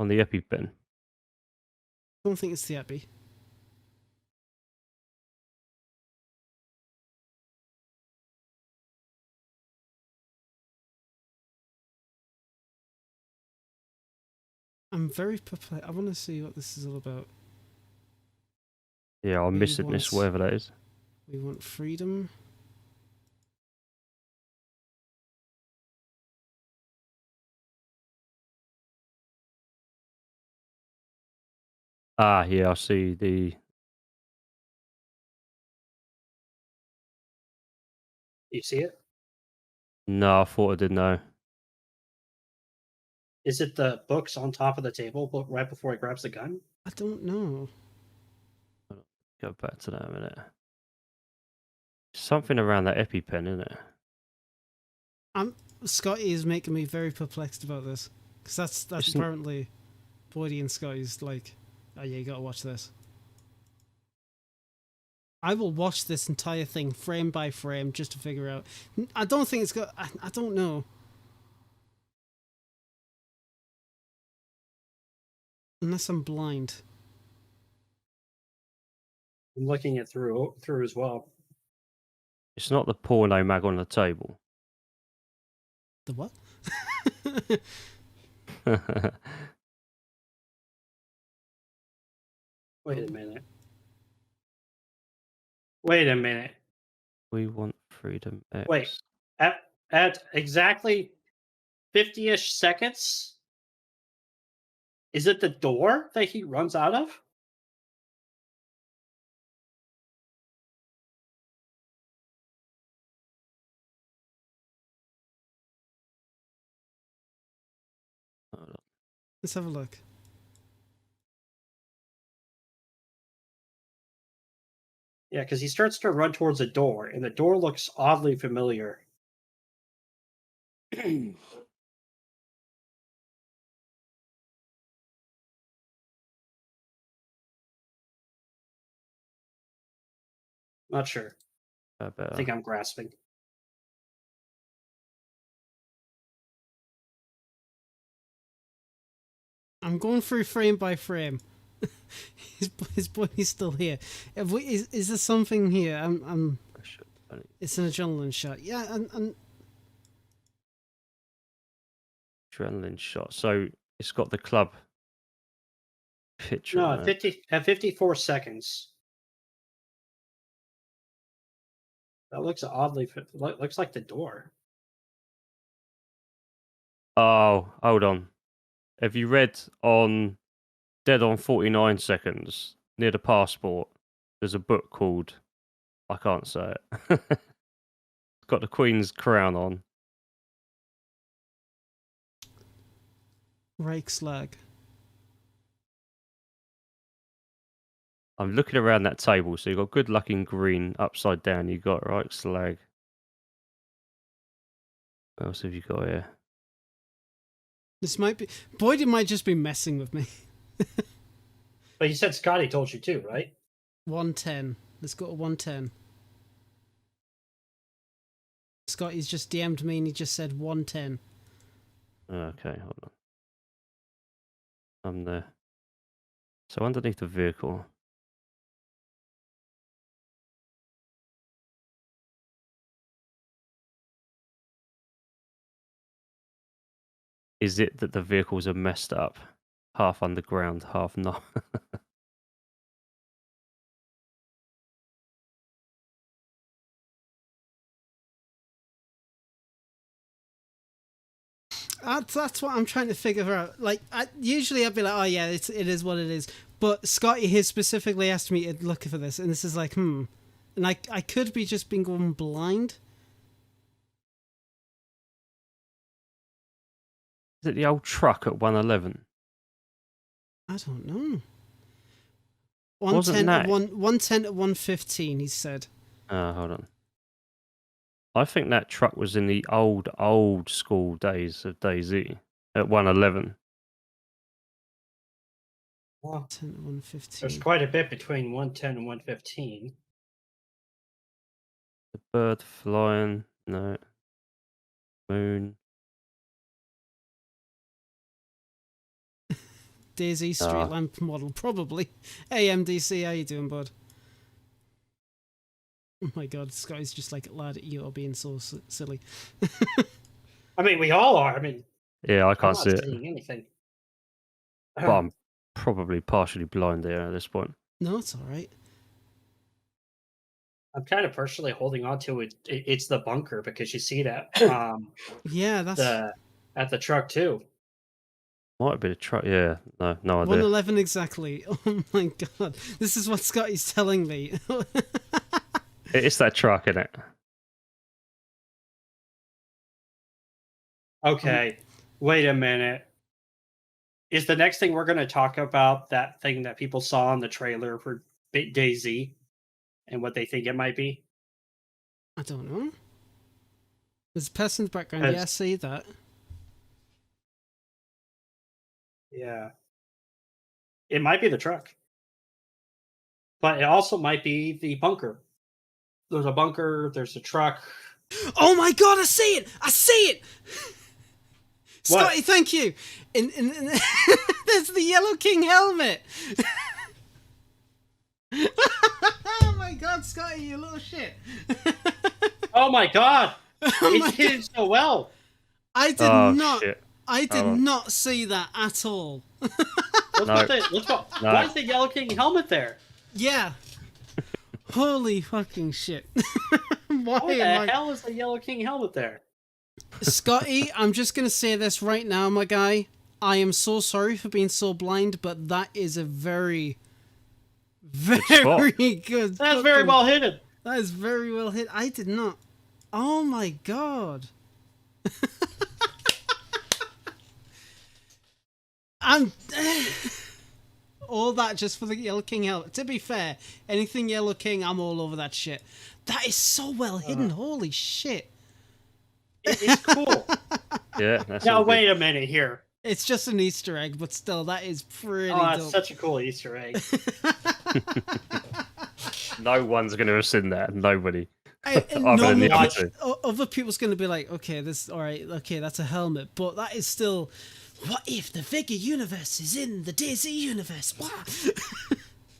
On the EpiPen. I don't think it's the Epi. I'm very perplexed. I want to see what this is all about. Yeah, I'm missing this, whatever that is. We want freedom. Ah, yeah, I see the... You see it? No, I thought I didn't know. Is it the books on top of the table right before he grabs the gun? I don't know. Go back to that a minute. Something around that EpiPen, isn't it? Scotty is making me very perplexed about this. Because that's apparently... Boydie and Scotty's like, oh yeah, you gotta watch this. I will watch this entire thing frame by frame just to figure out. I don't think it's got... I don't know. Unless I'm blind. I'm looking it through as well. It's not the porno mag on the table. The what? Wait a minute. Wait a minute. We want freedom X. Wait. At exactly 50-ish seconds, is it the door that he runs out of? Hold on. Let's have a look. Yeah, because he starts to run towards a door, and the door looks oddly familiar. Not sure. I think I'm grasping. I'm going through frame by frame. his body's still here. Is there something here? It's an adrenaline shot. Yeah, and Adrenaline shot. So it's got the club picture. No, on it. at 54 seconds. That looks oddly. Looks like the door. Oh, hold on. Have you read on Dead on 49 Seconds near the passport? There's a book called, I can't say it. It's got the Queen's crown on. Reichslag. I'm looking around that table, so you've got good luck in green, upside down. You got Reichslag. What else have you got here? This might be. Boyd, it might just be messing with me. But you said Scotty told you too, right? 110. Let's go to 110. Scotty's just DM'd me and he just said 110. Okay, hold on. I'm there. So underneath the vehicle. Is it that the vehicles are messed up? Half underground, half not. That's what I'm trying to figure out. Like, usually I'd be like, oh yeah, it is what it is. But Scotty here specifically asked me to look for this, and this is like, And I could be just being going blind. Is it the old truck at 111? I don't know. Wasn't 110 to 115, he said. Hold on. I think that truck was in the old school days of DayZ at 111. 110 to 115. There's quite a bit between 110 and 115. The bird flying, no. Moon. DayZ street lamp model, probably. AMDC, how you doing, bud? Oh my god, Scotty's just like, lad, you're being so silly. I mean, we all are. I mean, Yeah, I can't I'm see not it. seeing anything. But I'm probably partially blind there at this point. No, it's alright. I'm kind of personally holding on to it. It's the bunker because you see that. Yeah, that's at the truck too. Might have been a truck. Yeah, no idea. 111 exactly. Oh my god, this is what Scotty's telling me. It's that truck, isn't it? Okay, wait a minute. Is the next thing we're going to talk about that thing that people saw in the trailer for DayZ and what they think it might be? I don't know. There's a person in the background. Yeah, I see that. Yeah. It might be the truck. But it also might be the bunker. There's a bunker, there's a truck. Oh my god, I see it! I see it! Scotty, thank you. In there's the Yellow King helmet. Oh my God, Scotty, you little shit. Oh my God. It did so well. I did not. Shit. I did not see that at all. Why is the Yellow King helmet there? Yeah. Holy fucking shit. Why the hell is the Yellow King helmet there? Scotty, I'm just going to say this right now, my guy. I am so sorry for being so blind, but that is a very good. That's very well hidden. That is very well hit. I did not. Oh my God. I'm all that just for the Yellow King helmet. To be fair, anything Yellow King, I'm all over that shit. That is so well hidden. Holy shit. It's cool. Yeah. That's now wait a minute here. It's just an Easter egg, but still, that is pretty dope. That's such a cool Easter egg. No one's going to have seen that. Nobody. Other people's going to be like, okay, that's a helmet, but that is still. What if the figure universe is in the DayZ universe?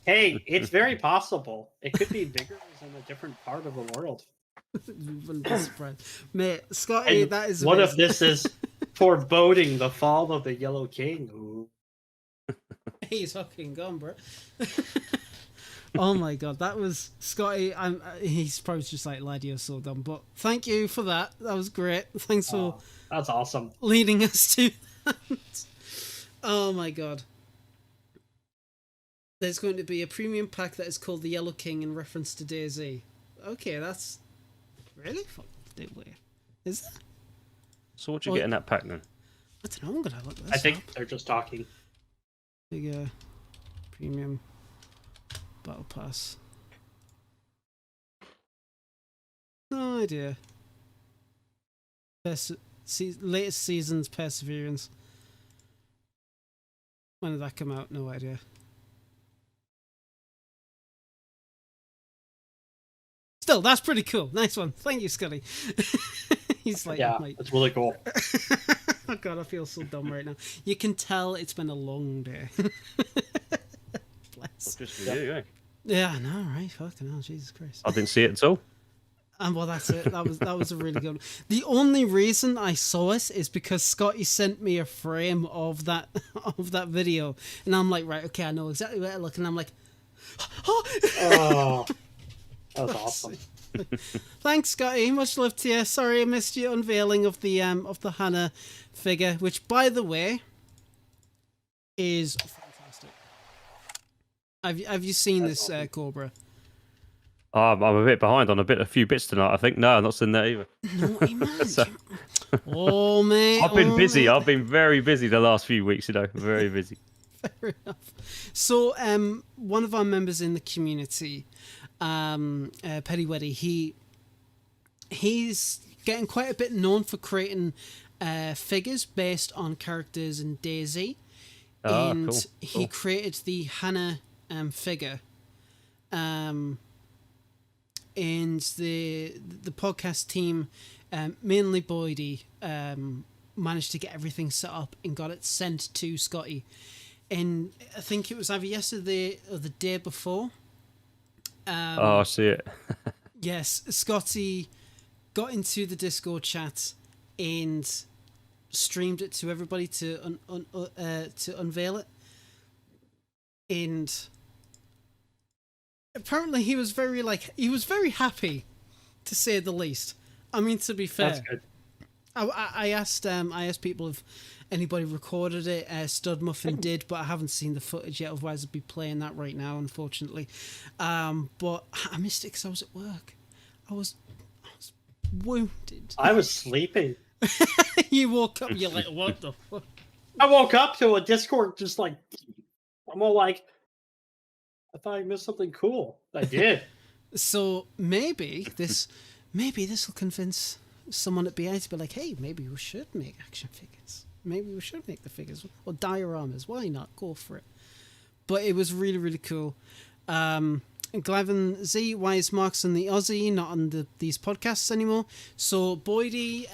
Hey, it's very possible. It could be bigger in a different part of the world. Wouldn't be surprised. Mate, Scotty, and that is what amazing. if this is foreboding the fall of the Yellow King? Ooh. He's fucking gone, bro. Oh my God, that was Scotty. He's probably just like, lad, you're so dumb. But thank you for that. That was great. Thanks for that's awesome. Leading us to that. Oh my God. There's going to be a premium pack that is called the Yellow King in reference to DayZ. Okay, that's really fucking weird. Is that? So what you get in that pack then? I don't know. I'm gonna look this I think up. they're just talking. Bigger premium battle pass. No idea. Latest season's Perseverance. When did that come out? No idea. Still, that's pretty cool. Nice one. Thank you, Scotty. He's like, yeah, that's really cool. Oh God, I feel so dumb right now. You can tell it's been a long day. Bless. Just for you, yeah. Yeah, I know, right? Fucking hell, Jesus Christ. I didn't see it at all. And well, that's it. That was a really good one. The only reason I saw it is because Scotty sent me a frame of that video, and I'm like, right, okay, I know exactly where to look, and I'm like, oh, that was awesome. Thanks, Scotty. Much love to you. Sorry I missed your unveiling of the Hannah figure, which, by the way, is fantastic. Have you seen this, awesome. Cobra? I'm a bit behind on a few bits tonight. I think no, I've not seen that either. Naughty man. So, oh man, I've been busy. I've been very busy the last few weeks. Very busy. Fair enough. So, one of our members in the community, Petty Weddy, he's getting quite a bit known for creating figures based on characters in DayZ, and cool. He created the Hannah figure. And the podcast team, mainly Boydie, managed to get everything set up and got it sent to Scotty. And I think it was either yesterday or the day before. I see it. Yes, Scotty got into the Discord chat and streamed it to everybody to unveil it. And apparently he was very happy, to say the least. I mean, to be fair, that's good. I asked people if anybody recorded it. Stud Muffin did, but I haven't seen the footage yet. Otherwise, I'd be playing that right now, unfortunately. But I missed it because I was at work. I was wounded. I was sleeping. You woke up. You're like, what the fuck? I woke up to a Discord just like, I'm all like, I thought I missed something cool. I did. So maybe this will convince someone at BI to be like, hey, maybe we should make action figures. Maybe we should make the figures or dioramas. Why not? Go for it. But it was really, really cool. Glavin Z, why is Marks and the Aussie not on these podcasts anymore? So Boydie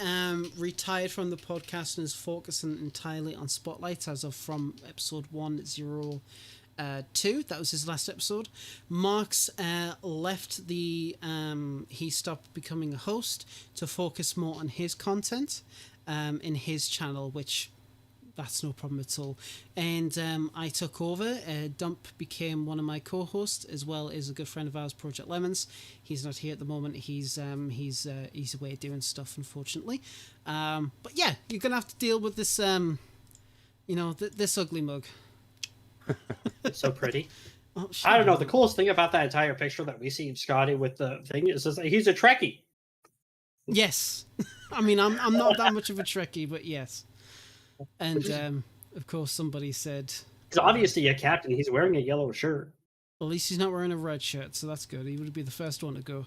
retired from the podcast and is focusing entirely on Spotlight as of from episode 102. That was his last episode. Marks left the he stopped becoming a host to focus more on his content in his channel, which that's no problem at all. And I took over. Dump became one of my co-hosts, as well as a good friend of ours, Project Lemons. He's not here at the moment. He's away doing stuff, unfortunately. But yeah, you're gonna have to deal with this this ugly mug. It's so pretty. Oh, I don't know. The coolest thing about that entire picture that we see of Scotty with the thing is that he's a Trekkie. Yes. I mean, I'm not that much of a Trekkie, but yes. And of course, somebody said, He's obviously a captain. He's wearing a yellow shirt. At least he's not wearing a red shirt, so that's good. He would be the first one to go.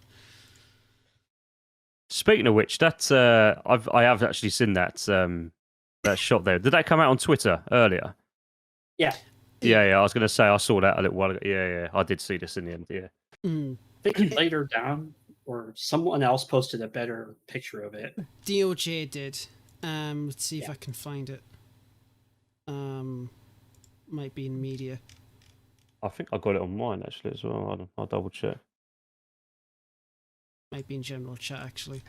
Speaking of which, I have actually seen that shot there. Did that come out on Twitter earlier? Yeah. Yeah. I was going to say I saw that a little while ago. Yeah. I did see this in the end. Yeah. I think later down, or someone else posted a better picture of it. DOJ did. Let's see if I can find it. Might be in media. I think I got it on mine actually as well. I'll double check. Might be in general chat actually.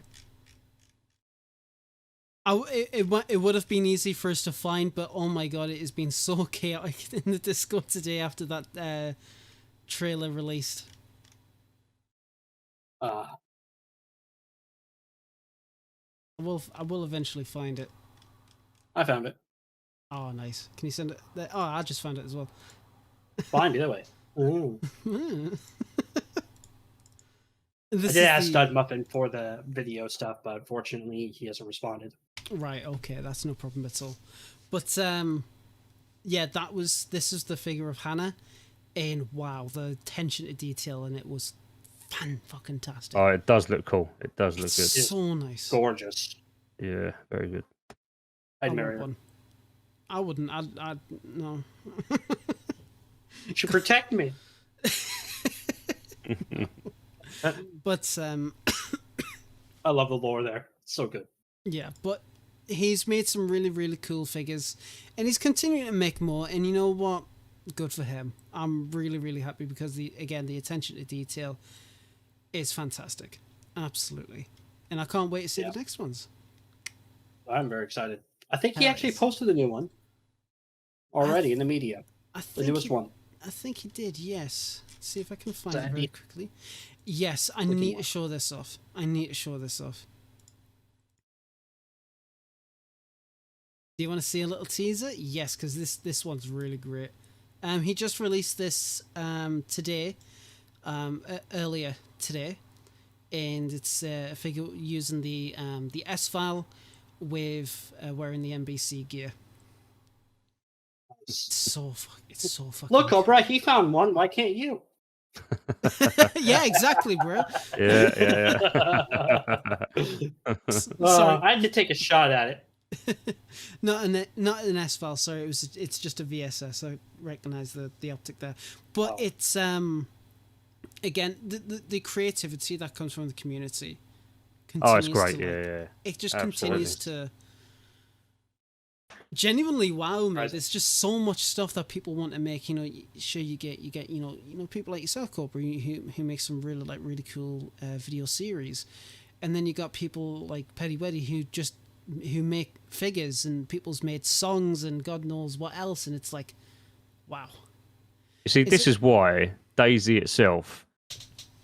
It would have been easy for us to find, but oh my god, it has been so chaotic in the Discord today after that trailer released. I will eventually find it. I found it. Oh, nice. Can you send it? Oh, I just found it as well. Fine, either way. I did ask Stud Muffin for the video stuff, but unfortunately he hasn't responded. Right, okay, that's no problem at all. But yeah, this is the figure of Hannah, and wow, the attention to detail in it was fan-fucking-tastic. Oh, it does look cool. It does look good. It's so nice. Gorgeous. Yeah, very good. I'd marry her. One. I wouldn't. I'd no. You should protect me. But I love the lore there. It's so good. Yeah, but he's made some really, really cool figures, and he's continuing to make more. And you know what? Good for him. I'm really, really happy because the attention to detail is fantastic. Absolutely. And I can't wait to see the next ones. I'm very excited. I think he actually posted a new one already in the media. The newest one. I think he did, yes. Let's see if I can find it very quickly. Yes, I need to show this off. Do you want to see a little teaser? Yes, because this one's really great. He just released this today, earlier today, and it's a figure using the S file with wearing the NBC gear. It's so fucking. Look, Cobra, he found one. Why can't you? Yeah, exactly, bro. Yeah. Sorry, I had to take a shot at it. not an S file. Sorry, it's just a VSS. I recognize the optic there, but it's again the creativity that comes from the community. It's great. Yeah. It just continues to genuinely wow me. There's just so much stuff that people want to make. You know, sure you get people like yourself, Cobra, who make some really cool video series, and then you got people like Petty Weddy who make figures, and people's made songs and God knows what else, and it's like, wow. You see, this is why DayZ itself,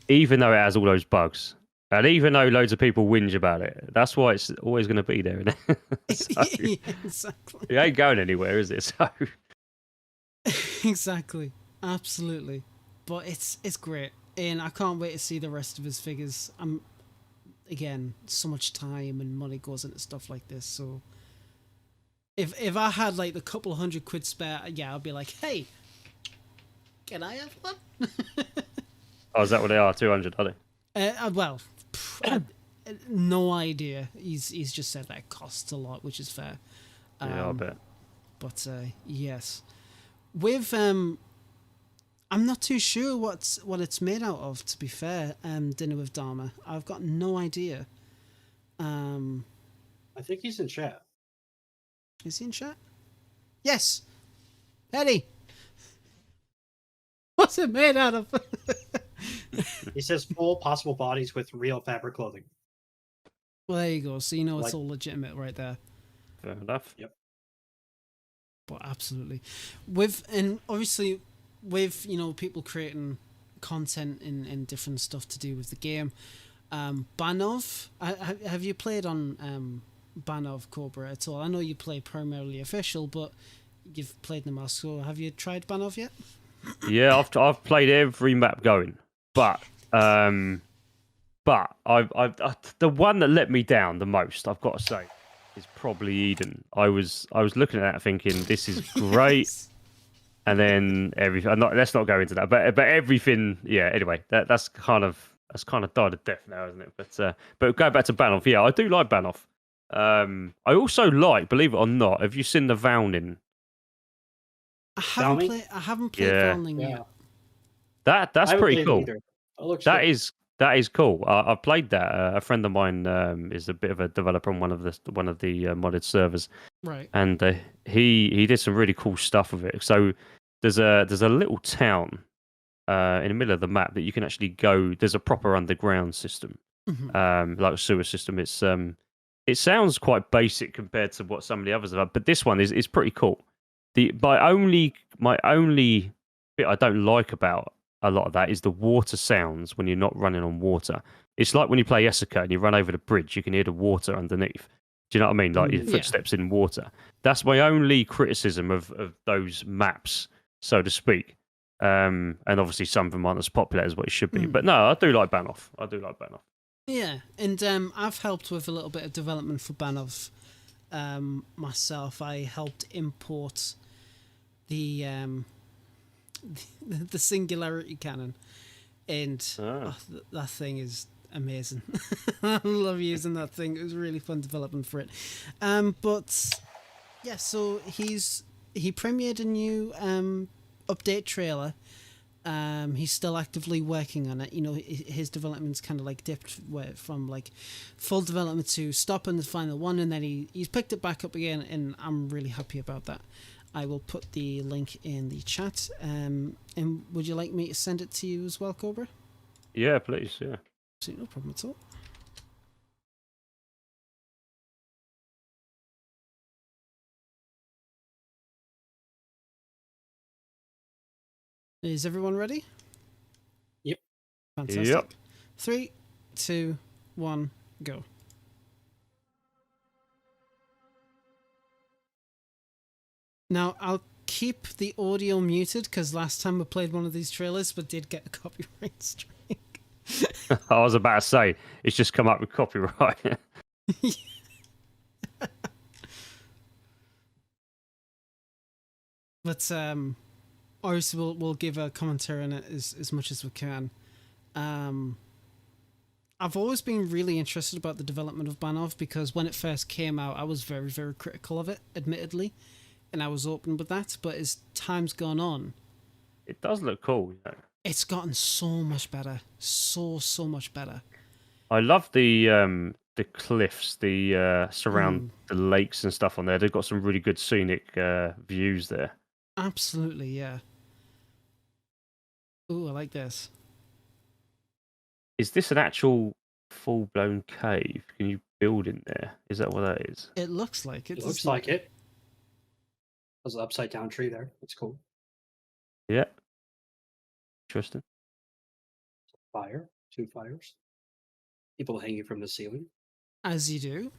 even though it has all those bugs, and even though loads of people whinge about it, that's why it's always going to be there, isn't it? So, yeah, exactly. It ain't going anywhere, is it? So exactly, absolutely. But it's great, and I can't wait to see the rest of his figures. Again, so much time and money goes into stuff like this. So if I had like a couple of £100 spare, yeah, I'd be like, hey, can I have one? Oh, is that what they are? 200, are they? Well, no idea. He's just said that it costs a lot, which is fair. Yeah, I bet. But yes, with I'm not too sure what it's made out of, to be fair. Dinner with Dharma. I've got no idea. I think he's in chat. Is he in chat? Yes. Eddie. What's it made out of? He says full possible bodies with real fabric clothing. Well, there you go. So you know it's Like- all legitimate right there. Fair enough. Yep. But absolutely, and obviously with people creating content and different stuff to do with the game. Banov, have you played on Banov Cobra at all? I know you play primarily official, but you've played in the mask. So have you tried Banov yet? Yeah, I've played every map going, but I've the one that let me down the most, I've got to say, is probably Eden. I was looking at that thinking this is great, and then everything. Let's not go into that, but everything. Yeah. Anyway, that's kind of died a death now, isn't it? But going back to Banov, yeah, I do like Banov. I also like, believe it or not, have you seen the Valnin? I Valmy? haven't played Yeah. Valning Yeah. yet. That's I haven't pretty played it cool. either. It looks That good. is cool. I've played that. A friend of mine is a bit of a developer on one of the modded servers, Right. and he did some really cool stuff with it. So there's a little town in the middle of the map that you can actually go. There's a proper underground system, Mhm. like a sewer system. It sounds quite basic compared to what some of the others have, but this one is pretty cool. My only bit I don't like about a lot of that is the water sounds when you're not running on water. It's like when you play Essica and you run over the bridge, you can hear the water underneath. Do you know what I mean? Like your Yeah. footsteps in water. That's my only criticism of those maps, so to speak. And obviously some of them aren't as popular as what it should be. Mm. But no, I do like Banov. Yeah, and I've helped with a little bit of development for Banov myself. I helped import the the singularity cannon, and that thing is amazing. I love using that thing. It was really fun developing for it. But yeah, so he premiered a new update trailer. He's still actively working on it. His development's kind of like dipped from like full development to stopping the final one, and then he's picked it back up again, and I'm really happy about that. I will put the link in the chat. And would you like me to send it to you as well, Cobra? Yeah, please. Yeah. Absolutely no problem at all. Is everyone ready? Yep. Fantastic. Yep. 3, 2, 1, go. Now, I'll keep the audio muted because last time we played one of these trailers, we did get a copyright strike. I was about to say it's just come up with copyright. But obviously we'll give a commentary on it as much as we can. I've always been really interested about the development of Banov because when it first came out, I was very, very critical of it, admittedly, and I was open with that. But as time's gone on, It does look cool. it's gotten so much better, so much better. I love the cliffs, the surround the lakes and stuff on there. They've got some really good scenic views there. Absolutely, yeah. Ooh, I like this. Is this an actual full-blown cave? Can you build in there? Is that what that is? It looks like it. It looks doesn't like it. There's an upside down tree there. It's cool. Yeah. Interesting. Fire. 2 fires. People hanging from the ceiling. As you do.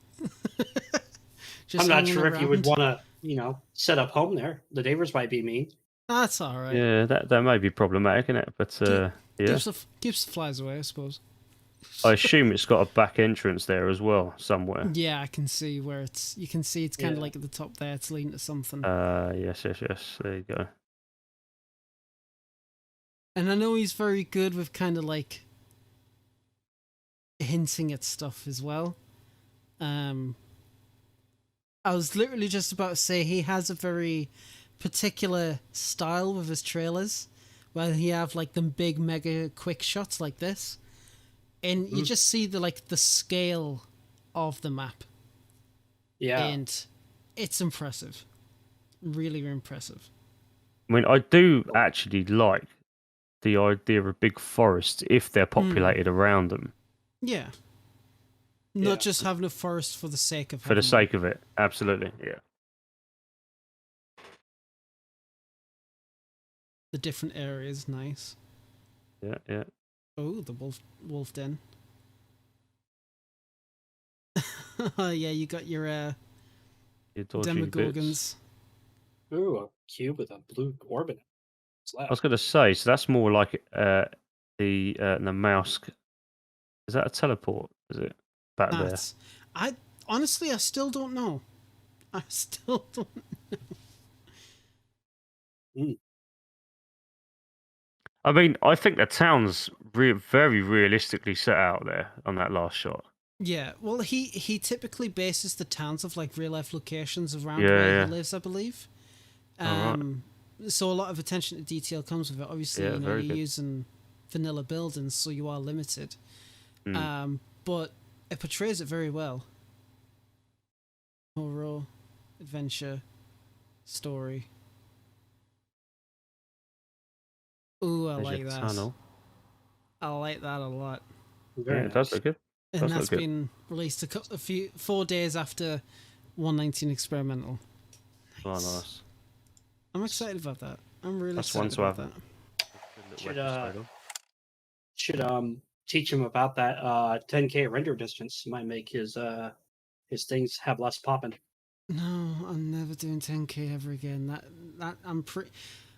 I'm not hanging sure if you would around. want to, set up home there. The neighbors might be mean. That's all right. Yeah, that may be problematic, isn't it? But yeah, Keeps the flies away, I suppose. I assume it's got a back entrance there as well somewhere. Yeah, I can see where it's. You can see it's kind of Yeah. like at the top there. It's leading to something. Yes. There you go. And I know he's very good with kind of like hinting at stuff as well. I was literally just about to say he has a very particular style with his trailers, where you have like them big mega quick shots like this, and you just see the scale of the map. Yeah. And it's impressive. Really impressive. I mean, I do actually like the idea of big forests if they're populated around them. Yeah. Not just having a forest for the sake of For the sake of it. Absolutely, yeah. the different areas. Nice. Yeah, yeah. Oh, the wolf den. Oh yeah, you got your dodgy demogorgons. bits. Ooh, a cube with a blue orb in it. I was going to say, so that's more like the mouse. Is that a teleport? Is it back That's, I honestly, I still don't know. I still don't. I mean, I think the town's very realistically set out there on that last shot. Yeah, well, he typically bases the towns of like real life locations around Yeah, where yeah. he lives, I believe. Alright. So a lot of attention to detail comes with it. Obviously, Yeah, you know, very you're good. using vanilla buildings, so you are limited. Mm. But it portrays it very well. Horror, adventure, story. Ooh, I There's like your that. tunnel. I like that a lot. Very Yeah, it does nice. look good. And Does that's look good. been released 4 days after 119 experimental. Oh, nice. I'm excited about that. I'm really That's one excited to about have. that. Should teach him about that 10K render distance. Might make his things have less popping. No, I'm never doing 10K ever again. That I'm pretty.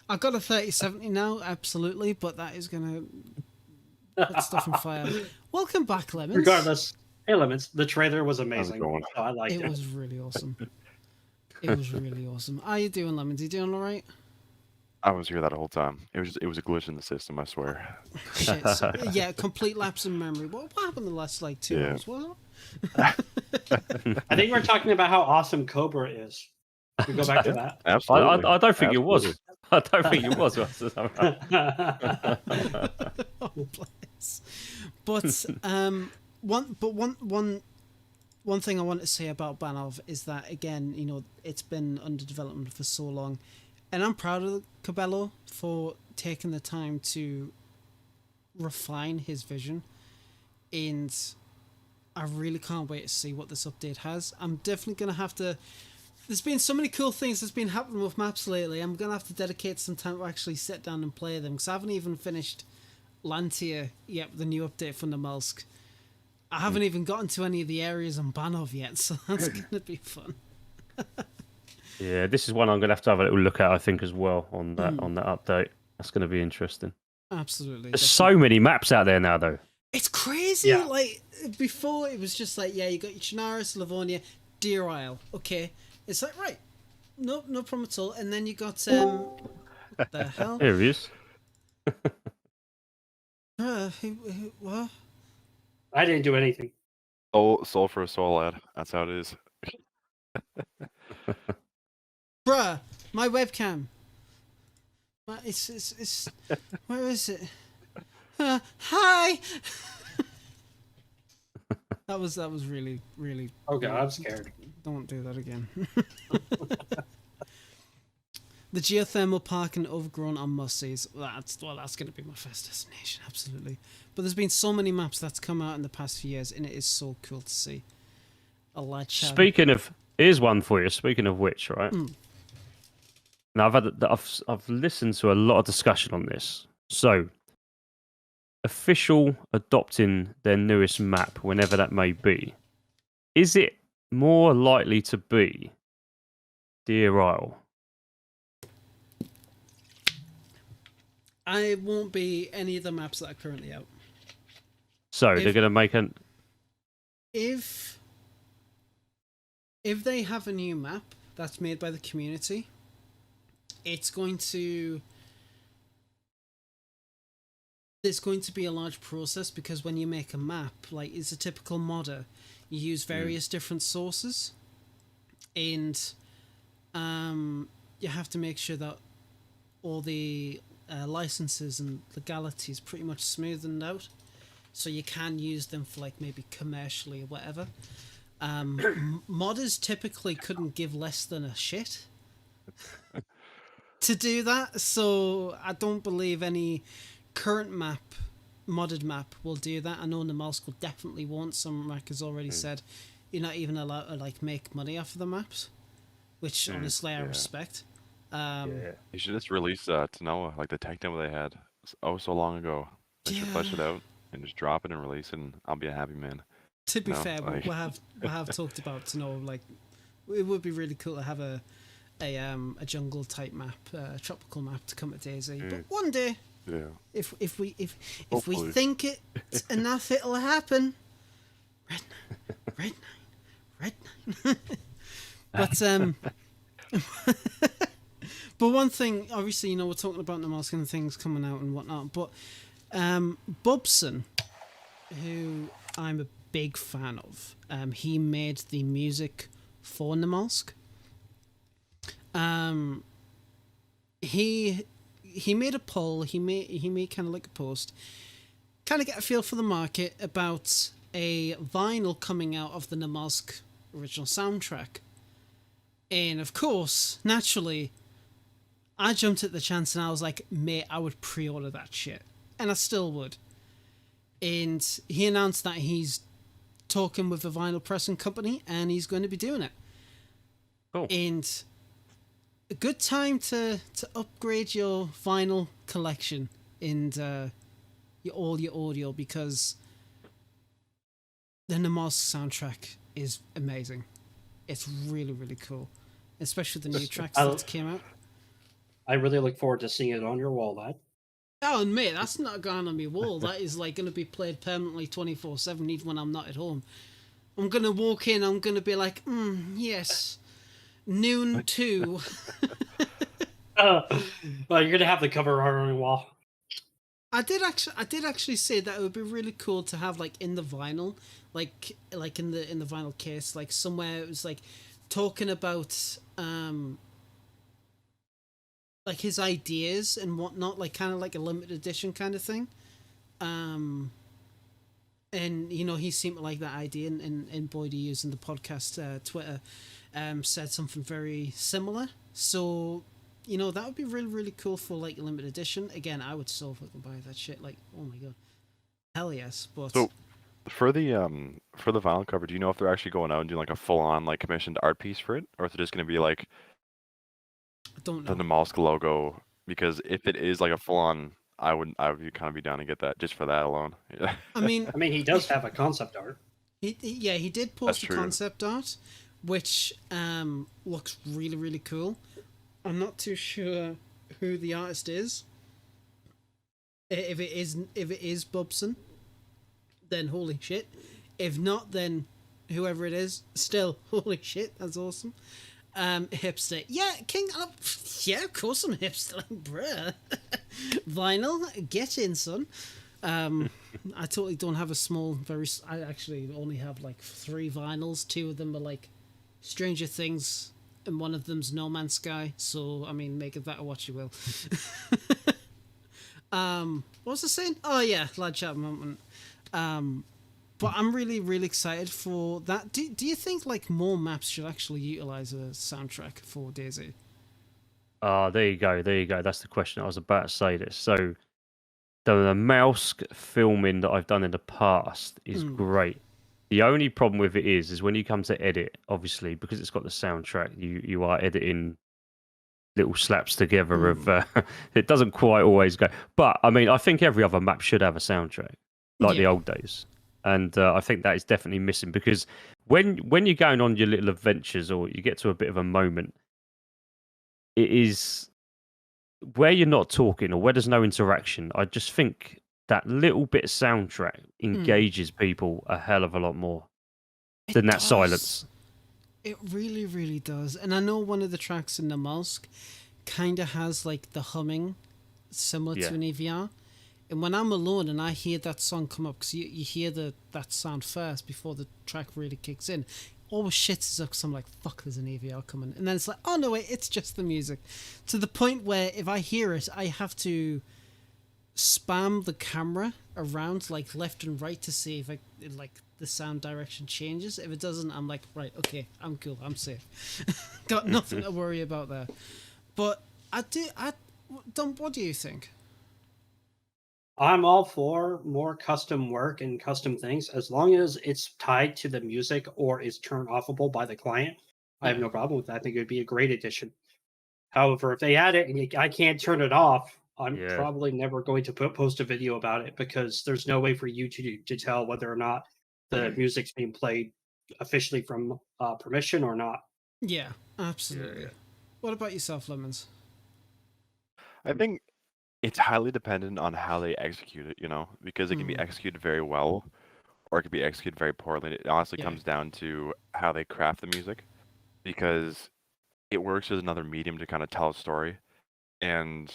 I got a 3070 now, absolutely, but that is gonna put stuff on fire. Welcome back, Lemons. Regardless, hey Lemons, the trailer was amazing. going? So I liked it. It was really awesome. It was really awesome. How you doing, Lemons? You doing all right? I was here that whole time. It was a glitch in the system, I swear. Shit. So, yeah, complete lapse in memory. What happened the last like 2 Yeah. hours? What? I think we're talking about how awesome Cobra is. We go back to that. Absolutely. I don't think it was. Absolutely. I don't think it was. Oh, bless. But one thing I want to say about Banov is that, again, you know, it's been under development for so long, and I'm proud of Cabello for taking the time to refine his vision, and I really can't wait to see what this update has. I'm definitely going to have to... There's been so many cool things that's been happening with maps lately. I'm going to have to dedicate some time to actually sit down and play them, because I haven't even finished Lantia yet, the new update from the Mulsk. I haven't even gotten to any of the areas on Banov yet, so that's going to be fun. Yeah, this is one I'm going to have a little look at, I think, as well on that update. That's going to be interesting. Absolutely. There's so many maps out there now, though. It's crazy. Yeah. Like, before it was just like, yeah, you got your Chinaris, Livonia, Deer Isle. Okay. It's like, right. No problem at all. And then you got, what the hell? Here he is. What? I didn't do anything. Soul for a soul, lad. That's how it is. Bruh, my webcam. It's where is it? Hi. That was really. Oh god, I'm scared. Don't do that again. The geothermal park and Overgrown on must-sees. That's going to be my first destination, absolutely. But there's been so many maps that's come out in the past few years, and it is so cool to see. A light shadow. Speaking of, here's one for you. Speaking of which, right? Now I've listened to a lot of discussion on this. So, official adopting their newest map, whenever that may be, is it more likely to be Deer Isle? I won't be any of the maps that are currently out. So they're going to make an. If they have a new map that's made by the community, it's going to be a large process, because when you make a map, like it's a typical modder, you use various different sources, and you have to make sure that all the licenses and legalities pretty much smoothened out, so you can use them for like maybe commercially or whatever. Modders typically couldn't give less than a shit to do that, so I don't believe any current modded map will do that. I know Namalsk will definitely won't. Some Mac has already said you're not even allowed to like make money off of the maps, which honestly I respect. You should just release Tanoa, like the tech demo they had so long ago. They should flesh it out and just drop it and release it, and I'll be a happy man. To be fair, we have talked about like it would be really cool to have a jungle type map, tropical map to come to DayZ. But one day, if we think it's enough, it'll happen. Red nine. But but one thing, obviously, we're talking about the Mask and things coming out and whatnot. But Bubson, who I'm a big fan of, he made the music for Namalsk. He made a poll. He made kind of like a post, kind of get a feel for the market about a vinyl coming out of the Namalsk original soundtrack. And of course, naturally, I jumped at the chance and I was like, mate, I would pre-order that shit. And I still would. And he announced that he's talking with a vinyl pressing company and he's going to be doing it. Cool. And a good time to upgrade your vinyl collection and all your audio, because the Namalsk soundtrack is amazing. It's really, really cool. Especially the new tracks that came out. I really look forward to seeing it on your wall, lad. Oh, mate, that's not going on my wall. That is like going to be played permanently 24/7, even when I'm not at home. I'm going to walk in, I'm going to be like, yes, noon 2. Well, you're going to have the cover art on your wall. I did actually say that it would be really cool to have like in the vinyl, like in the vinyl case, like somewhere it was like talking about like his ideas and whatnot, like kind of like a limited edition kind of thing. And he seemed to like that idea, and Boydie using the podcast Twitter said something very similar. So that would be really, really cool for like a limited edition. Again, I would so fucking buy that shit. Like, oh my god, hell yes. But so for the vinyl cover, do you know if they're actually going out and doing like a full on like commissioned art piece for it, or if they're just going to be like I don't know the Namalsk logo? Because if it is like a full on, I would kind of be down to get that just for that alone. Yeah. I mean, he does have a concept art. He did post That's a true. concept art, which looks really, really cool. I'm not too sure who the artist is. If it is Bubson, then holy shit. If not, then whoever it is, still holy shit. That's awesome. Hipster, yeah, King. Yeah, of course I'm hipster, like, bruh. Vinyl, get in, son. I totally don't have a small. I actually only have like 3 vinyls. 2 of them are like Stranger Things, and one of them's No Man's Sky. So I mean, make of that what you will. What was I saying? Oh yeah, Lad Chat moment. But I'm really, really excited for that. Do you think like more maps should actually utilize a soundtrack for DayZ? There you go. That's the question I was about to say. This. So the mouse filming that I've done in the past is great. The only problem with it is when you come to edit, obviously, because it's got the soundtrack, you are editing little slaps together of it doesn't quite always go. But I mean, I think every other map should have a soundtrack, like the old days. And I think that is definitely missing, because when you're going on your little adventures or you get to a bit of a moment, it is where you're not talking or where there's no interaction. I just think that little bit of soundtrack engages people a hell of a lot more than that silence. It really, really does. And I know one of the tracks in Namalsk kind of has like the humming similar to an EVR. And when I'm alone and I hear that song come up, because you hear that sound first before the track really kicks in, always shits us up because I'm like, fuck, there's an EVR coming. And then it's like, oh no, wait, it's just the music. To the point where if I hear it, I have to spam the camera around like left and right to see if the sound direction changes. If it doesn't, I'm like, right, okay, I'm cool, I'm safe. Got nothing to worry about there. But Dom, what do you think? I'm all for more custom work and custom things as long as it's tied to the music or is turn offable by the client. I have no problem with that. I think it would be a great addition. However, if they add it and I can't turn it off, I'm probably never going to post a video about it because there's no way for you to tell whether or not the music's being played officially from permission or not. Yeah, absolutely. Yeah. What about yourself, Lemons? I think it's highly dependent on how they execute it, because it can be executed very well or it can be executed very poorly. It honestly comes down to how they craft the music because it works as another medium to kind of tell a story. And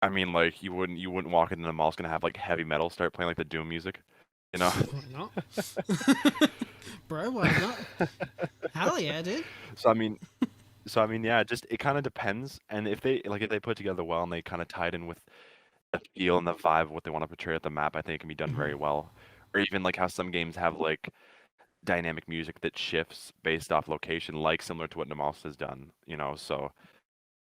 I mean, like, you wouldn't walk into the mall, it's going to have like heavy metal start playing like the Doom music, Why not? Bro, why not? Hell yeah, dude. So I mean, yeah, it kind of depends. And if they put together well and they kind of tied in with the feel and the vibe of what they want to portray at the map, I think it can be done very well. Or even like how some games have like dynamic music that shifts based off location, like similar to what Namal's has done, So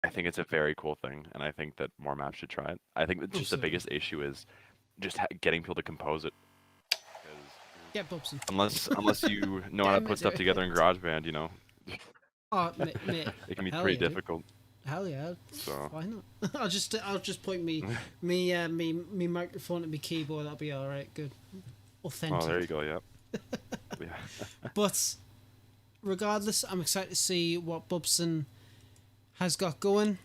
I think it's a very cool thing, and I think that more maps should try it. I think that just the biggest issue is just getting people to compose it. Yeah, Bobson. Unless you know how to put stuff together in GarageBand, Oh, mate, it can be pretty difficult. Hell yeah! So why not? I'll just point me microphone and my keyboard. That'll be all right. Good, authentic. Oh, there you go. Yeah. Yeah. But regardless, I'm excited to see what Bobson has got going,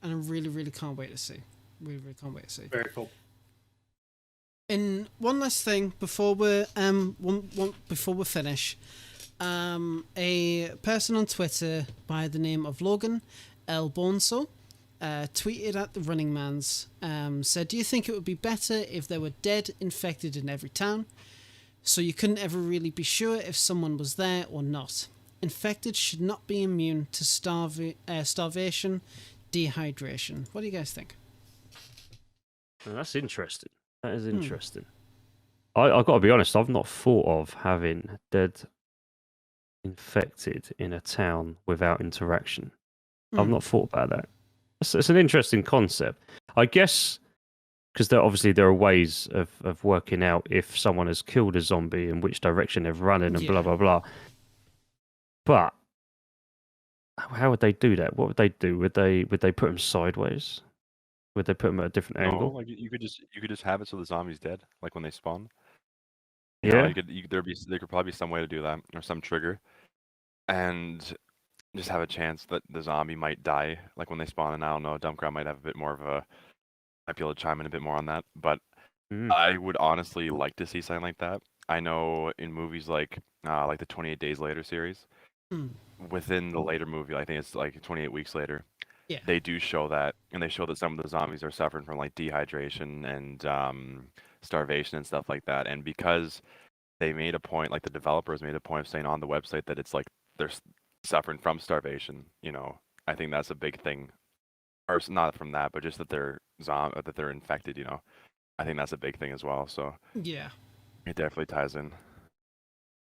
and I really, really can't wait to see. Really, really can't wait to see. Very cool. And one last thing before we finish. A person on Twitter by the name of Logan L. Bonso tweeted at the Running Mans, said, do you think it would be better if there were dead infected in every town, so you couldn't ever really be sure if someone was there or not? Infected should not be immune to starvation, dehydration. What do you guys think? Well, that's interesting. That is interesting. I've got to be honest, I've not thought of having dead infected in a town without interaction. I've not thought about that. It's an interesting concept. I guess because there are ways of working out if someone has killed a zombie and which direction they're running and blah blah blah. But how would they do that? What would they do? Would they put them sideways? Would they put them at a different angle? Like you could just have it so the zombie's dead, like when they spawn. Yeah. There could probably be some way to do that or some trigger, and just have a chance that the zombie might die, like when they spawn. And I don't know, Dumpcrowd might have a bit more of a. Might be able to chime in a bit more on that, but I would honestly like to see something like that. I know in movies like the 28 Days Later series, within the later movie, I think it's like 28 weeks later. Yeah. They do show that, and they show that some of the zombies are suffering from like dehydration and starvation and stuff like that. And because they made a point, like the developers made a point of saying on the website that it's like they're suffering from starvation, I think that's a big thing. Or not from that, but just that they're that they're infected, I think that's a big thing as well. So yeah, it definitely ties in.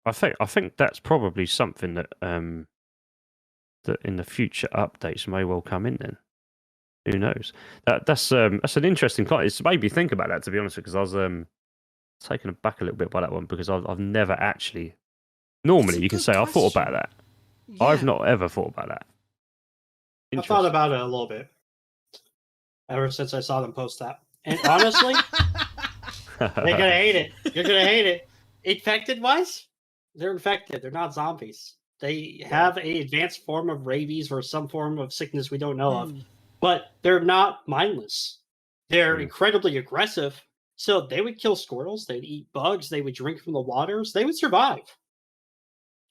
I think that's probably something that that in the future updates may well come in. Then who knows? That's an interesting. It's made me think about that, to be honest, because I was taken aback a little bit by that one because I've never actually. Normally, you can say I thought about that. Yeah. I've not ever thought about that. I thought about it a little bit ever since I saw them post that, and honestly, they're gonna hate it. You're gonna hate it. Infected wise, they're infected. They're not zombies. They have an advanced form of rabies or some form of sickness we don't know of, but they're not mindless. They're incredibly aggressive. So they would kill squirrels. They'd eat bugs. They would drink from the waters. They would survive.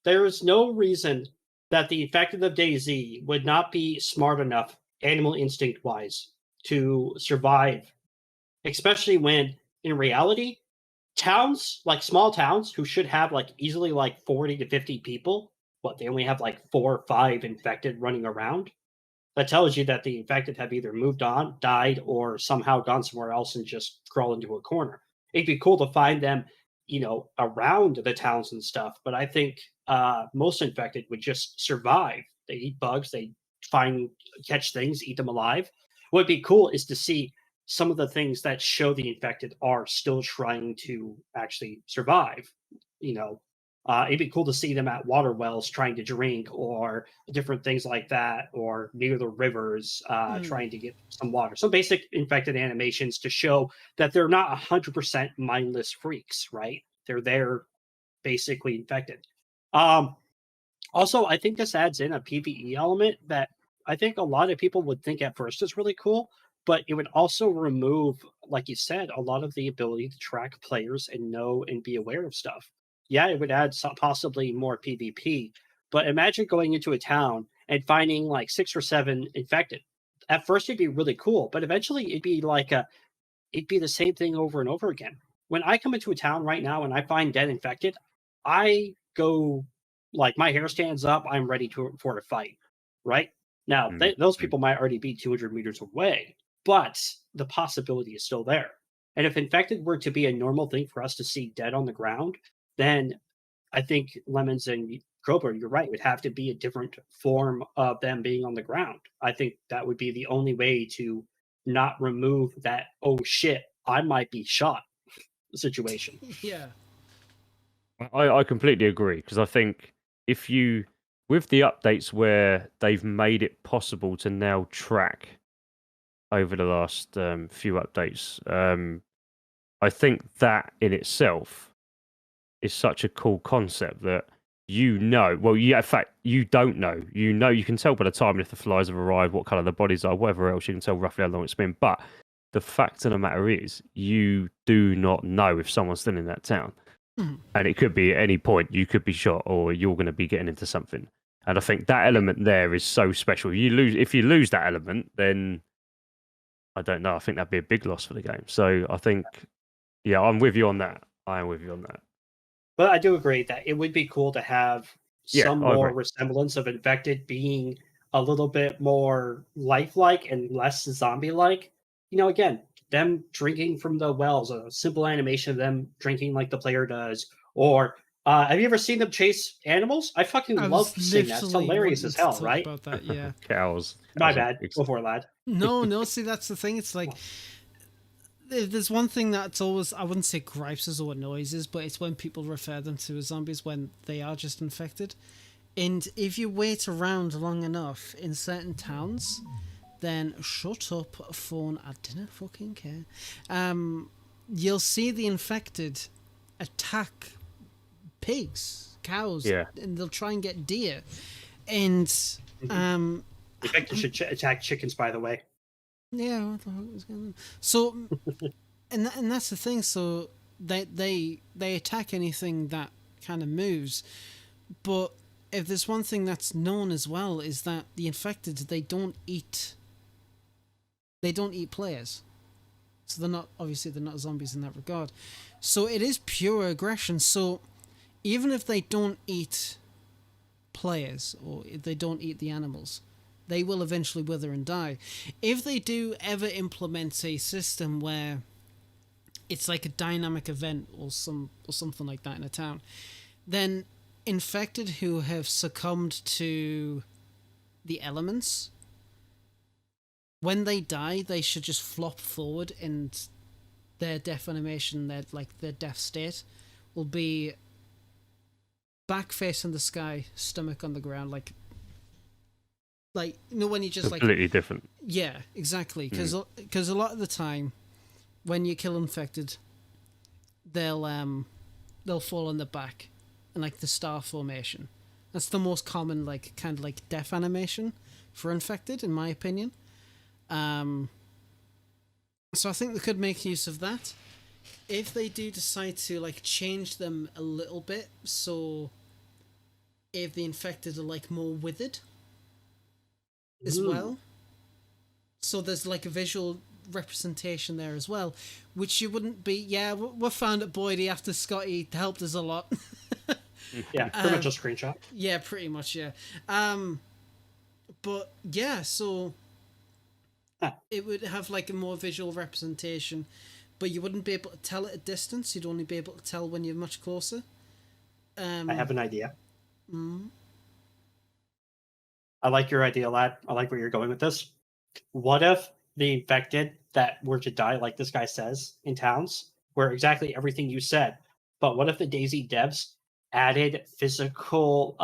There is no reason that the infected of DayZ would not be smart enough, animal instinct-wise, to survive, especially when, in reality, towns, like small towns, who should have like easily like 40 to 50 people, but they only have like 4 or 5 infected running around. That tells you that the infected have either moved on, died, or somehow gone somewhere else and just crawled into a corner. It'd be cool to find them, around the towns and stuff. But I think most infected would just survive. They eat bugs, they catch things, eat them alive. What would be cool is to see some of the things that show the infected are still trying to actually survive. It'd be cool to see them at water wells trying to drink, or different things like that, or near the rivers trying to get some water. Some basic infected animations to show that they're not 100% mindless freaks, right? They're there basically infected. Also, I think this adds in a PvE element that I think a lot of people would think at first is really cool, but it would also remove, like you said, a lot of the ability to track players and know and be aware of stuff. Yeah, it would add possibly more PvP, but imagine going into a town and finding like 6 or 7 infected. At first, it'd be really cool, but eventually it'd be the same thing over and over again. When I come into a town right now and I find dead infected, I go like my hair stands up. I'm ready for a fight. Right now, those people might already be 200 meters away, but the possibility is still there. And if infected were to be a normal thing for us to see dead on the ground, then I think Lemons and Cobra, you're right, it would have to be a different form of them being on the ground. I think that would be the only way to not remove that, oh shit, I might be shot situation. Yeah. I completely agree, because I think with the updates where they've made it possible to now track over the last few updates, I think that in itself is such a cool concept that in fact, you don't know. You can tell by the time if the flies have arrived, what colour the bodies are, whatever else, you can tell roughly how long it's been. But the fact of the matter is, you do not know if someone's still in that town. And it could be at any point you could be shot, or you're going to be getting into something. And I think that element there is so special. If you lose that element, then I don't know. I think that'd be a big loss for the game. So I think, yeah, I'm with you on that. I am with you on that. But I do agree that it would be cool to have some more agree. resemblance of infected being a little bit more lifelike and less zombie-like. Again, them drinking from the wells, a simple animation of them drinking like the player does. Or have you ever seen them chase animals? I fucking love seeing that. It's hilarious as hell, right? About that, yeah. Cows. My bad. Before, lad. No, see, that's the thing. It's like, there's one thing that's always, I wouldn't say gripes us or annoys, but it's when people refer them to as zombies when they are just infected. And if you wait around long enough in certain towns, then shut up, phone, I didn't fucking care. You'll see the infected attack pigs, cows, and they'll try and get deer. And Infected should attack chickens, by the way. Yeah, what the fuck was going on? So, and that's the thing. So they attack anything that kind of moves. But if there's one thing that's known as well, is that the infected, they don't eat players. So they're not zombies in that regard. So it is pure aggression. So even if they don't eat players, or if they don't eat the animals, they will eventually wither and die. If they do ever implement a system where it's like a dynamic event or something like that in a town, then infected who have succumbed to the elements, when they die, they should just flop forward, and their death animation, their death state, will be back face in the sky, stomach on the ground, like when you just completely different. Yeah, exactly. Because a lot of the time, when you kill infected, they'll fall on the back in the star formation. That's the most common kind of death animation for infected, in my opinion. So I think they could make use of that if they do decide to change them a little bit. So if the infected are more withered as well. So there's a visual representation there as well, which you wouldn't be. Yeah, we're found at Boydie after Scotty helped us a lot. Yeah, pretty much a screenshot. Yeah, pretty much. Yeah. But yeah, so it would have like a more visual representation, but you wouldn't be able to tell at a distance. You'd only be able to tell when you're much closer. I have an idea. Mm. I like your idea, lad. I like where you're going with this. What if the infected that were to die, like this guy says, in towns, were exactly everything you said? But what if the DayZ devs added physical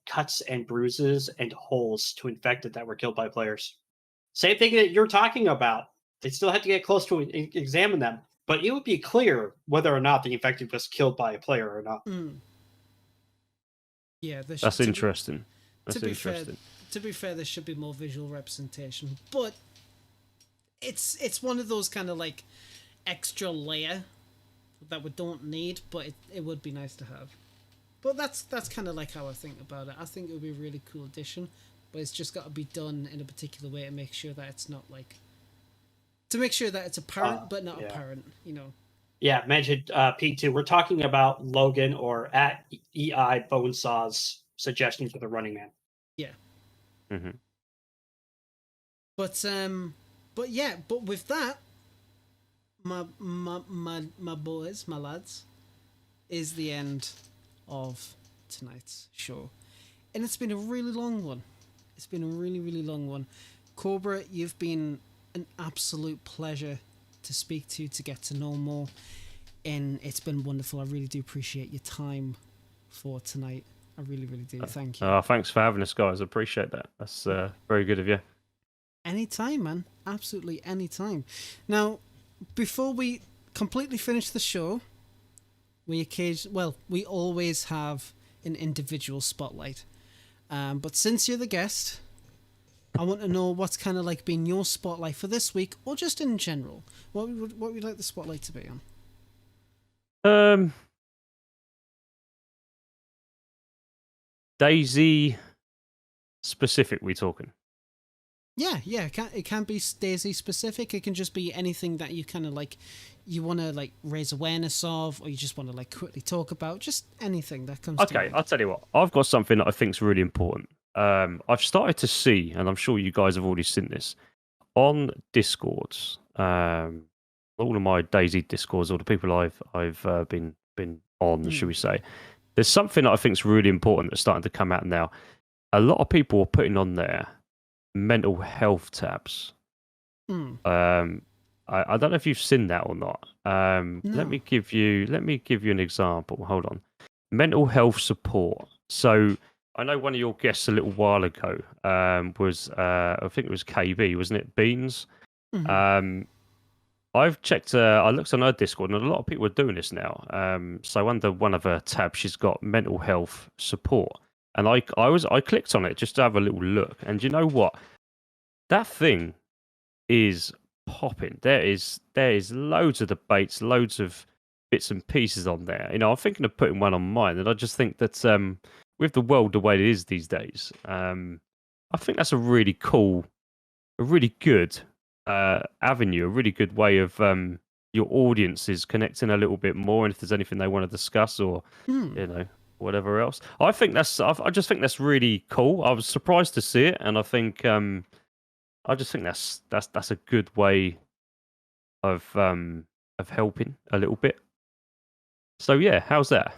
cuts and bruises and holes to infected that were killed by players? Same thing that you're talking about. They still have to get close to examine them, but it would be clear whether or not the infected was killed by a player or not. Mm. Yeah, That's interesting. That's interesting. To be fair, there should be more visual representation, but it's one of those kind of like extra layer that we don't need, but it would be nice to have. But that's kind of like how I think about it. I think it would be a really cool addition, but it's just got to be done in a particular way to make sure that it's not like to make sure that it's apparent but not apparent, you know. Yeah, mentioned P2. We're talking about Logan or at EI Bonesaw's suggestions for the running man. Yeah. Mm-hmm. But yeah, but with that, my boys, my lads, is the end of tonight's show, and it's been a really long one. It's been a really, really long one. Cobra, you've been an absolute pleasure to speak to get to know more, and it's been wonderful. I really do appreciate your time for tonight. I really, really do. Thank you. Thanks for having us, guys. I appreciate that. That's very good of you. Anytime, man. Absolutely anytime. Now, before we completely finish the show, we always have an individual spotlight. But since you're the guest, I want to know what's kind of like been your spotlight for this week, or just in general. What would you like the spotlight to be on? DayZ specific, we talking? Yeah. It can be DayZ specific. It can just be anything that you kind of like, you want to like raise awareness of, or you just want to like quickly talk about. Just anything that comes. Okay, I'll tell you what. I've got something that I think is really important. I've started to see, and I'm sure you guys have already seen this on Discords. All of my DayZ Discords, or the people I've been on, should we say? There's something that I think is really important that's starting to come out now. A lot of people are putting on there mental health tabs. I don't know if you've seen that or not. No. Let me give you an example. Hold on. Mental health support. So I know one of your guests a little while ago was I think it was KB, wasn't it? Beans. Mm-hmm. I've checked. I looked on her Discord, and a lot of people are doing this now. So under one of her tabs, she's got mental health support, and I clicked on it just to have a little look. And you know what? That thing is popping. There is loads of debates, loads of bits and pieces on there. You know, I'm thinking of putting one on mine, and I just think that with the world the way it is these days, I think that's a really cool, a really good avenue, a really good way of your audience is connecting a little bit more, and if there's anything they want to discuss or you know, whatever else. I just think that's really cool. I was surprised to see it, and I think I just think that's a good way of helping a little bit. So yeah, how's that?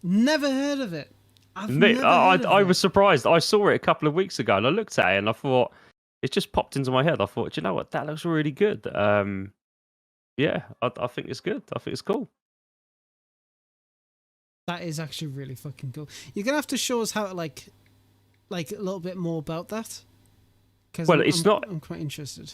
Never heard of it. I was surprised. I saw it a couple of weeks ago, and I looked at it, and I thought it just popped into my head. I thought, you know what, that looks really good. Yeah, I think it's good. I think it's cool. That is actually really fucking cool. You're gonna have to show us how to like a little bit more about that. Well, I'm quite interested.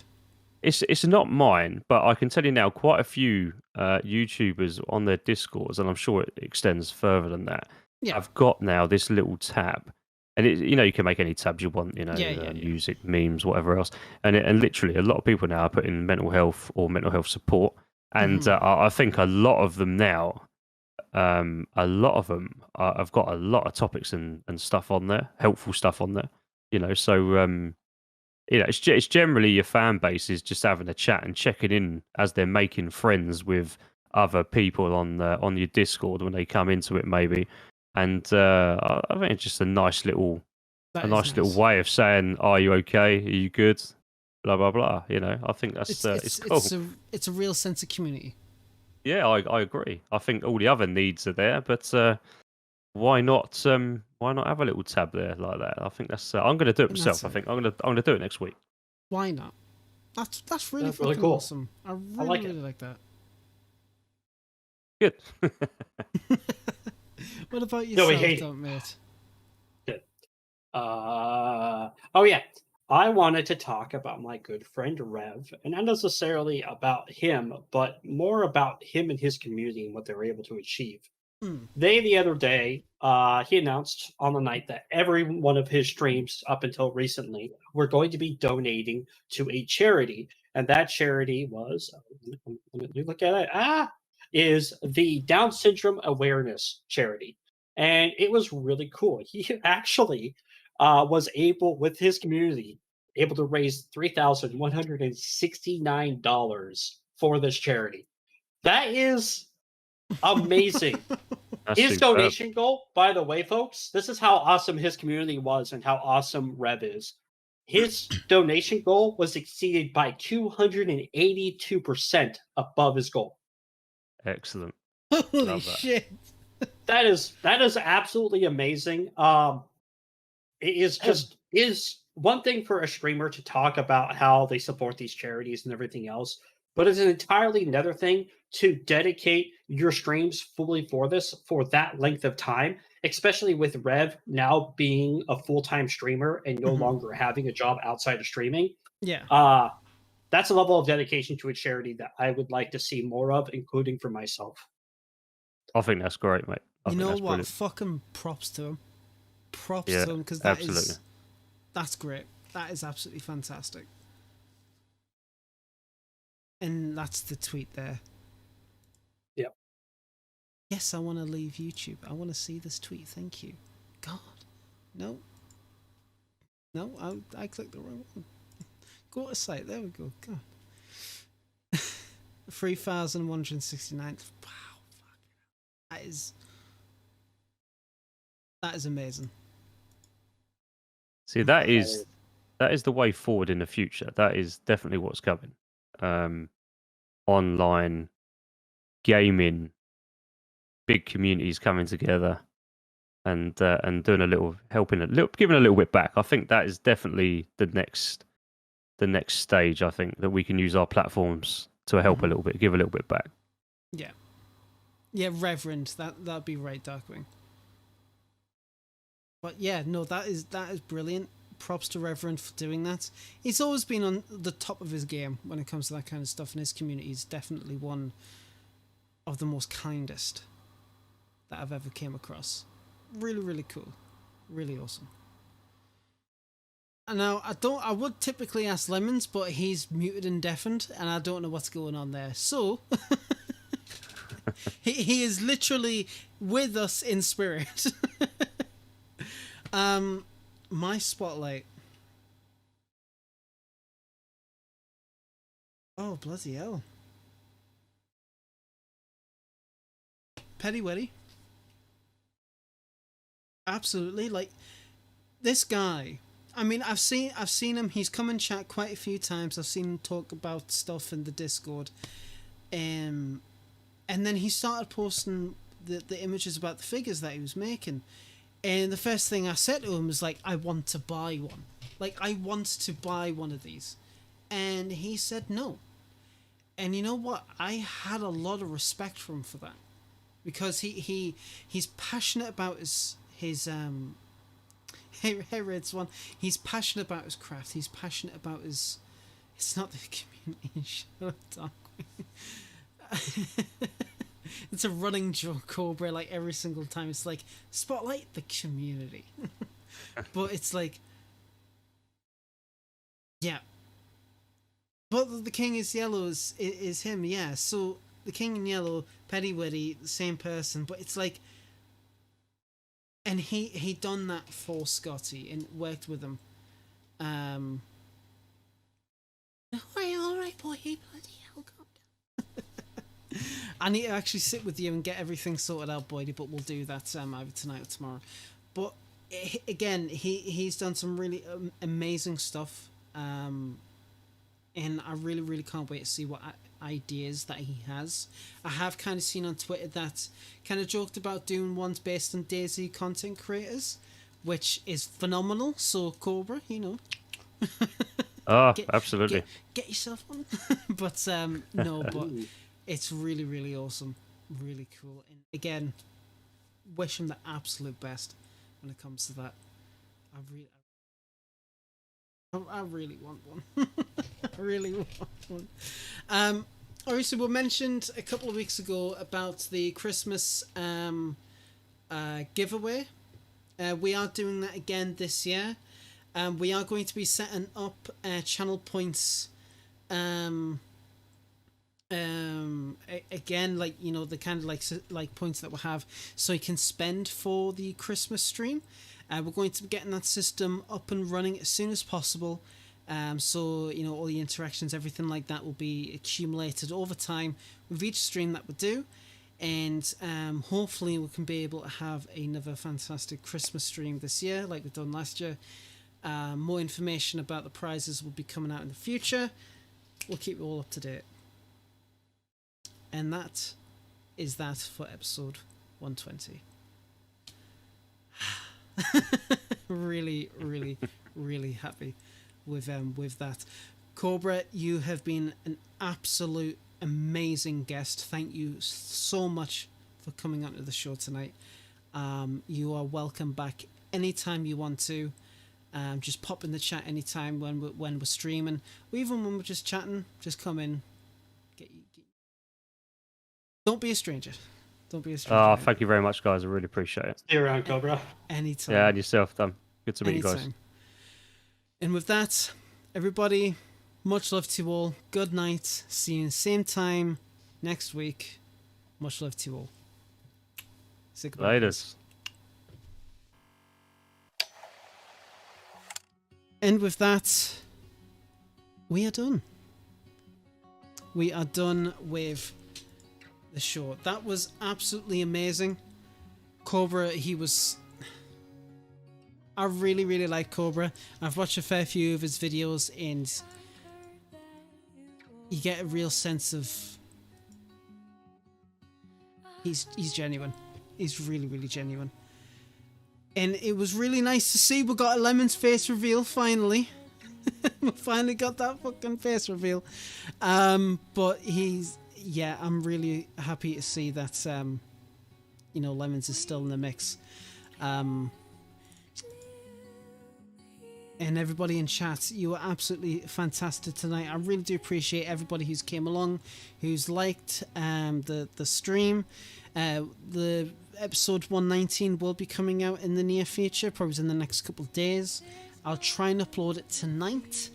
It's not mine, but I can tell you now, quite a few YouTubers on their Discords, and I'm sure it extends further than that. Yeah. I've got now this little tab, and you can make any tabs you want, Yeah. music, memes, whatever else, and literally a lot of people now are putting mental health or mental health support, and I think a lot of them now, I've got a lot of topics and stuff on there, helpful stuff on there. So it's generally your fan base is just having a chat and checking in as they're making friends with other people on your Discord when they come into it, maybe. And I think it's just a nice little way of saying, "Are you okay? Are you good?" Blah blah blah. I think that's it's cool. It's a real sense of community. Yeah, I agree. I think all the other needs are there, but why not have a little tab there like that? I think that's I'm going to do it myself. I think I'm going to do it next week. Why not? That's really That's really fucking cool. awesome. I really like that. Good. What about No, we yourself, hate though, mate? Good. Oh yeah. I wanted to talk about my good friend Rev, and not necessarily about him, but more about him and his community and what they were able to achieve. The other day, he announced on the night that every one of his streams up until recently were going to be donating to a charity, and that charity was, let me look at it, is the Down Syndrome Awareness Charity. And it was really cool. He actually was able, with his community, able to raise $3,169 for this charity. That is amazing. His donation goal, by the way, folks, this is how awesome his community was and how awesome Rev is. His donation goal was exceeded by 282% above his goal. Excellent. Holy shit. That is absolutely amazing. It is one thing for a streamer to talk about how they support these charities and everything else, but it's an entirely another thing to dedicate your streams fully for this for that length of time, especially with Rev now being a full-time streamer and no longer having a job outside of streaming. Yeah. That's a level of dedication to a charity that I would like to see more of, including for myself. I think that's great, mate. You know what? Brilliant. Fucking props to him. Props to him, because that's great. That is absolutely fantastic. And that's the tweet there. Yep. Yes, I want to leave YouTube. I want to see this tweet. Thank you. God. No. No, I clicked the wrong one. Go to site. There we go. God. 3,169. Wow. That is amazing. See, that is the way forward in the future. That is definitely what's coming. Online gaming, big communities coming together, and doing giving a little bit back. I think that is definitely the next stage. I think that we can use our platforms to help a little bit, give a little bit back. Yeah. Yeah, Reverend. That'd be right, Darkwing. But yeah, no, that is brilliant. Props to Reverend for doing that. He's always been on the top of his game when it comes to that kind of stuff, and his community is definitely one of the most kindest that I've ever came across. Really, really cool. Really awesome. And now, I would typically ask Lemons, but he's muted and deafened, and I don't know what's going on there. So, he is literally with us in spirit. My spotlight. Oh, bloody hell. Petty Weddy. Absolutely. Like, this guy, I mean, I've seen him. He's come and chat quite a few times. I've seen him talk about stuff in the Discord. And then he started posting the images about the figures that he was making. And the first thing I said to him was like, I want to buy one. Like, I want to buy one of these. And he said no. And you know what? I had a lot of respect for him for that. Because he's passionate about his hey Red Swan. He's passionate about his craft. He's passionate about his... It's not the community. Shut up, Darkwing. It's a running joke, Cobra, like every single time. It's like, spotlight the community. But it's like, yeah. But the King is Yellow is him, yeah. So the King in Yellow, Petty Weddy, the same person. But it's like, and he done that for Scotty and worked with him. All right, boy. Bloody hell, calm down. I need to actually sit with you and get everything sorted out, Boydie, but we'll do that either tonight or tomorrow. But again, he's done some really amazing stuff, and I really, really can't wait to see what ideas that he has. I have kind of seen on Twitter that kind of joked about doing ones based on DayZ content creators, which is phenomenal. So Cobra, you know. Oh, absolutely. Get yourself on. But no, but it's really, really awesome. Really cool. And again, wish him the absolute best when it comes to that. I really want one. I really want one. Obviously, we mentioned a couple of weeks ago about the Christmas giveaway. We are doing that again this year. We are going to be setting up channel points. Again, like, you know, the kind of like points that we have, so you can spend for the Christmas stream. We're going to be getting that system up and running as soon as possible. So, you know, all the interactions, everything like that will be accumulated over time with each stream that we do. And hopefully we can be able to have another fantastic Christmas stream this year like we've done last year. More information about the prizes will be coming out in the future. We'll keep you all up to date. And that is that for episode 120. Really, really, really happy with that. Cobra, you have been an absolute amazing guest. Thank you so much for coming onto the show tonight. You are welcome back anytime you want to. Just pop in the chat anytime when we're streaming, or even when we're just chatting. Just come in. Don't be a stranger. Don't be a stranger. Oh, thank you very much, guys. I really appreciate it. See you around, Cobra. Anytime. Yeah, and yourself, Dan. Good to meet you guys. And with that, everybody, much love to you all. Good night. See you same time next week. Much love to you all. Say goodbye. Laters. And with that, we are done. We are done with the show. That was absolutely amazing. Cobra, I really, really like Cobra. I've watched a fair few of his videos and you get a real sense of he's genuine. He's really, really genuine. And it was really nice to see we got a Lemon's face reveal finally. We finally got that fucking face reveal. But I'm really happy to see that you know, Lemons is still in the mix. And everybody in chat, you were absolutely fantastic tonight. I really do appreciate everybody who's came along, who's liked the stream. The episode 119 will be coming out in the near future, probably in the next couple of days. I'll try and upload it tonight,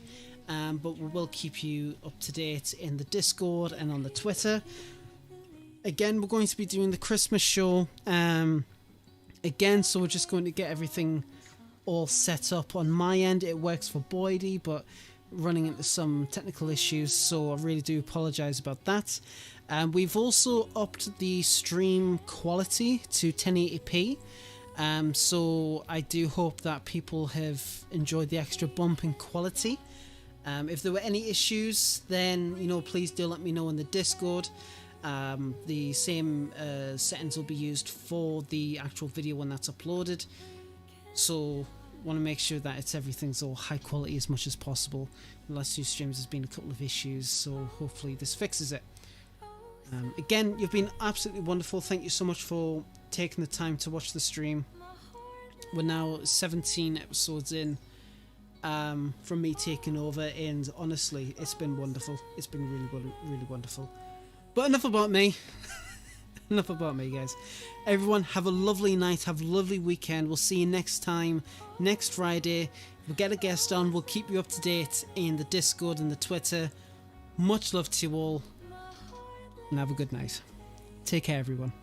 but we will keep you up to date in the Discord and on the Twitter. Again, we're going to be doing the Christmas show again, so we're just going to get everything all set up on my end. It works for Boydie, but running into some technical issues, so I really do apologise about that. We've also upped the stream quality to 1080p, so I do hope that people have enjoyed the extra bump in quality. If there were any issues, then, you know, please do let me know in the Discord. The same settings will be used for the actual video when that's uploaded, so want to make sure that everything's all high quality as much as possible. The last two streams has been a couple of issues, so hopefully this fixes it. Again, you've been absolutely wonderful. Thank you so much for taking the time to watch the stream. We're now 17 episodes in from me taking over, and honestly, it's been wonderful. It's been really, really wonderful. But enough about me. Enough about me, guys. Everyone, have a lovely night. Have a lovely weekend. We'll see you next time, next Friday. We'll get a guest on. We'll keep you up to date in the Discord and the Twitter. Much love to you all. And have a good night. Take care, everyone.